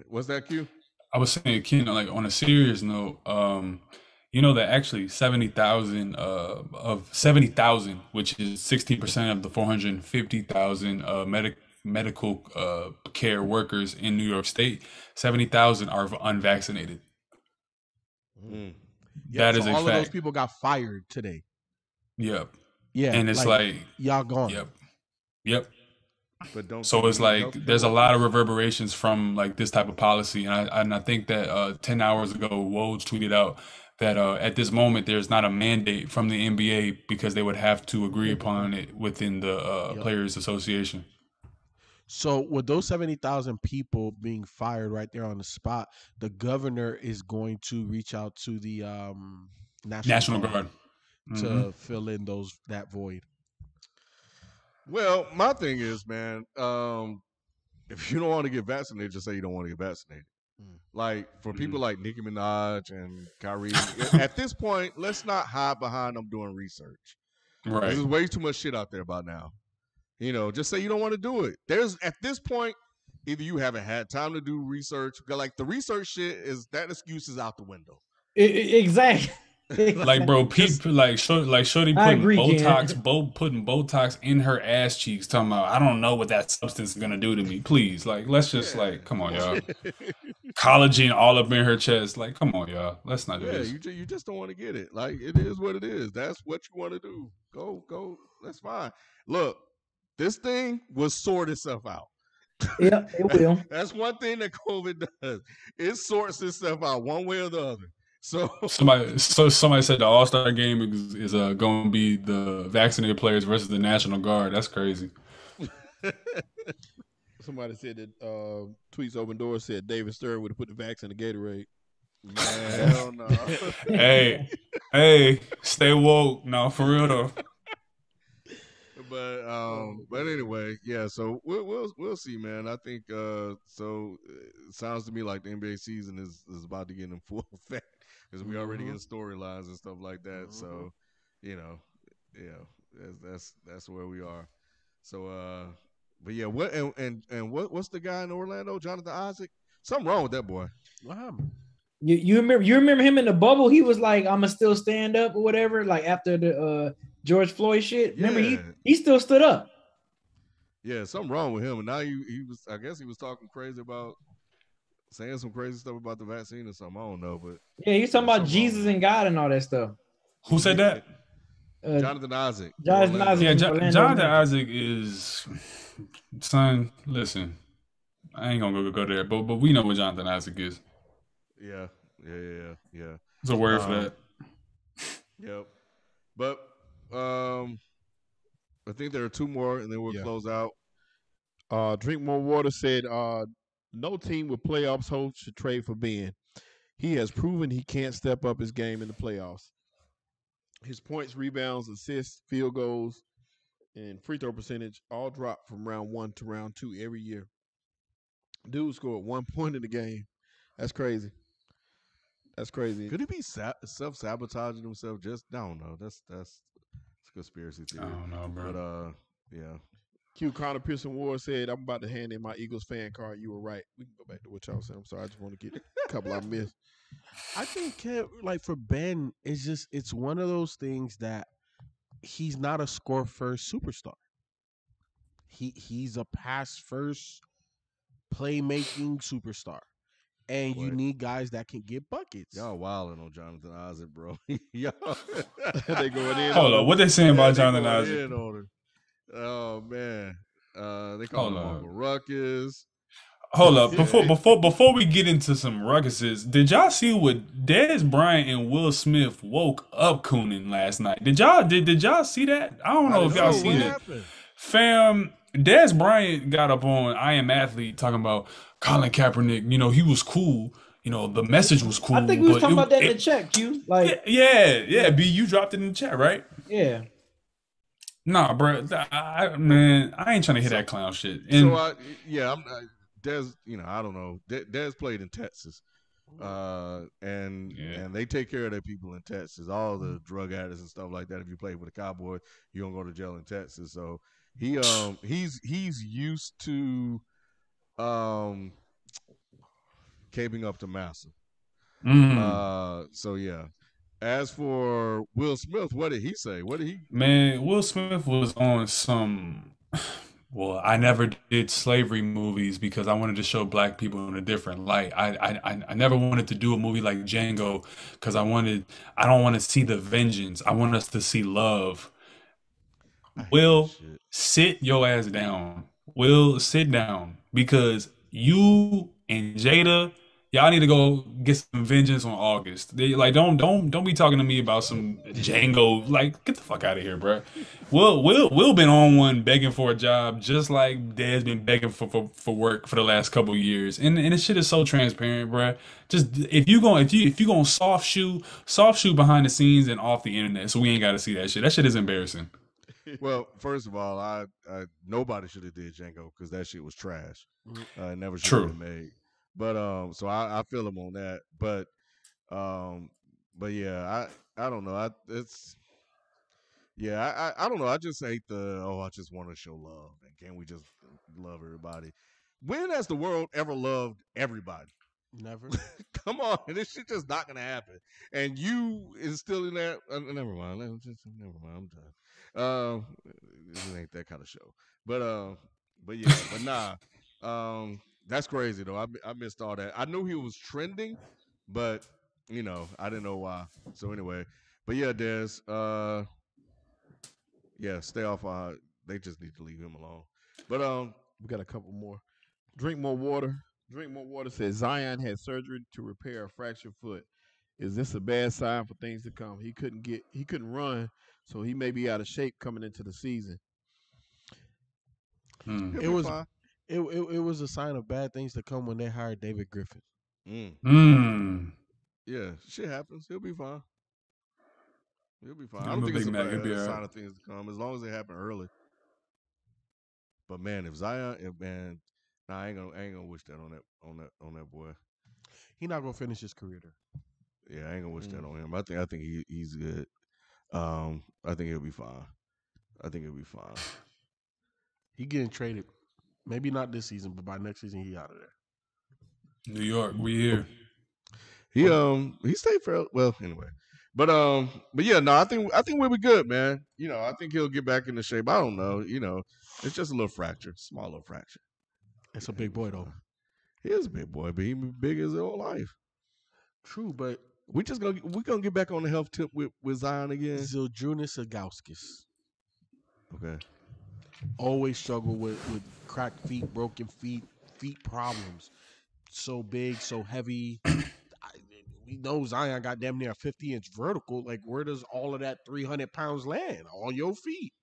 what's that, Q? I was saying, Ken, like on a serious note, that actually 70,000 of 70,000, which is 16% of the 450,000 medical care workers in New York State, 70,000 are unvaccinated. That is a all fact. Of those people got fired today. Yep. Yeah, and it's like y'all gone. Yep. But don't. So it's like there's a lot of reverberations from like this type of policy, and I think that 10 hours ago, Woj tweeted out that at this moment there's not a mandate from the NBA because they would have to agree upon it within the Players Association. So with those 70,000 people being fired right there on the spot, the governor is going to reach out to the National Guard to fill in that void. Well, my thing is, man, if you don't want to get vaccinated, just say you don't want to get vaccinated. Like for people like Nicki Minaj and Kyrie, at this point, let's not hide behind them doing research. Right. There's way too much shit out there about now. Just say you don't want to do it. At this point, either you haven't had time to do research, like the research shit that excuse is out the window. Exactly. Like, bro, people like Shorty putting Botox in her ass cheeks, talking about I don't know what that substance is gonna do to me. Please, like, let's just come on, y'all. Collagen all up in her chest, like, come on, y'all. Let's not do this. You just don't want to get it. Like, it is what it is. That's what you want to do. Go. That's fine. Look, this thing will sort itself out. Yeah, it will. That's one thing that COVID does. It sorts itself out one way or the other. So somebody said the All-Star game is going to be the vaccinated players versus the National Guard. That's crazy. Somebody said that Tweets Open Doors said David Stern would have put the vax in the Gatorade. Man, hell no. Hey, stay woke. No, for real though. But anyway, yeah. So we'll see, man. I think so. It sounds to me like the NBA season is about to get in full effect because we already get storylines and stuff like that. So, that's where we are. So, but yeah, what's the guy in Orlando, Jonathan Isaac? Something wrong with that boy. What happened? You remember him in the bubble? He was like, "I'ma still stand up" or whatever. Like after the George Floyd shit. Remember he still stood up. Yeah, something wrong with him, and now he was. I guess he was talking crazy about saying some crazy stuff about the vaccine or something. I don't know, but Yeah, he's talking about Jesus and God and all that stuff. Who said that? Jonathan Isaac. Jonathan Isaac. Yeah, Jonathan Isaac is son. Listen, I ain't gonna go there, but we know what Jonathan Isaac is. Yeah. There's a word for that. Yep. But I think there are two more, and then we'll close out. Drink More Water said, no team with playoffs hopes should trade for Ben. He has proven he can't step up his game in the playoffs. His points, rebounds, assists, field goals, and free throw percentage all drop from round 1 to round 2 every year. Dude scored 1 point in the game. That's crazy. That's crazy. Could he be self-sabotaging himself? Just I don't know. That's a conspiracy theory. I don't know, bro. But yeah. Q Connor Pearson Ward said, "I'm about to hand in my Eagles fan card. You were right." We can go back to what y'all said. I'm sorry. I just want to get a couple I missed. I think like for Ben, it's one of those things that he's not a score first superstar. He's a pass first playmaking superstar. And you need guys that can get buckets. Y'all wilding on Jonathan Isaac, bro. Y'all they going in. Hold on, what they saying about Jonathan Isaac? Oh man, they call him Uncle Ruckus. Hold up, before we get into some ruckuses, did y'all see what Dez Bryant and Will Smith woke up cooning last night? Did y'all see that? I don't know if y'all seen it. Fam, Dez Bryant got up on I Am Athlete talking about Colin Kaepernick. You know, he was cool. You know, the message was cool. I think we was talking about that in the chat, Q. Like, yeah. B, you dropped it in the chat, right? Yeah. Nah, bro. I ain't trying to hear that clown shit. And Dez, I don't know. Dez played in Texas, and they take care of their people in Texas. All the drug addicts and stuff like that. If you play for the Cowboys, you don't go to jail in Texas. So he's used to caping up to massa. So yeah. As for Will Smith, what did he say? Man, Will Smith was on some. Well, I never did slavery movies because I wanted to show black people in a different light. I never wanted to do a movie like Django because I don't want to see the vengeance. I want us to see love. Will, sit your ass down. Will, sit down because you and Jada, y'all need to go get some vengeance on August. They don't be talking to me about some Django. Like, get the fuck out of here, bro. Will been on one begging for a job, just like Dad's been begging for work for the last couple of years. And this shit is so transparent, bro. Just if you going soft shoe behind the scenes and off the internet, so we ain't got to see that shit. That shit is embarrassing. Well, first of all, I nobody should have did Django because that shit was trash. It never should have been made. But so I feel him on that. But yeah, I don't know. I don't know. I just hate I just want to show love, and can't we just love everybody? When has the world ever loved everybody? Never. Come on, this shit just not gonna happen. And you is still in that. Never mind. Never mind. I'm done. It ain't that kind of show. But yeah. But nah. That's crazy though. I missed all that. I knew he was trending, but I didn't know why. So anyway, but yeah, Dez. Yeah, stay off. They just need to leave him alone. But we got a couple more. Drink More Water. Drink More Water says Zion had surgery to repair a fractured foot. Is this a bad sign for things to come? He couldn't run, so he may be out of shape coming into the season. It was a sign of bad things to come when they hired David Griffin. Yeah, shit happens. He'll be fine. I don't think it's a sign of things to come as long as they happen early. But man, if Zion, I ain't gonna wish that on that boy. He's not gonna finish his career there. Yeah, I ain't gonna wish that on him. I think he's good. I think he'll be fine. He getting traded. Maybe not this season, but by next season he out of there. New York, we here. He stayed fair. Well, anyway. But yeah, no, I think we'll be good, man. I think he'll get back into shape. I don't know. It's just a little fracture, small little fracture. It's a big boy though. He is a big boy, but he big his whole life. True, but we're gonna get back on the health tip with Zion again. Zildjiunas Ilgauskas. Okay. Always struggle with cracked feet, broken feet problems. So big, so heavy. We know Zion got damn near a 50-inch vertical. Like, where does all of that 300 pounds land? On your feet.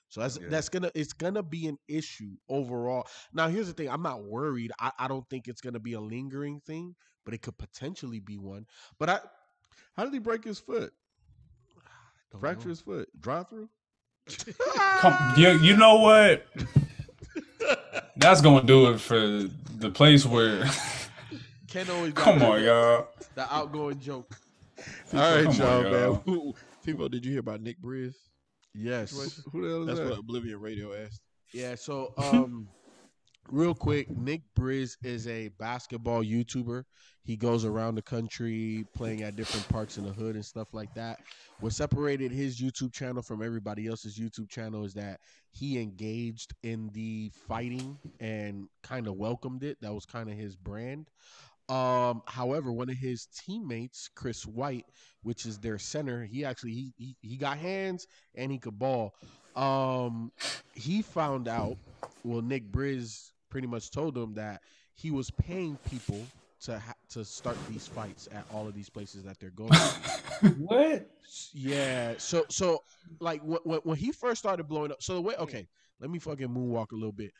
So it's gonna be an issue overall. Now, here's the thing: I'm not worried. I don't think it's gonna be a lingering thing, but it could potentially be one. But how did he break his foot? Fracture his foot? Drive through? You know what? That's gonna do it for the place where. Ken always Come on, y'all. The outgoing joke. All right, y'all, man. People, did you hear about Nick Briz? Yes. Who the hell is That's that? what Oblivion Radio asked. Yeah. So, real quick, Nick Briz is a basketball YouTuber. He goes around the country playing at different parks in the hood and stuff like that. What separated his YouTube channel from everybody else's YouTube channel is that he engaged in the fighting and kind of welcomed it. That was kind of his brand. However, one of his teammates, Chris White, which is their center, he got hands and he could ball. He found out. Well, Nick Briz pretty much told him that he was paying people to start these fights at all of these places that they're going. What? Yeah. So like when he first started blowing up. So the way, okay, let me fucking moonwalk a little bit.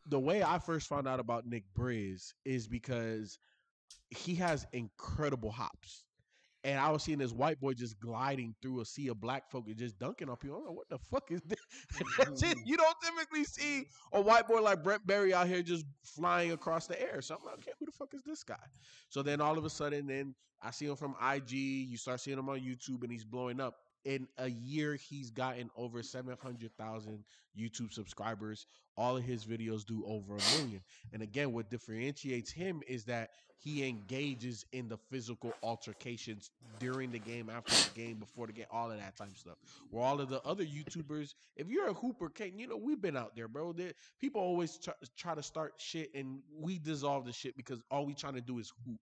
The way I first found out about Nick Briz is because he has incredible hops. And I was seeing this white boy just gliding through a sea of black folk and just dunking on people. I'm like, what the fuck is this? That's it. You don't typically see a white boy like Brett Berry out here just flying across the air. So I'm like, okay, who the fuck is this guy? So then all of a sudden, then I see him from IG. You start seeing him on YouTube and he's blowing up. In a year, he's gotten over 700,000 YouTube subscribers. All of his videos do over 1 million. And again, what differentiates him is that he engages in the physical altercations during the game, after the game, before the game, all of that type of stuff. Where all of the other YouTubers, if you're a hooper, we've been out there, bro. People always try to start shit, and we dissolve the shit because all we trying to do is hoop.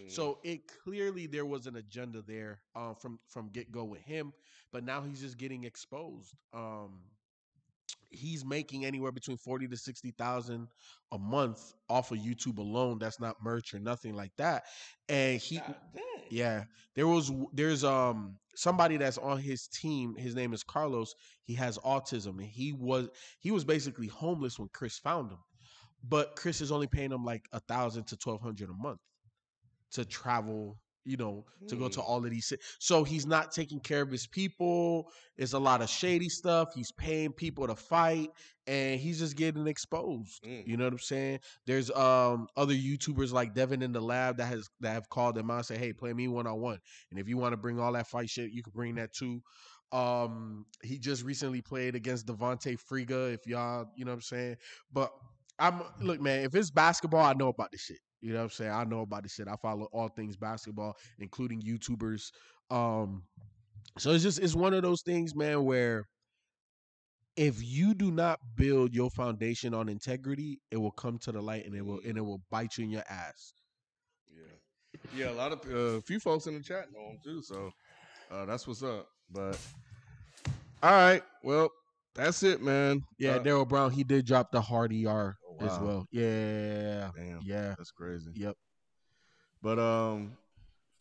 So it clearly there was an agenda there from get-go with him, but now he's just getting exposed. He's making anywhere between 40 to 60,000 a month off of YouTube alone. That's not merch or nothing like that. And there's somebody that's on his team. His name is Carlos. He has autism, and he was basically homeless when Chris found him. But Chris is only paying him like 1,000 to 1,200 a month to travel, to go to all of these. So he's not taking care of his people. It's a lot of shady stuff. He's paying people to fight, and he's just getting exposed. You know what I'm saying? There's other YouTubers like Devin in the Lab that have called him out and say, hey, play me one-on-one. And if you want to bring all that fight shit, you can bring that too. He just recently played against Devontae Friga, if y'all, you know what I'm saying? But look, man, if it's basketball, I know about this shit. You know what I'm saying? I know about this shit. I follow all things basketball, including YouTubers. So it's one of those things, man, where if you do not build your foundation on integrity, it will come to the light and it will bite you in your ass. Yeah. A lot of a few folks in the chat know him too, so that's what's up. But all right, well, that's it, man. Yeah, Daryl Brown, he did drop the hard ER as wow. well. Yeah. Damn. Yeah. That's crazy. Yep. But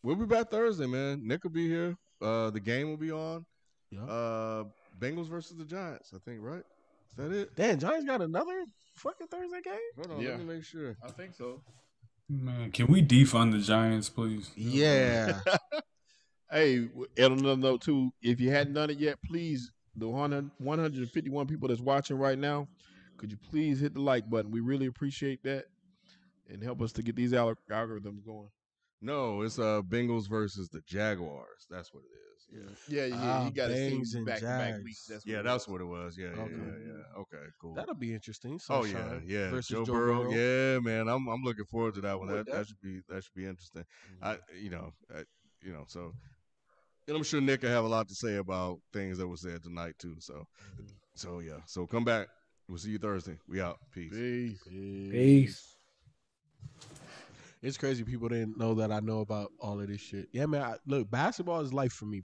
we'll be back Thursday, man. Nick will be here. The game will be on. Yeah. Bengals versus the Giants, I think, right? Is that it? Damn, Giants got another fucking Thursday game? Hold on, let me make sure. I think so. Man, can we defund the Giants, please? Yeah. Hey, and another note too, if you hadn't done it yet, please, the 151 people that's watching right now, could you please hit the like button? We really appreciate that and help us to get these algorithms going. No, it's Bengals versus the Jaguars. That's what it is. Yeah. He got his team Bangs and back-to-back Jags. weeks. That's Yeah, what that's what it was. Yeah. Okay. Okay, cool. That'll be interesting. Oh Sunshine yeah. versus Joe Joe Burrow. Burrow. Yeah, man. I'm looking forward to that one. with That should be interesting. Mhm. So and I'm sure Nick will have a lot to say about things that were said tonight too. So yeah. So come back. We'll see you Thursday. We out. Peace. Peace. It's crazy people didn't know that I know about all of this shit. Yeah, man. Look, basketball is life for me.